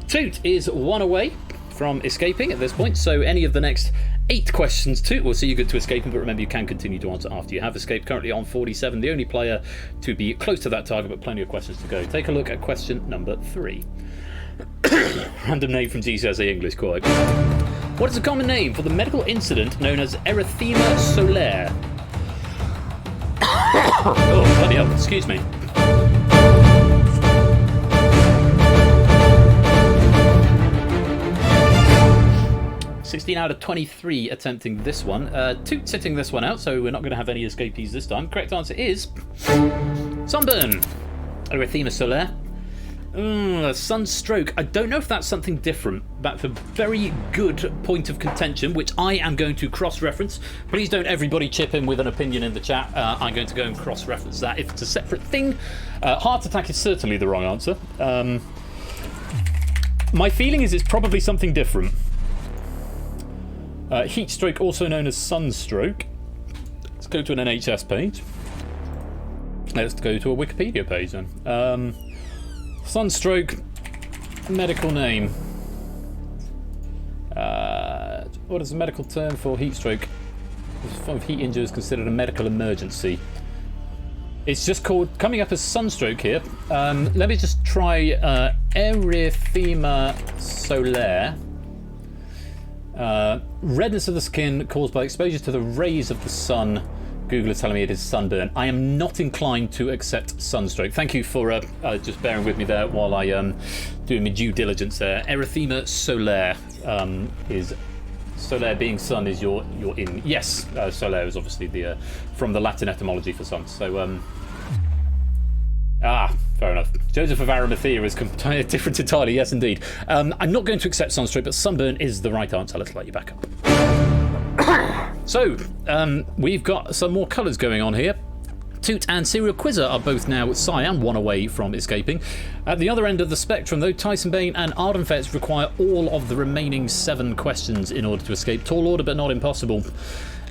Toot is 1 away from escaping at this point, so any of the next 8 questions Toot will see you good to escaping, but remember you can continue to answer after you have escaped. Currently on 47, the only player to be close to that target, but plenty of questions to go. Take a look at question number 3. Random name from GCSE English, quite. What is a common name for the medical incident known as erythema solaire? Oh, bloody hell, excuse me. 16 out of 23 attempting this one. Toot sitting this one out, so we're not going to have any escapees this time. Correct answer is sunburn. Erythema solaire. Sunstroke. I don't know if that's something different. That's a very good point of contention, which I am going to cross-reference. Please don't everybody chip in with an opinion in the chat. I'm going to go and cross-reference that. If it's a separate thing, heart attack is certainly the wrong answer. My feeling is it's probably something different. Heat stroke, also known as sunstroke. Let's go to an NHS page. Let's go to a Wikipedia page then. Sunstroke, medical name. What is the medical term for heat stroke? This form of heat injury is considered a medical emergency. It's just called, coming up as sunstroke here. Let me just try erythema solaire. Redness of the skin caused by exposure to the rays of the sun. Google is telling me it is sunburn. I am not inclined to accept sunstroke. Thank you for just bearing with me there while I doing my due diligence there. Erythema solaire is solaire being sun is your in. Yes, solaire is obviously the from the Latin etymology for sun. So fair enough. Joseph of Arimathea is different entirely. Yes, indeed. I'm not going to accept sunstroke, but sunburn is the right answer. Let's light you back up. So, we've got some more colours going on here. Toot and Serial Quizzer are both now cyan, one away from escaping. At the other end of the spectrum, though, Tyson Bane and Ardenfetz require all of the remaining 7 questions in order to escape. Tall order, but not impossible.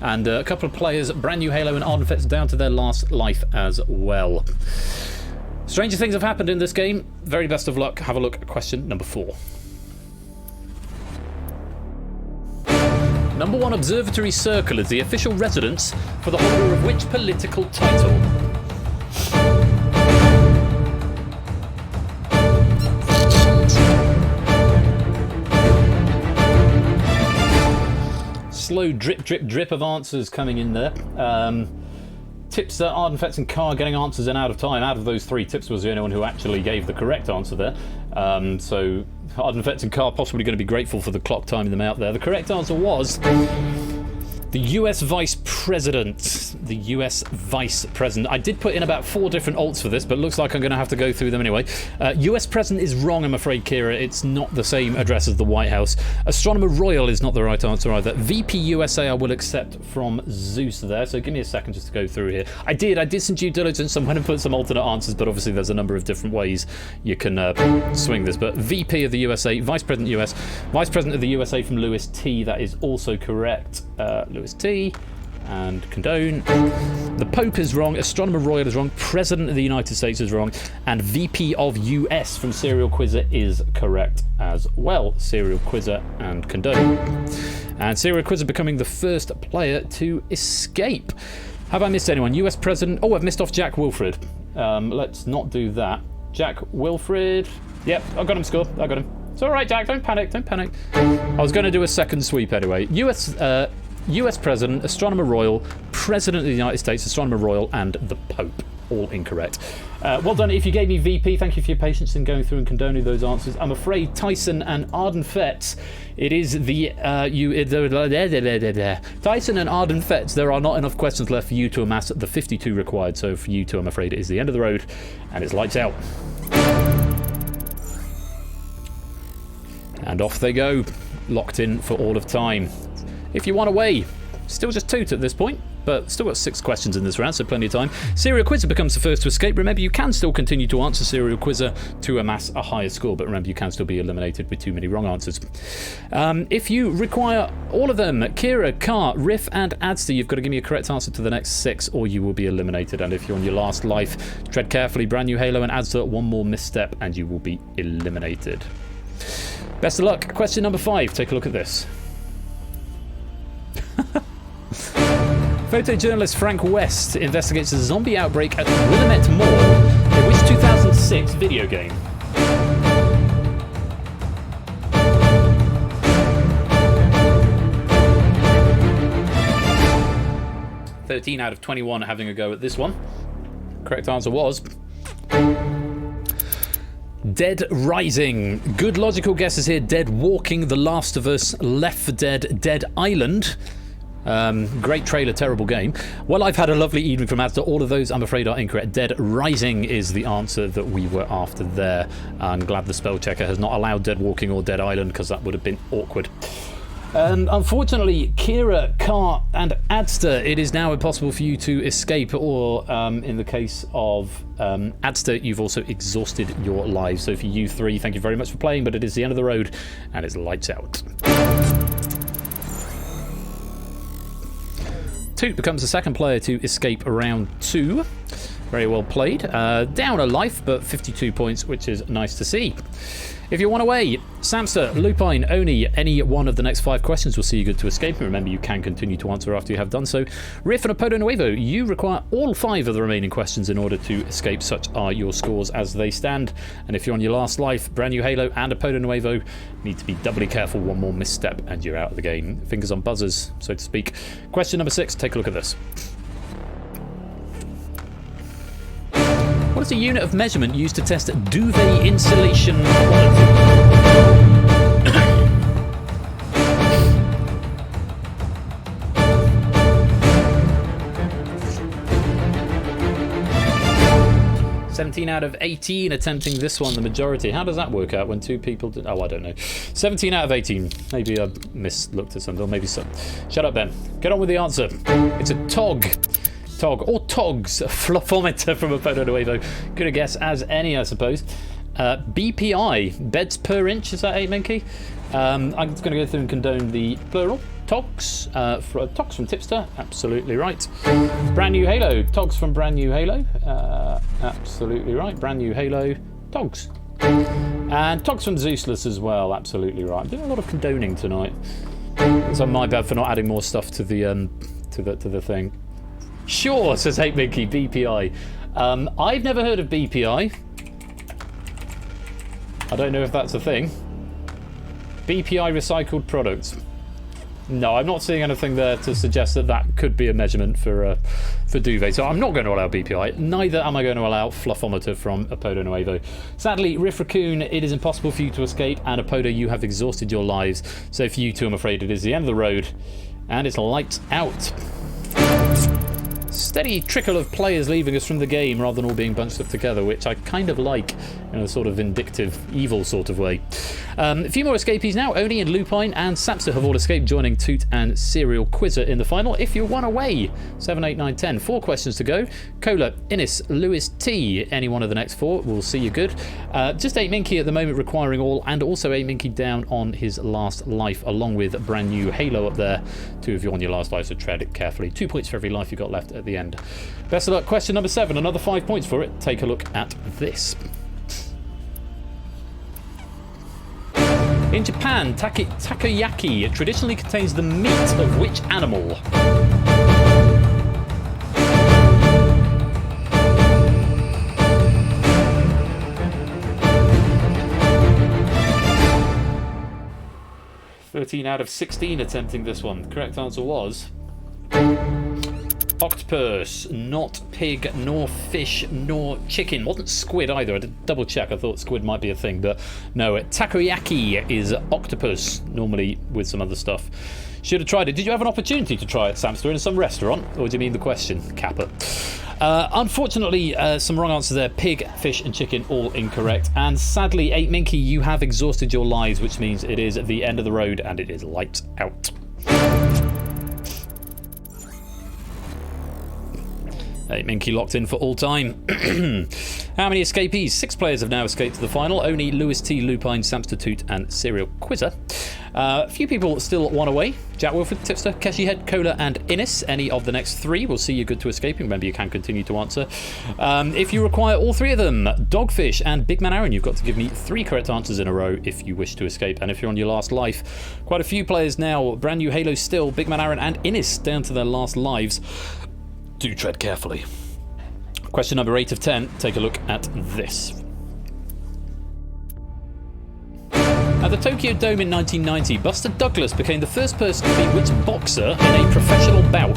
And a couple of players, Brand New Halo and Ardenfetz, down to their last life as well. Stranger things have happened in this game. Very best of luck. Have a look at question number 4. Number 1 Observatory Circle is the official residence for the holder of which political title? Slow drip, drip, drip of answers coming in there. Tipster, Ardenfetz and Carr getting answers in out of time. Out of those 3, Tipster was the only one who actually gave the correct answer there. So Ardenfetz and Carr possibly going to be grateful for the clock timing them out there. The correct answer was the US Vice President. The US Vice President. I did put in about 4 different alts for this, but it looks like I'm going to have to go through them anyway. US President is wrong, I'm afraid, Kira. It's not the same address as the White House. Astronomer Royal is not the right answer either. VP USA I will accept from Zeus there, so give me a second just to go through here. I did some due diligence and went and put some alternate answers, but obviously there's a number of different ways you can swing this. But VP of the USA, Vice President US, Vice President of the USA from Lewis T, that is also correct. Lewis T and condone. The Pope is wrong, Astronomer Royal is wrong, President of the United States is wrong, and VP of US from Serial Quizzer is correct as well. Serial Quizzer and condone. And Serial Quizzer becoming the first player to escape. Have I missed anyone? US President. Oh, I've missed off Jack Wilfred. Let's not do that. Jack Wilfred. Yep, I got him, score. I got him. It's all right, Jack. Don't panic. Don't panic. I was going to do a second sweep anyway. US President, Astronomer Royal, President of the United States, Astronomer Royal, and the Pope. All incorrect. Well done if you gave me VP. Thank you for your patience in going through and condoning those answers. I'm afraid Tyson and Ardenfetz, it is the Tyson and Ardenfetz, there are not enough questions left for you to amass the 52 required. So for you two, I'm afraid it is the end of the road, and it's lights out. And off they go, locked in for all of time. If you want away, still just Toot at this point, but still got 6 questions in this round, so plenty of time. Serial Quizzer becomes the first to escape. Remember, you can still continue to answer Serial Quizzer to amass a higher score, but remember, you can still be eliminated with too many wrong answers. If you require all of them, Kira, Carr, Riff, and Adster, you've got to give me a correct answer to the next 6, or you will be eliminated. And if you're on your last life, tread carefully. Brand New Halo and Adster, one more misstep, and you will be eliminated. Best of luck. Question number 5. Take a look at this. Photojournalist Frank West investigates a zombie outbreak at Willamette Mall in which 2006 video game? (13 out of 21 having a go at this one. Correct answer was Dead Rising. Good logical guesses here. Dead Walking, The Last of Us, Left 4 Dead, Dead Island. Great trailer, terrible game. Well, I've had a lovely evening from Asda. All of those, I'm afraid, are incorrect. Dead Rising is the answer that we were after there. I'm glad the spell checker has not allowed Dead Walking or Dead Island, because that would have been awkward. Unfortunately, Kira, Carr, and Adster, it is now impossible for you to escape, or in the case of Adster, you've also exhausted your lives. So for you 3, thank you very much for playing, but it is the end of the road, and it's lights out. Toot becomes the second player to escape round 2. Very well played. Down a life, but 52 points, which is nice to see. If you want away, Samster, Lupine, Oni, any one of the next 5 questions will see you good to escape. And remember, you can continue to answer after you have done so. Riff and Apodo Nuevo, you require all 5 of the remaining questions in order to escape. Such are your scores as they stand. And if you're on your last life, Brand New Halo and Apodo Nuevo need to be doubly careful. One more misstep and you're out of the game. Fingers on buzzers, so to speak. Question number 6, take a look at this. What is a unit of measurement used to test duvet insulation quality? 17 out of 18 attempting this one, the majority. How does that work out when 2 people did? Oh, I don't know. 17 out of 18. Maybe I mislooked at something, or maybe so. Shut up, Ben. Get on with the answer. It's a TOG. Tog, or Togs, Fluffometer from Opponent Nuevo. Good a guess as any, I suppose. BPI, beds per inch, is that 8 Minky? I'm just going to go through and condone the plural. Togs, Togs from Tipster, absolutely right. Brand New Halo, Togs from Brand New Halo, absolutely right. Brand New Halo, Togs. And Togs from Zeusless as well, absolutely right. I'm doing a lot of condoning tonight. So my bad for not adding more stuff to the to the thing. Sure, says 8 Minky, BPI. I've never heard of BPI. I don't know if that's a thing. BPI recycled products. No, I'm not seeing anything there to suggest that that could be a measurement for duvet. So I'm not going to allow BPI. Neither am I going to allow Fluffometer from Apodo Nuevo. Sadly, Riff Raccoon, it is impossible for you to escape, and Apodo, you have exhausted your lives. So for you two, I'm afraid it is the end of the road, and it's lights out. Steady trickle of players leaving us from the game rather than all being bunched up together, which I kind of like in a sort of vindictive, evil sort of way. A few more escapees now. Oni and Lupine and Sapsa have all escaped, joining Toot and Serial Quizzer in the final. If you're one away, 7, 8, 9, 10. 4 questions to go. Cola, Innis, Lewis T. Any one of the next 4 will see you good. Just 8 Minky at the moment requiring all, and also 8 Minky down on his last life, along with Brand New Halo up there. 2 of you on your last life, so tread it carefully. 2 points for every life you got left at the end. Best of luck. Question number 7, another 5 points for it. Take a look at this. In Japan, takoyaki traditionally contains the meat of which animal? "13 out of 16 attempting this one. The correct answer was octopus, not pig, nor fish, nor chicken. Wasn't squid either. I did double check. I thought squid might be a thing, but no. Takoyaki is octopus, normally with some other stuff. Should have tried it. Did you have an opportunity to try it, Samster, in some restaurant? Or do you mean the question, Kappa? Unfortunately, some wrong answers there. Pig, fish, and chicken, all incorrect. And sadly, 8 Minky, you have exhausted your lives, which means it is at the end of the road and it is lights out. 8 Minky locked in for all time. How many escapees? 6 players have now escaped to the final. Oni, Lewis T, Lupine, Samster Toot, and Serial Quizzer. A few people still one away. Jack Wilford, Tipster, Keshi Head, Cola, and Innis. Any of the next 3 will see you good to escaping. Remember, you can continue to answer. If you require all 3 of them, Dogfish and Big Man Aaron, you've got to give me 3 correct answers in a row if you wish to escape. And if you're on your last life, quite a few players now. Brand New Halo still, Big Man Aaron and Innis down to their last lives. Do tread carefully. Question number 8 of 10. Take a look at this. At the Tokyo Dome in 1990, Buster Douglas became the first person to beat which boxer in a professional bout?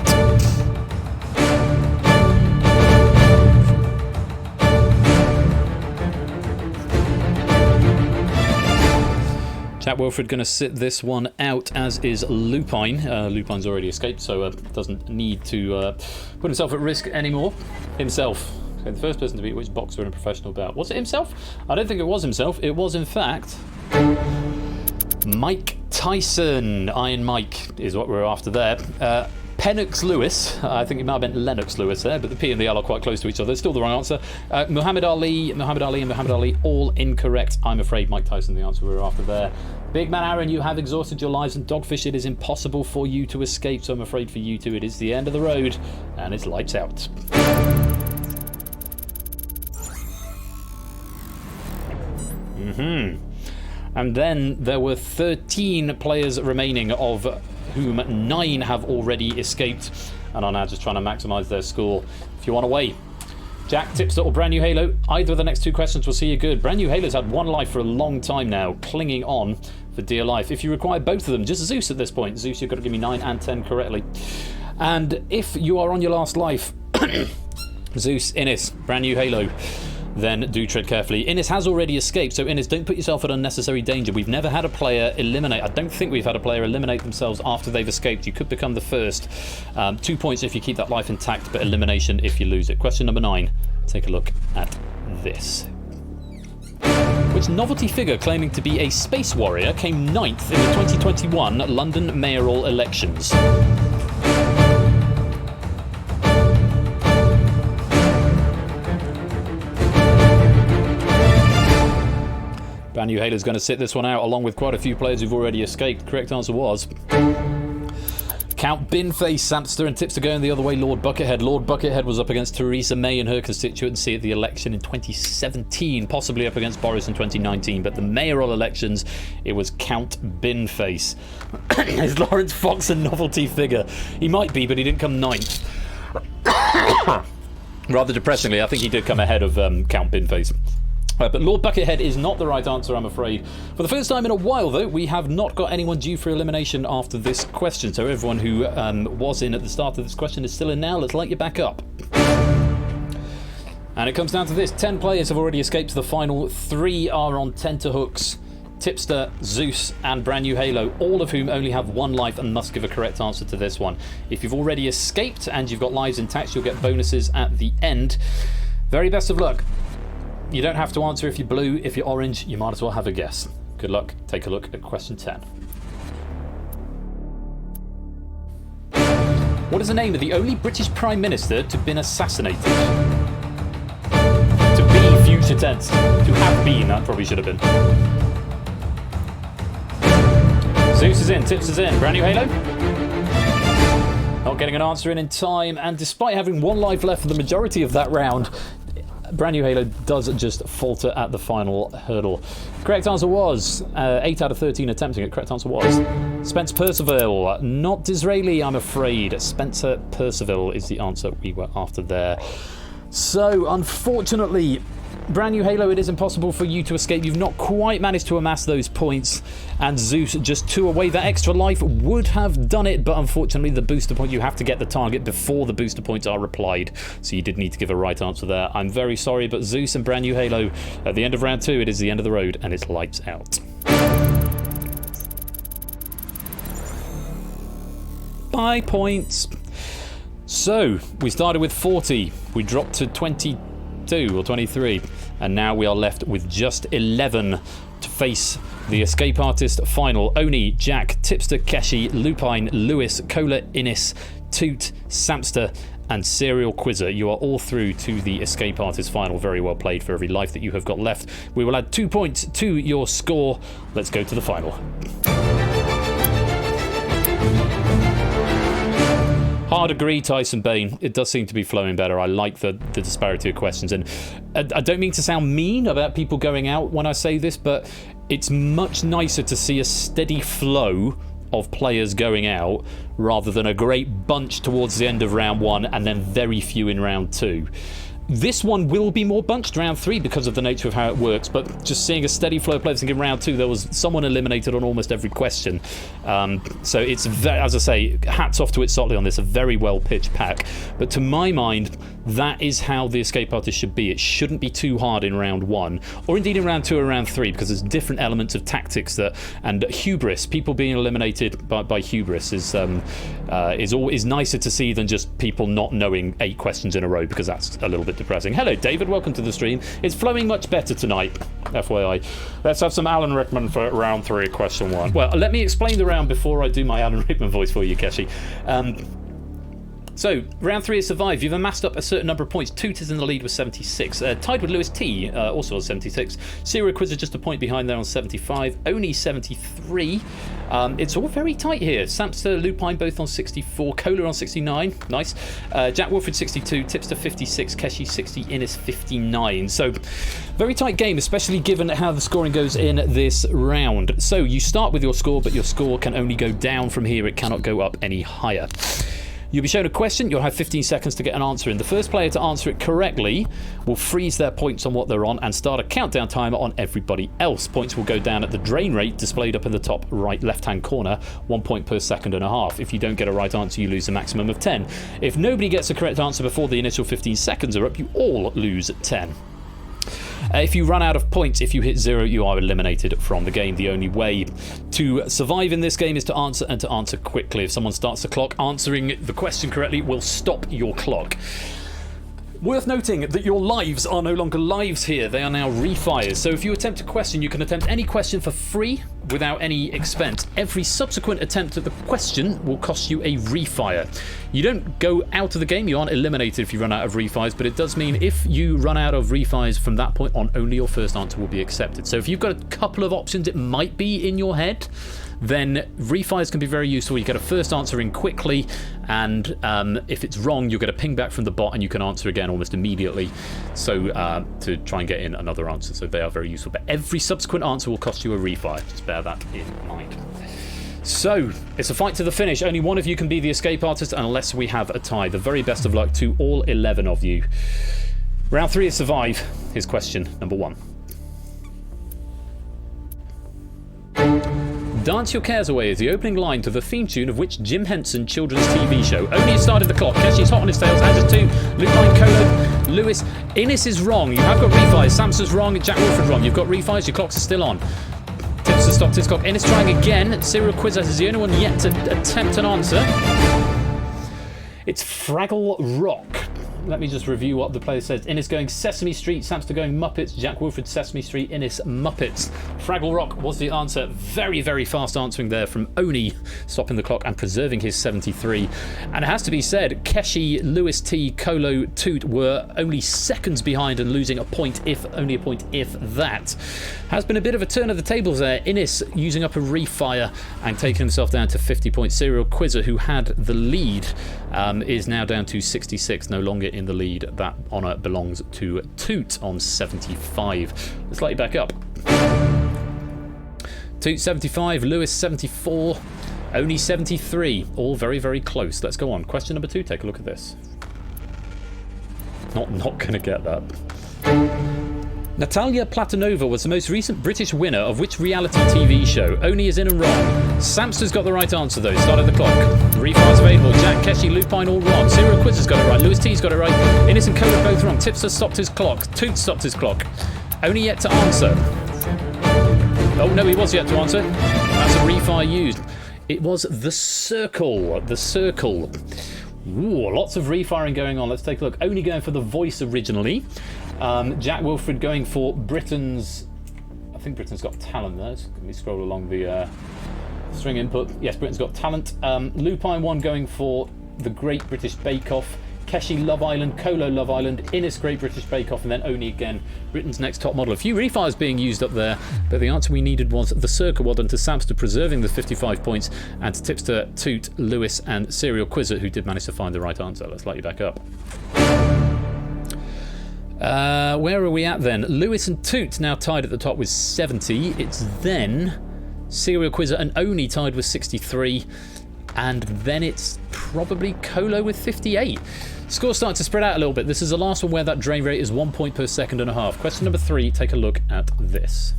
Chap Wilfred going to sit this one out, as is Lupine. Lupine's already escaped, so doesn't need to put himself at risk anymore. Himself. Okay, the first person to beat which boxer in a professional bout. Was it himself? I don't think it was himself. It was, in fact, Mike Tyson. Iron Mike is what we're after there. Pennox Lewis, I think it might have been Lennox Lewis there, but the P and the L are quite close to each other. Still the wrong answer. Muhammad Ali, and Muhammad Ali, all incorrect. I'm afraid Mike Tyson, the answer we were after there. Big Man Aaron, you have exhausted your lives, and Dogfish, it is impossible for you to escape, so I'm afraid for you two it is the end of the road, and it's lights out. And then there were 13 players remaining, of whom 9 have already escaped and are now just trying to maximise their score. If you want to wait, Jack, Tipster, or Brand New Halo, either of the next 2 questions will see you good. Brand New Halo's had 1 life for a long time now, clinging on for dear life. If you require both of them, just Zeus at this point. Zeus, you've got to give me 9 and 10 correctly. And if you are on your last life, Zeus, Innis, Brand New Halo, then do tread carefully. Innis has already escaped, so Innis, don't put yourself at unnecessary danger. We've never had a player eliminate. I don't think we've had a player eliminate themselves after they've escaped. You could become the first. 2 points if you keep that life intact, but elimination if you lose it. Question number 9. Take a look at this. Which novelty figure claiming to be a space warrior came 9th in the 2021 London mayoral elections? Brand New Halo's going to sit this one out along with quite a few players who've already escaped. The correct answer was Count Binface, Samster and Tipster going the other way, Lord Buckethead. Lord Buckethead was up against Theresa May in her constituency at the election in 2017, possibly up against Boris in 2019, but the mayoral elections, it was Count Binface. Is Lawrence Fox a novelty figure? He might be, but he didn't come ninth. Rather depressingly, I think he did come ahead of Count Binface. But Lord Buckethead is not the right answer, I'm afraid. For the first time in a while, though, we have not got anyone due for elimination after this question. So everyone who was in at the start of this question is still in now. Let's light you back up. And it comes down to this. 10 players have already escaped to the final. 3 are on tenterhooks. Tipster, Zeus, and Brand New Halo, all of whom only have 1 life and must give a correct answer to this one. If you've already escaped and you've got lives intact, you'll get bonuses at the end. Very best of luck. You don't have to answer if you're blue. If you're orange, you might as well have a guess. Good luck. Take a look at question 10. What is the name of the only British Prime Minister to have been assassinated? To be future tense. To have been, that probably should have been. Zeus is in, Tips is in. Brand New Halo? Not getting an answer in time, and despite having 1 life left for the majority of that round, Brand New Halo does just falter at the final hurdle. Correct answer was 8 out of 13 attempting it. Correct answer was Spencer Percival, not Disraeli, I'm afraid. Spencer Percival is the answer we were after there. So, unfortunately, Brand New Halo, it is impossible for you to escape. You've not quite managed to amass those points, and Zeus just 2 away. That extra life would have done it, but unfortunately the booster point, you have to get the target before the booster points are applied, so you did need to give a right answer there. I'm very sorry, but Zeus and Brand New Halo, at the end of round 2, it is the end of the road, and it's lights out. Bye points. So, we started with 40, we dropped to 22 or 23, and now we are left with just 11 to face the Escape Artist final. Oni, Jack, Tipster, Keshi, Lupine, Lewis, Cola, Innis, Toot, Samster, and Serial Quizzer. You are all through to the Escape Artist final. Very well played for every life that you have got left. We will add 2 points to your score. Let's go to the final. Hard agree, Tyson Bain. It does seem to be flowing better. I like the disparity of questions. And I don't mean to sound mean about people going out when I say this, but it's much nicer to see a steady flow of players going out rather than a great bunch towards the end of round 1 and then very few in round 2. This one will be more bunched round 3 because of the nature of how it works, but just seeing a steady flow of players. I think in round 2 there was someone eliminated on almost every question. So it's, as I say, hats off to it Sotley on this, a very well pitched pack. But to my mind, that is how the Escape Artist should be. It shouldn't be too hard in round 1, or indeed in round 2 or round 3, because there's different elements of tactics that, and hubris, people being eliminated by hubris is nicer to see than just people not knowing 8 questions in a row, because that's a little bit depressing. Hello David, welcome to the stream. It's flowing much better tonight, FYI. Let's have some Alan Rickman for round 3, question 1. Well, let me explain the round before I do my Alan Rickman voice for you, Keshi. So, round 3 has survived. You've amassed up a certain number of points. Toot is in the lead with 76. Tied with Lewis T, also on 76. Serial Quizzer just a point behind there on 75. Oni 73. It's all very tight here. Samster, Lupine both on 64. Cola on 69. Nice. Jack Wolford 62. Tipster 56. Keshi 60. Innis 59. So, very tight game, especially given how the scoring goes in this round. So, you start with your score, but your score can only go down from here. It cannot go up any higher. You'll be shown a question, you'll have 15 seconds to get an answer in. The first player to answer it correctly will freeze their points on what they're on and start a countdown timer on everybody else. Points will go down at the drain rate displayed up in the top right left-hand corner, 1 point per second and a half. If you don't get a right answer, you lose a maximum of 10. If nobody gets a correct answer before the initial 15 seconds are up, you all lose 10. If you run out of points, if you hit 0, you are eliminated from the game. The only way to survive in this game is to answer, and to answer quickly. If someone starts the clock, answering the question correctly will stop your clock. Worth noting that your lives are no longer lives here, they are now refires. So if you attempt a question, you can attempt any question for free without any expense. Every subsequent attempt at the question will cost you a refire. You don't go out of the game, you aren't eliminated if you run out of refires, but it does mean if you run out of refires from that point on, only your first answer will be accepted. So if you've got a couple of options, it might be in your head, then refires can be very useful. You get a first answer in quickly, and if it's wrong, you'll get a ping back from the bot and you can answer again almost immediately, so to try and get in another answer. So they are very useful, but every subsequent answer will cost you a refire. Just bear that in mind. So it's a fight to the finish. Only one of you can be the escape artist unless we have a tie. The very best of luck to all 11 of you. Round 3 is survive. Here's question number 1. Dance Your Cares Away is the opening line to the theme tune of which Jim Henson children's TV show? Only started the clock. Keshi's hot on his tails. As is 2. Lupine, Colo, Lewis. Innes is wrong. You have got refires. Samson's wrong. Jack Wolford wrong. You've got refires. Your clocks are still on. Tips to stop his clock. Innes trying again. Serial Quizzer is the only one yet to attempt an answer. It's Fraggle Rock. Let me just review what the player says. Innes going Sesame Street, Samster going Muppets, Jack Wolford Sesame Street, Innes Muppets. Fraggle Rock was the answer. Very, very fast answering there from Oni, stopping the clock and preserving his 73. And it has to be said, Keshi, Lewis T, Colo, Toot were only seconds behind and losing a point, only a point if that. Has been a bit of a turn of the tables there. Innes using up a refire and taking himself down to 50 points. Serial Quizzer, who had the lead, is now down to 66, no longer in the lead. That honour belongs to Toot on 75. Let's light you back up. Toot 75, Lewis 74, Oni 73. All very, very close. Let's go on. Question number 2. Take a look at this. Not going to get that. Natalia Platonova was the most recent British winner of which reality TV show? Oni is in and wrong. Samster's got the right answer though. Started the clock. Refires available. Jack, Keshi, Lupine all wrong. Serial Quizzer's got it right. Lewis T's got it right. Innes and Cola both wrong. Tipster stopped his clock. Toot stopped his clock. Only yet to answer. Oh no, he was yet to answer. That's a refire used. It was the circle. The circle. Ooh, lots of refiring going on. Let's take a look. Only going for the voice originally. Jack Wilfred going for Britain's... I think Britain's Got Talent there. Let me scroll along the string input. Yes, Britain's Got Talent. Lupine 1 going for the Great British Bake Off. Keshi Love Island, Colo Love Island, Innes Great British Bake Off, and then Oni again, Britain's Next Top Model. A few refires being used up there, but the answer we needed was the circle. Well done to Samster preserving the 55 points, and to Tipster, Toot, Lewis, and Serial Quizzer, who did manage to find the right answer. Let's light you back up. Where are we at then? Lewis and Toot now tied at the top with 70. It's then Serial Quizzer and Oni tied with 63. And then it's probably Colo with 58. Scores starting to spread out a little bit. This is the last one where that drain rate is 1 point per second and a half. Question number 3, take a look at this.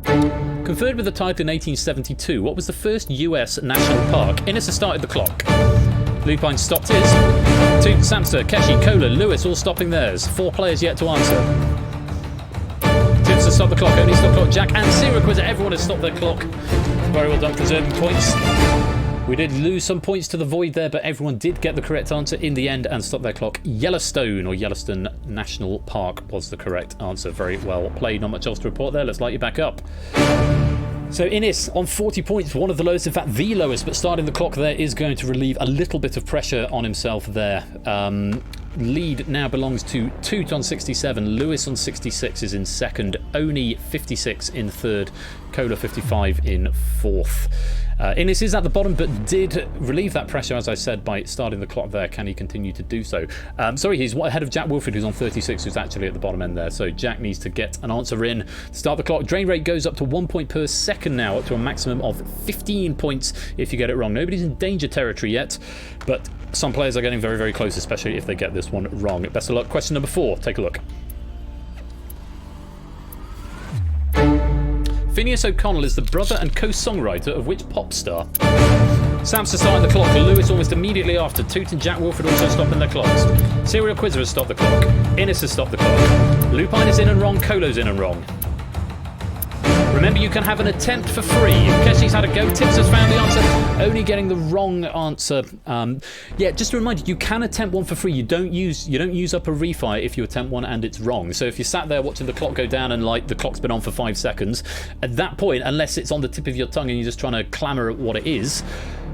Conferred with the title in 1872, what was the first US national park? Innes has started the clock. Lupine stopped his. Toot, Samster, Keshi, Cola, Lewis all stopping theirs. 4 players yet to answer. Tips has stopped the clock, Only stopped the clock. Jack and Serial Quizzer, everyone has stopped their clock. Very well done preserving points. We did lose some points to the void there, but everyone did get the correct answer in the end and stop their clock. Yellowstone or Yellowstone National Park was the correct answer. Very well played. Not much else to report there. Let's light you back up. So Innes on 40 points, one of the lowest, in fact the lowest, but starting the clock there is going to relieve a little bit of pressure on himself there. Lead now belongs to Toot on 67, Lewis on 66 is in second, Oni 56 in third, Cola 55 in fourth. Innes is at the bottom, but did relieve that pressure, as I said, by starting the clock there. Can he continue to do so? Sorry, he's ahead of Jack Wilford, who's on 36, who's actually at the bottom end there. So Jack needs to get an answer in. Start the clock. Drain rate goes up to 1 point per second now, up to a maximum of 15 points if you get it wrong. Nobody's in danger territory yet, but some players are getting very, very close, especially if they get this one wrong. Best of luck. Question number 4. Take a look. Phineas O'Connell is the brother and co-songwriter of which pop star? Samster starting the clock, Lewis almost immediately after. Toot and Jack Wolford also stopping their clocks. Serial Quizzer has stopped the clock. Innes has stopped the clock. Lupine is in and wrong, Colo's in and wrong. Remember, you can have an attempt for free. Keshi's had a go. Tips has found the answer. Only getting the wrong answer. Yeah, just a reminder, you can attempt one for free. You don't use up a refire if you attempt one and it's wrong. So if you sat there watching the clock go down and like the clock's been on for 5 seconds, at that point, unless it's on the tip of your tongue and you're just trying to clamour at what it is,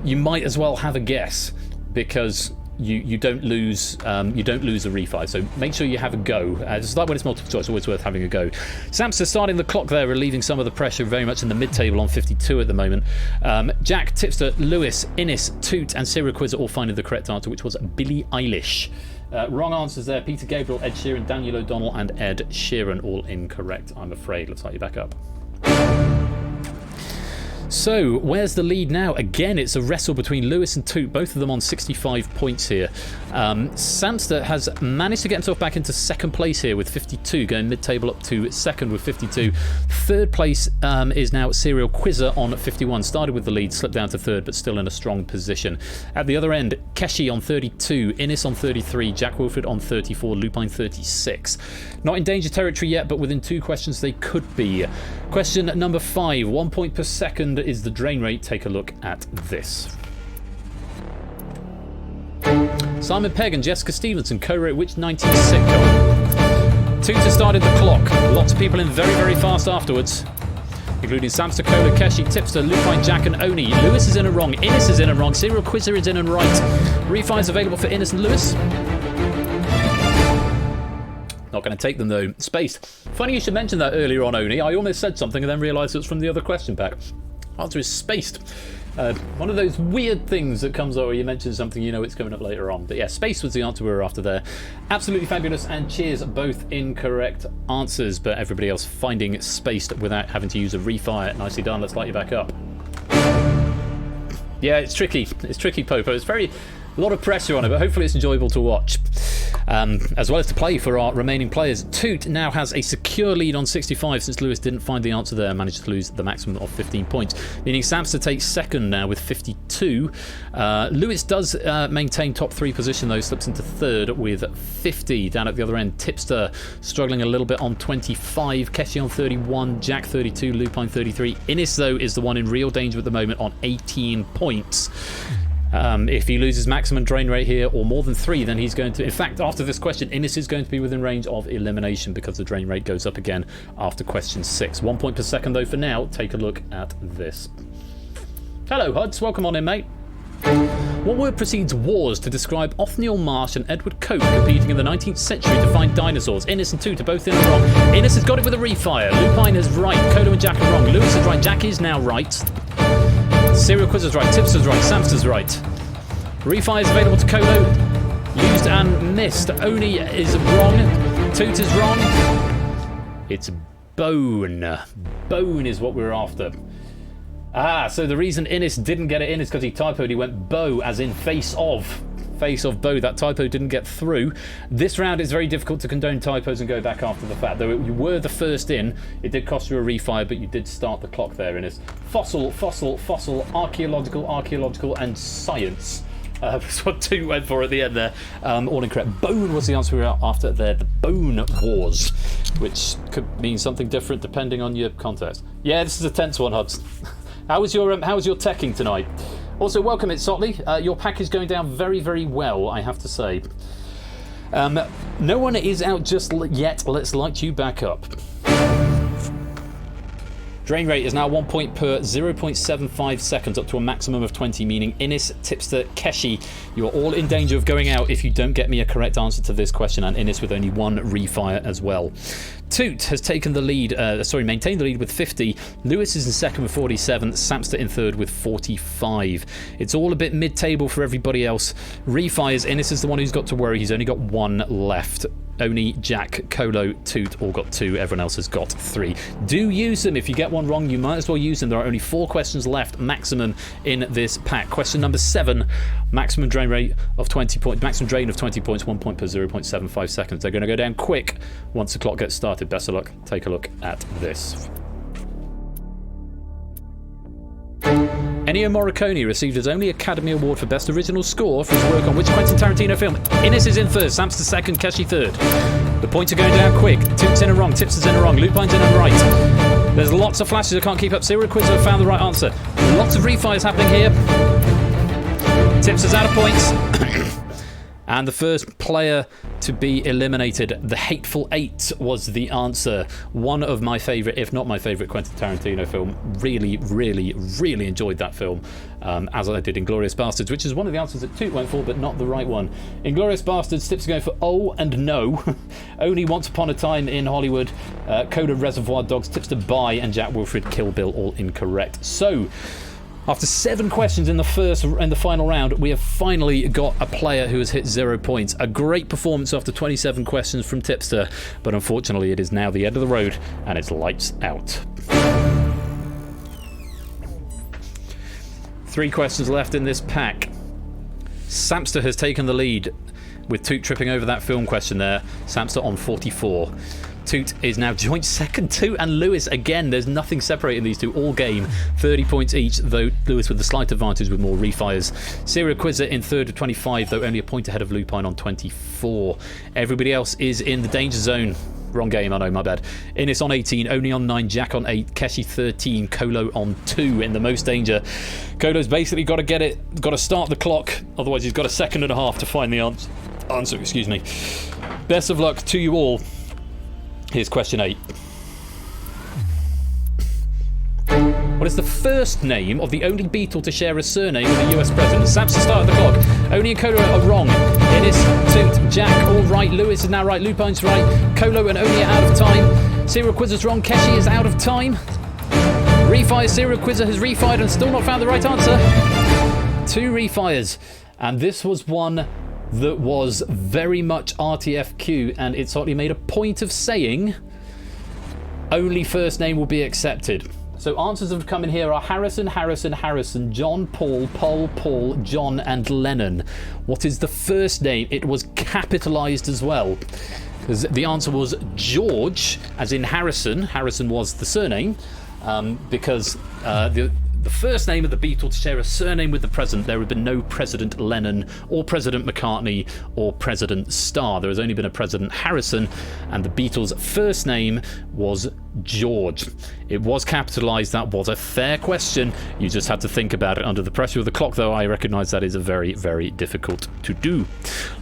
you might as well have a guess, because you don't lose a refi. So make sure you have a go. Just like when it's multiple choice, always worth having a go. Samster starting the clock there, relieving some of the pressure, very much in the mid-table on 52 at the moment. Jack, Tipster, Lewis, Innes, Toot and Serial Quizzer all finding the correct answer, which was Billie Eilish. Wrong answers there. Peter Gabriel, Ed Sheeran, Daniel O'Donnell and Ed Sheeran all incorrect, I'm afraid. Let's light you back up. So, where's the lead now? Again, it's a wrestle between Lewis and Toot, both of them on 65 points here. Samster has managed to get himself back into second place here with 52, going mid-table up to second with 52. Third place is now Serial Quizzer on 51. Started with the lead, slipped down to third, but still in a strong position. At the other end, Keshi on 32, Innes on 33, Jack Wilfred on 34, Lupine 36. Not in danger territory yet, but within 2 questions they could be. Question number 5, 1 point per second is the drain rate. Take a look at this. Simon Pegg and Jessica Stevenson co-wrote which 90s sitcom? Tutor started the clock. Lots of people in very, very fast afterwards, including Samster, Cola, Keshi, Tipster, Lupine, Jack and Oni. Lewis is in and wrong. Innes is in and wrong. Serial Quizzer is in and right. Refis available for Innes and Lewis. Not going to take them though. Spaced. Funny you should mention that earlier on, Oni. I almost said something and then realised it was from the other question pack. Answer is spaced. One of those weird things that comes up where you mention something, you know it's coming up later on. But yeah, space was the answer we were after there. Absolutely fabulous, and cheers, both incorrect answers, but everybody else finding spaced without having to use a refire. Nicely done. Let's light you back up. Yeah, it's tricky. It's tricky, Popo. It's a lot of pressure on it, but hopefully it's enjoyable to watch. As well as to play for our remaining players. Toot now has a secure lead on 65 since Lewis didn't find the answer there and managed to lose the maximum of 15 points, meaning Samster takes second now with 52. Lewis does maintain top 3 position though, slips into third with 50. Down at the other end, Tipster struggling a little bit on 25, Keshi on 31, Jack 32, Lupine 33. Innes though is the one in real danger at the moment on 18 points. If he loses maximum drain rate here or more than 3, then he's going to, in fact, after this question, Innes is going to be within range of elimination because the drain rate goes up again after question 6. 1 point per second though for now. Take a look at this. Hello Huds, welcome on in, mate. What word precedes wars to describe Othniel Marsh and Edward Cope competing in the 19th century to find dinosaurs? Innes and Toot are both in and wrong. Innes has got it with a refire. Lupine is right. Kolo and Jack are wrong. Lewis is right. Jack is now right. Serial Quizzer's right, Tipster's right, Samster's right. Refi is available to Kolo. Used and missed. Oni is wrong. Toot is wrong. It's bone. Bone is what we're after. So the reason Innes didn't get it in is because he typoed. He went bow as in face of. Face of bow. That typo didn't get through. This round it's very difficult to condone typos and go back after the fact. Though you were the first in, it did cost you a refire, but you did start the clock there, Innes. Fossil, archaeological, and science. That's what 2 went for at the end there. All incorrect. Bone was the answer we were after there. The Bone Wars, which could mean something different depending on your context. Yeah, this is a tense one, Hubs. How was your teching tonight? Also, welcome, it's Sotley. Your pack is going down very, very well, I have to say. No one is out just yet. Let's light you back up. Drain rate is now 1 point per 0.75 seconds, up to a maximum of 20, meaning Innes, Tipster, Keshi, you are all in danger of going out if you don't get me a correct answer to this question, and Innes with only 1 refire as well. Toot has taken the lead, maintained the lead with 50. Lewis is in second with 47. Samster in third with 45. It's all a bit mid-table for everybody else. Refires, Innes is the one who's got to worry. He's only got 1 left. Oni, Jack, Kolo, Toot all got 2. Everyone else has got 3. Do use them. If you get one wrong, you might as well use them. There are only 4 questions left maximum in this pack. Question number 7. Maximum drain rate of 20 points. Maximum drain of 20 points. 1 point per 0.75 seconds. They're going to go down quick once the clock gets started. Best of luck. Take a look at this. Ennio Morricone received his only Academy Award for Best Original Score for his work on which Quentin Tarantino film? Innes is in first, Samster second, Keshi third. The points are going down quick. Toots in a wrong, Tipster's in a wrong, Lupine's in a right. There's lots of flashes, I can't keep up. Serial Quiz have found the right answer. Lots of refires happening here. Tipster's out of points. And the first player to be eliminated, The Hateful Eight, was the answer. One of my favourite, if not my favourite, Quentin Tarantino film. Really, really, really enjoyed that film, as I did Inglourious Bastards, which is one of the answers that Toot went for, but not the right one. Inglourious Bastards, Tips are going for oh and no. Only Once Upon a Time in Hollywood, Coda Reservoir Dogs, Tips to Buy, and Jack Wilfred Kill Bill, all incorrect. So, after 7 questions in the final round, we have finally got a player who has hit 0 points. A great performance after 27 questions from Tipster, but unfortunately it is now the end of the road and it's lights out. 3 questions left in this pack. Samster has taken the lead with Toot tripping over that film question there. Samster on 44. Toot is now joint second. Toot and Lewis again. There's nothing separating these two all game. 30 points each, though Lewis with the slight advantage with more refires. Serial Quizzer in third with 25, though only a point ahead of Lupine on 24. Everybody else is in the danger zone. Wrong game, I know, my bad. Innes on 18, Only on 9, Jack on 8, Keshi 13, Kolo on 2 in the most danger. Kolo's basically got to get it, got to start the clock, otherwise he's got a second and a half to find the answer. Excuse me. Best of luck to you all. Here's question 8. What is the first name of the only Beatle to share a surname with a US president? Samson started the clock. Only and Kolo are wrong. Innes, Toot, Jack, all right. Lewis is now right. Lupine's right. Kolo and Only are out of time. Serial Quizzer's wrong. Keshi is out of time. Refire. Serial Quizzer has refired and still not found the right answer. 2 refires. And this was one that was very much RTFQ, and it certainly made a point of saying only first name will be accepted. So answers that have come in here are Harrison, Harrison, Harrison, John, Paul, Paul, John, and Lennon. What is the first name? It was capitalised as well, because the answer was George, as in Harrison. Harrison was the surname, because the first name of the Beatles to share a surname with the president, there had been no President Lennon or President McCartney or President Starr. There has only been a President Harrison, and the Beatles' first name was George. It was capitalised. That was a fair question. You just had to think about it under the pressure of the clock, though I recognise that is a very, very difficult to do.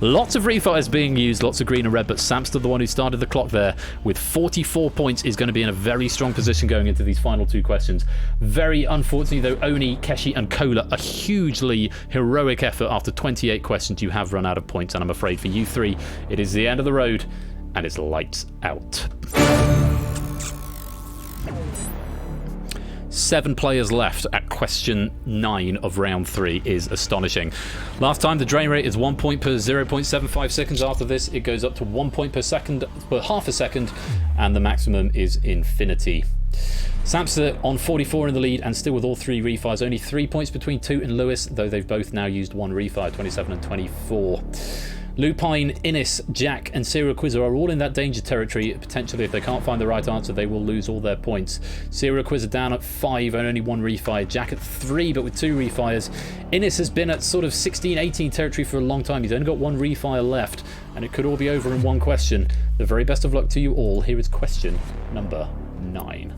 Lots of refires being used, lots of green and red, but Samster, the one who started the clock there, with 44 points, is going to be in a very strong position going into these final 2 questions. Very unfortunately, though, Oni, Keshi, and Kola, a hugely heroic effort. After 28 questions, you have run out of points, and I'm afraid for you 3, it is the end of the road, and it's lights out. 7 players left at question 9 of round 3 is astonishing. Last time the drain rate is 1 point per 0.75 seconds. After this it goes up to 1 point per second, per half a second, and the maximum is infinity. Samster on 44 in the lead and still with all 3 refires. Only 3 points between Toot and Lewis, though they've both now used 1 refire, 27 and 24. Lupine, Innes, Jack, and Serial Quizzer are all in that danger territory. Potentially, if they can't find the right answer, they will lose all their points. Serial Quizzer down at 5 and only 1 refire. Jack at 3, but with 2 refires. Innes has been at sort of 16, 18 territory for a long time. He's only got 1 refire left, and it could all be over in 1 question. The very best of luck to you all. Here is question number 9.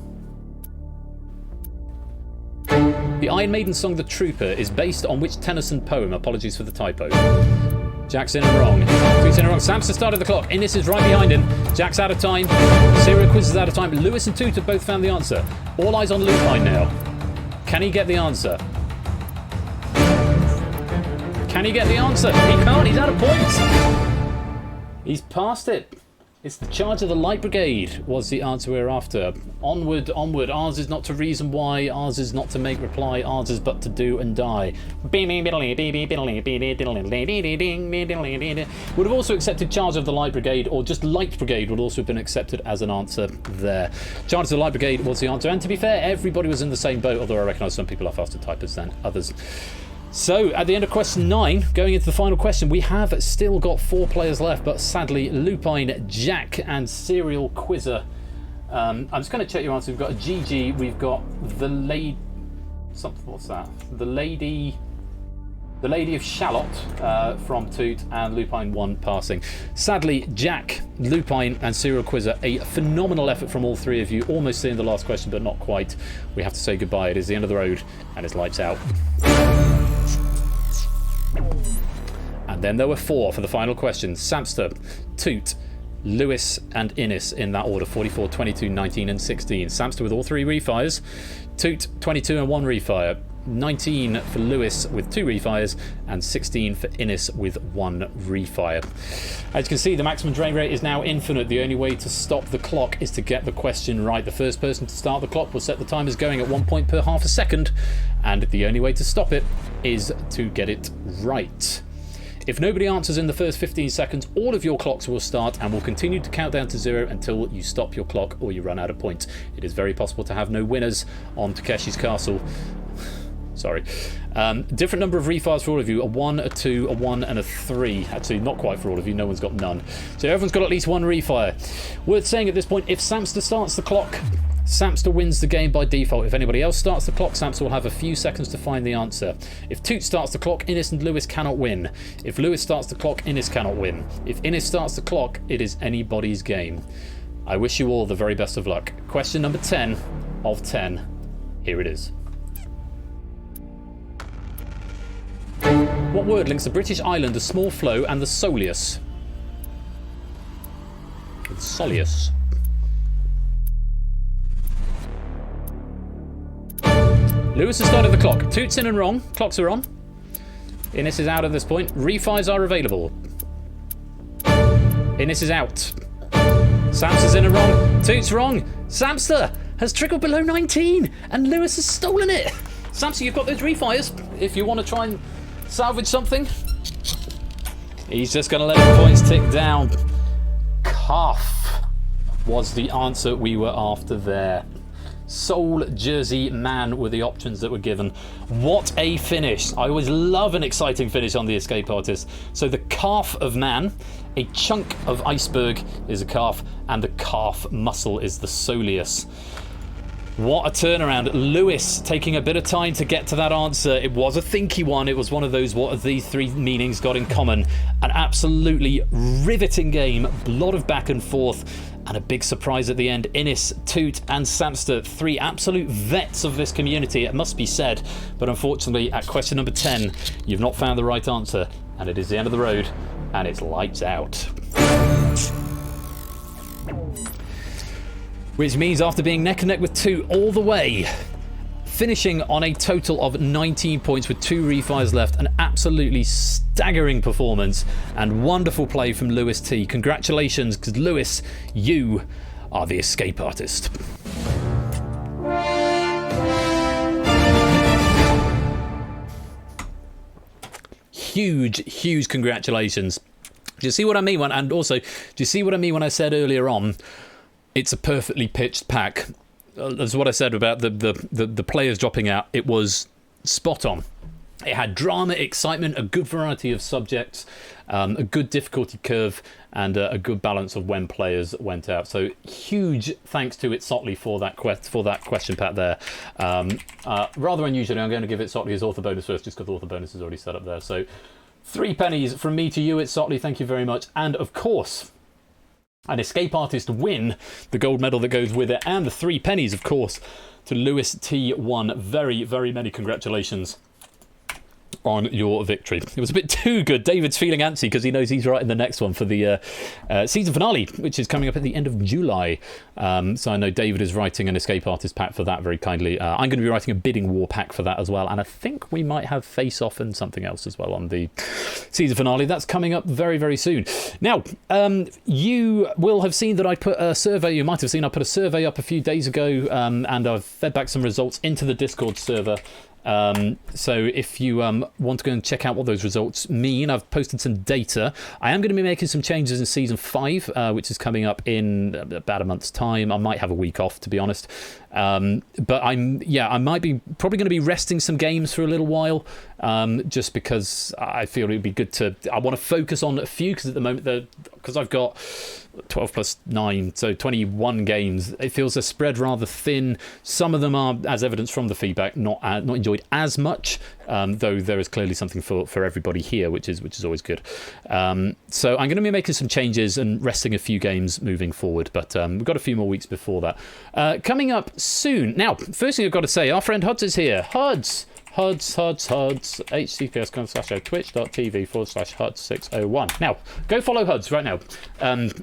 The Iron Maiden song The Trooper is based on which Tennyson poem? Apologies for the typo. Jack's in and wrong. Toot's in and wrong. Samson started the clock. Innes is right behind him. Jack's out of time. Serial Quiz is out of time. Lewis and Toot have both found the answer. All eyes on Lupine now. Can he get the answer? Can he get the answer? He can't. He's out of points. He's past it. It's the charge of the Light Brigade was the answer we're after. Onward, onward. Ours is not to reason why. Ours is not to make reply. Ours is but to do and die. Would have also accepted charge of the Light Brigade, or just Light Brigade would also have been accepted as an answer there. Charge of the Light Brigade was the answer. And to be fair, everybody was in the same boat, although I recognise some people are faster typers than others. So, at the end of question 9, going into the final question, we have still got 4 players left, but sadly, Lupine, Jack, and Serial Quizzer. I'm just going to check your answer. We've got a GG, we've got the lady... something. What's that? The Lady of Shalott from Toot and Lupine 1 passing. Sadly, Jack, Lupine and Serial Quizzer, a phenomenal effort from all three of you. Almost seeing the last question, but not quite. We have to say goodbye. It is the end of the road, and it's lights out. And then there were 4 for the final question. Samster, Toot, Lewis and Innes in that order. 44, 22, 19 and 16. Samster with all 3 refires. Toot, 22 and 1 refire. 19 for Lewis with 2 refires, and 16 for Innes with 1 refire. As you can see, the maximum drain rate is now infinite. The only way to stop the clock is to get the question right. The first person to start the clock will set the timers going at 1 point per half a second, and the only way to stop it is to get it right. If nobody answers in the first 15 seconds, all of your clocks will start and will continue to count down to 0 until you stop your clock or you run out of points. It is very possible to have no winners on Takeshi's Castle. Sorry. Different number of refires for all of you. A 1, a 2, a 1 and a 3. Actually, not quite for all of you. No one's got none. So everyone's got at least 1 refire. Worth saying at this point, if Samster starts the clock, Samster wins the game by default. If anybody else starts the clock, Samster will have a few seconds to find the answer. If Toot starts the clock, Innes and Lewis cannot win. If Lewis starts the clock, Innes cannot win. If Innes starts the clock, it is anybody's game. I wish you all the very best of luck. Question number 10 of 10. Here it is. What word links the British island, the Small Flow, and the Soleus? Soleus. Lewis has started the clock. Toot's in and wrong. Clocks are on. Innes is out at this point. Refires are available. Innes is out. Samster's in and wrong. Toot's wrong. Samster has trickled below 19, and Lewis has stolen it. Samster, you've got those refires. If you want to try and salvage something. He's just going to let the points tick down. Calf was the answer we were after there. Soul Jersey Man were the options that were given. What a finish. I always love an exciting finish on the Escape Artist. So the calf of man, a chunk of iceberg is a calf, and the calf muscle is the soleus. What a turnaround. Lewis taking a bit of time to get to that answer. It was a thinky one. It was one of those, what have these 3 meanings got in common? An absolutely riveting game. A lot of back and forth. And a big surprise at the end. Innes, Toot and Samster, 3 absolute vets of this community, it must be said. But unfortunately, at question number 10, you've not found the right answer. And it is the end of the road. And it's lights out. Which means after being neck and neck with Toot all the way, finishing on a total of 19 points with 2 refires left, an absolutely staggering performance and wonderful play from Lewis T. Congratulations, because Lewis, you are the Escape Artist. Huge congratulations. Do you see what I mean? And also, do you see what I mean when I said earlier on, it's a perfectly pitched pack? That's what I said about the players dropping out. It was spot on. It had drama, excitement, a good variety of subjects, a good difficulty curve, and a good balance of when players went out. So huge thanks to It Sotley for that question pack there. Rather unusually, I'm going to give It Sotley his author bonus first, just because author bonus is already set up there. So 3 pennies from me to you, It Sotley. Thank you very much. And of course, an Escape Artist win, the gold medal that goes with it, and the 3 pennies, of course, to Lewis T1. Very, very many congratulations on your victory. It was a bit too good. David's feeling antsy because he knows he's writing the next one for the season finale, which is coming up at the end of July. So I know David is writing an Escape Artist pack for that very kindly. I'm going to be writing a bidding war pack for that as well, and I think we might have Face Off and something else as well on the season finale. That's coming up very, very soon. Now, you will have seen that I put a survey, you might have seen I put a survey up a few days ago, and I've fed back some results into the Discord server. So if you want to go and check out what those results mean, I've posted some data. I am going to be making some changes in season 5, which is coming up in about a month's time. I might have a week off, to be honest, but I might be probably going to be resting some games for a little while, just because I feel it would be good to. I want to focus on a few, because at the moment, because I've got 12 plus 9, so 21 games. It feels a spread rather thin. Some of them are, as evidence from the feedback, not enjoyed as much, though there is clearly something for everybody here, which is always good. So I'm going to be making some changes and resting a few games moving forward, but we've got a few more weeks before that. Coming up soon. Now, first thing I've got to say, our friend Huds is here. Huds, https://twitch.tv/Huds601. Now, go follow Huds right now,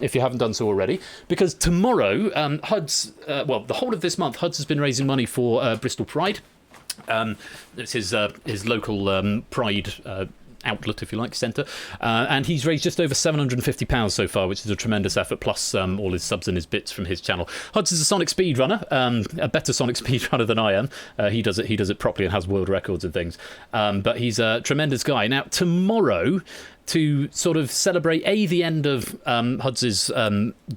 if you haven't done so already, because tomorrow, Huds, the whole of this month, Huds has been raising money for Bristol Pride. It's his local Pride outlet, if you like, centre, and he's raised just over £750 so far, which is a tremendous effort, plus all his subs and his bits from his channel. Huds is a Sonic speedrunner, a better Sonic speedrunner than I am. He does it properly and has world records and things, but he's a tremendous guy. Now, tomorrow, to sort of celebrate the end of Huds's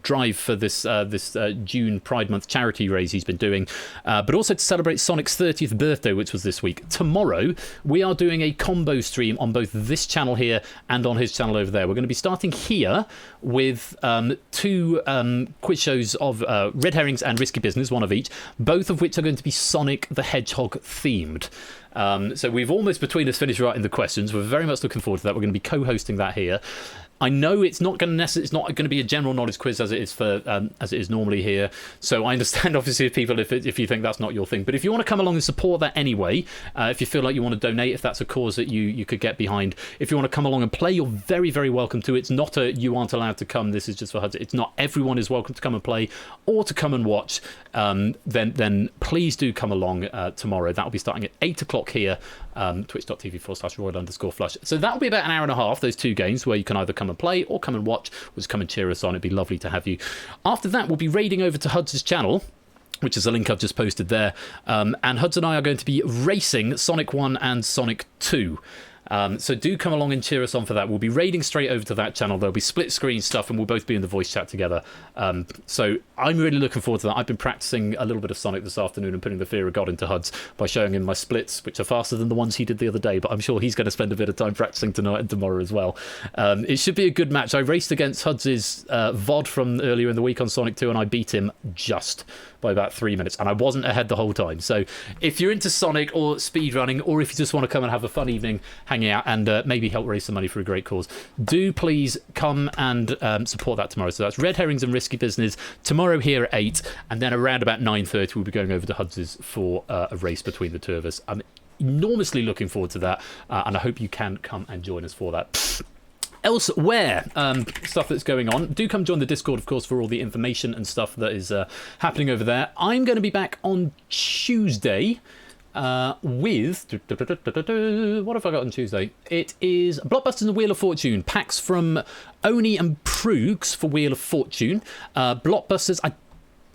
drive for this June Pride Month charity raise he's been doing, but also to celebrate Sonic's 30th birthday, which was this week. Tomorrow, we are doing a combo stream on both this channel here and on his channel over there. We're going to be starting here with two quiz shows of Red Herrings and Risky Business, one of each, both of which are going to be Sonic the Hedgehog themed. So we've almost between us finished writing the questions. We're very much looking forward to that. We're going to be co-hosting that here. I know it's not going to be a general knowledge quiz as it is normally here. So I understand, obviously, if you think that's not your thing. But if you want to come along and support that anyway, if you feel like you want to donate, if that's a cause that you could get behind, if you want to come along and play, you're very, very welcome to. It's not you aren't allowed to come. This is just for Huds. It's not everyone is welcome to come and play or to come and watch. Then please do come along tomorrow. That'll be starting at 8 o'clock here. Twitch.tv/Royal_Flush. So that'll be about an hour and a half, those two games, where you can either come and play or come and watch, or just come and cheer us on. It'd be lovely to have you. After that, we'll be raiding over to Huds' channel, which is a link I've just posted there. And Huds and I are going to be racing Sonic 1 and Sonic 2. So do come along and cheer us on for that. We'll be raiding straight over to that channel. There'll be split screen stuff and we'll both be in the voice chat together. So I'm really looking forward to that. I've been practicing a little bit of Sonic this afternoon and putting the fear of God into Huds by showing him my splits, which are faster than the ones he did the other day, but I'm sure he's going to spend a bit of time practicing tonight and tomorrow as well. It should be a good match. I raced against Huds' VOD from earlier in the week on Sonic 2 and I beat him just by about 3 minutes, and I wasn't ahead the whole time. So if you're into Sonic or speedrunning, or if you just want to come and have a fun evening hanging out and maybe help raise some money for a great cause, do please come and support that tomorrow. So that's Red Herrings and Risky Business tomorrow here at 8, and then around about 9:30 we'll be going over to Huds's for a race between the two of us. I'm enormously looking forward to that, and I hope you can come and join us for that. Elsewhere, stuff that's going on, do come join the Discord, of course, for all the information and stuff that is happening over there. I'm going to be back on Tuesday with... What have I got on Tuesday? It is Blockbusters and Wheel of Fortune. Packs from Oni and Proogs for Wheel of Fortune. Blockbusters... I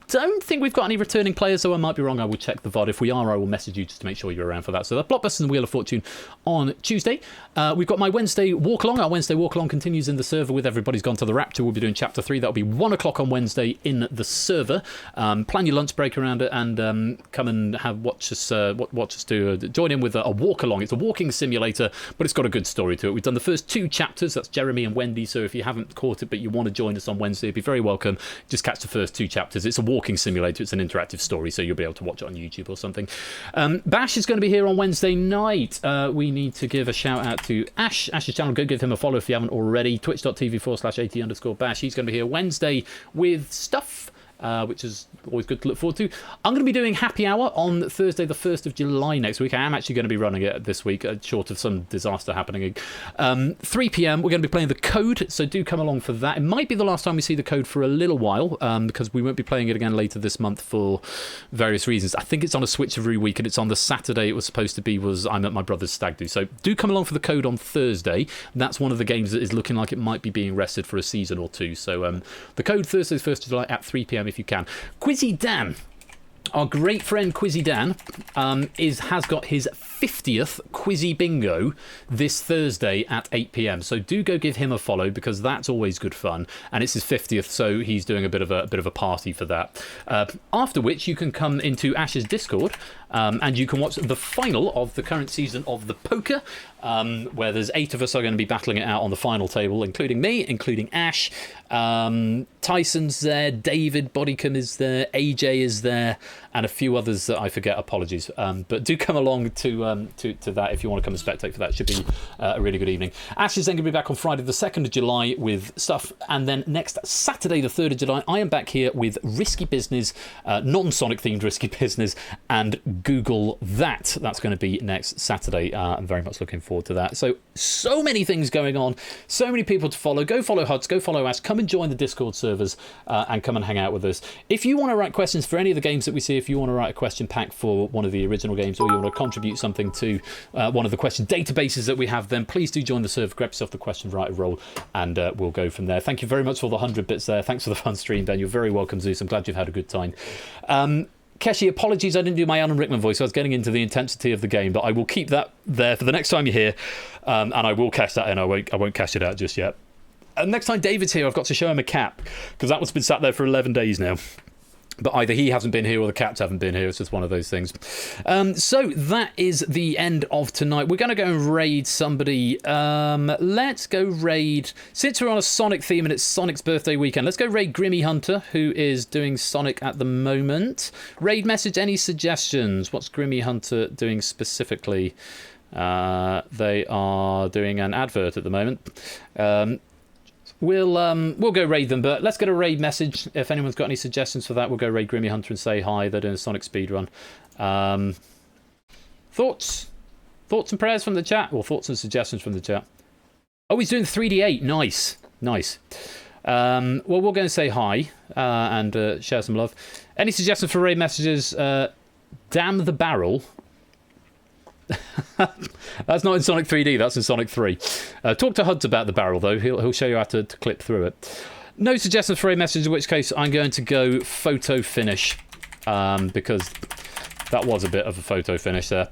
don't think we've got any returning players, so I might be wrong. I will check the VOD. If we are, I will message you just to make sure you're around for that. So that's Blockbusters and Wheel of Fortune on Tuesday. We've got my Wednesday walk along. Our Wednesday walk along continues in the server with Everybody's Gone to the Rapture. We'll be doing chapter 3. That'll be 1 o'clock on Wednesday in the server. Plan your lunch break around it and come and watch us join in with a walk along. It's a walking simulator, but it's got a good story to it. We've done the first 2 chapters. That's Jeremy and Wendy. So if you haven't caught it but you want to join us on Wednesday, you'd be very welcome. Just catch the first 2 chapters. It's a walking simulator. It's an interactive story, so you'll be able to watch it on YouTube or something. Bash is going to be here on Wednesday night. We need to give a shout out to Ash's channel. Go give him a follow if you haven't already. Twitch.tv/AT_Bash. He's going to be here Wednesday with stuff, which is always good to look forward to. I'm going to be doing Happy Hour on Thursday, the 1st of July next week. I am actually going to be running it this week, short of some disaster happening. 3 p.m, we're going to be playing The Code, so do come along for that. It might be the last time we see The Code for a little while, because we won't be playing it again later this month for various reasons. I think it's on a switch every week, and it's on the Saturday it was supposed to be I'm at my brother's stag do. So do come along for The Code on Thursday. That's one of the games that is looking like it might be being rested for a season or 2. So The Code, Thursday, 1st of July at 3 p.m. if you can. Quizzy Dan. our great friend Quizzy Dan has got his 50th Quizzy Bingo this Thursday at 8 p.m. So do go give him a follow because that's always good fun, and it's his 50th, so he's doing a bit of a party for that. After which you can come into Ash's Discord and you can watch the final of the current season of the poker, where there's 8 of us are going to be battling it out on the final table, including me, including Ash. Tyson's there, David Bodycombe is there, AJ is there, and a few others that I forget. Apologies, but do come along to that if you want to come and spectate for that. Should be a really good evening. Ash is then going to be back on Friday the 2nd of July with stuff, and then next Saturday the 3rd of July I am back here with Risky Business, non-Sonic themed Risky Business, and Google That. That's going to be next Saturday. I'm very much looking forward to that. So many things going on, so many people to follow. Go follow Huds, go follow Ash, come and join the Discord servers, and come and hang out with us. If you want to write questions for any of the games that we see, if you want to write a question pack for one of the original games, or you want to contribute something to one of the question databases that we have, then please do join the server, grab yourself the question writer role, and we'll go from there. Thank you very much for the 100 bits there. Thanks for the fun stream, Ben. You're very welcome, Zeus. I'm glad you've had a good time. Keshi, apologies I didn't do my Alan Rickman voice. I was getting into the intensity of the game, but I will keep that there for the next time you're here, and I will cash that in. I won't cash it out just yet. And next time David's here, I've got to show him a cap, because that one's been sat there for 11 days now. But either he hasn't been here or the cats haven't been here. It's just one of those things. So that is the end of tonight. We're going to go and raid somebody. Let's go raid... Since we're on a Sonic theme and it's Sonic's birthday weekend, let's go raid Grimmy Hunter, who is doing Sonic at the moment. Raid message, any suggestions? What's Grimmy Hunter doing specifically? They are doing an advert at the moment. We'll go raid them, but let's get a raid message. If anyone's got any suggestions for that, we'll go raid Grimmy Hunter and say hi. They're doing a Sonic speedrun. Thoughts and prayers from the chat, or thoughts and suggestions from the chat. Oh, he's doing 3D8. Nice. Well, we'll go and say hi and share some love. Any suggestions for raid messages? Damn the barrel. That's not in Sonic 3D, that's in Sonic 3. Talk to Huds about the barrel, though. He'll show you how to clip through it. No suggestions for a message, in which case I'm going to go photo finish, because that was a bit of a photo finish there.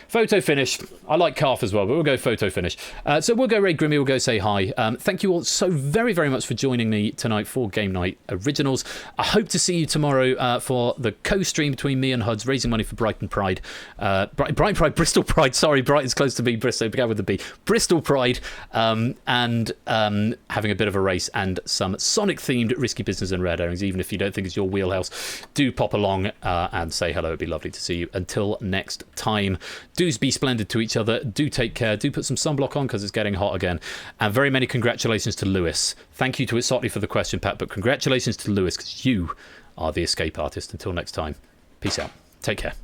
Photo finish. I like calf as well, but we'll go photo finish. So we'll go raid Grimmy, we'll go say hi. Thank you all so very, very much for joining me tonight for Game Night Originals. I hope to see you tomorrow for the co-stream between me and Huds, raising money for Brighton Pride. Brighton Pride, Bristol Pride. Sorry, Brighton's close to me, Bristol, began with a B. Bristol Pride, and having a bit of a race and some Sonic-themed Risky Business and Red Herrings. Even if you don't think it's your wheelhouse, do pop along and say hello. It'd be lovely to see you. Until next time, do be splendid to each other. Do take care. Do put some sunblock on because it's getting hot again. And very many congratulations to Lewis. Thank you to Itzotli for the question, Pat, but congratulations to Lewis because you are the escape artist. Until next time, peace out. Take care.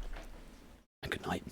And good night.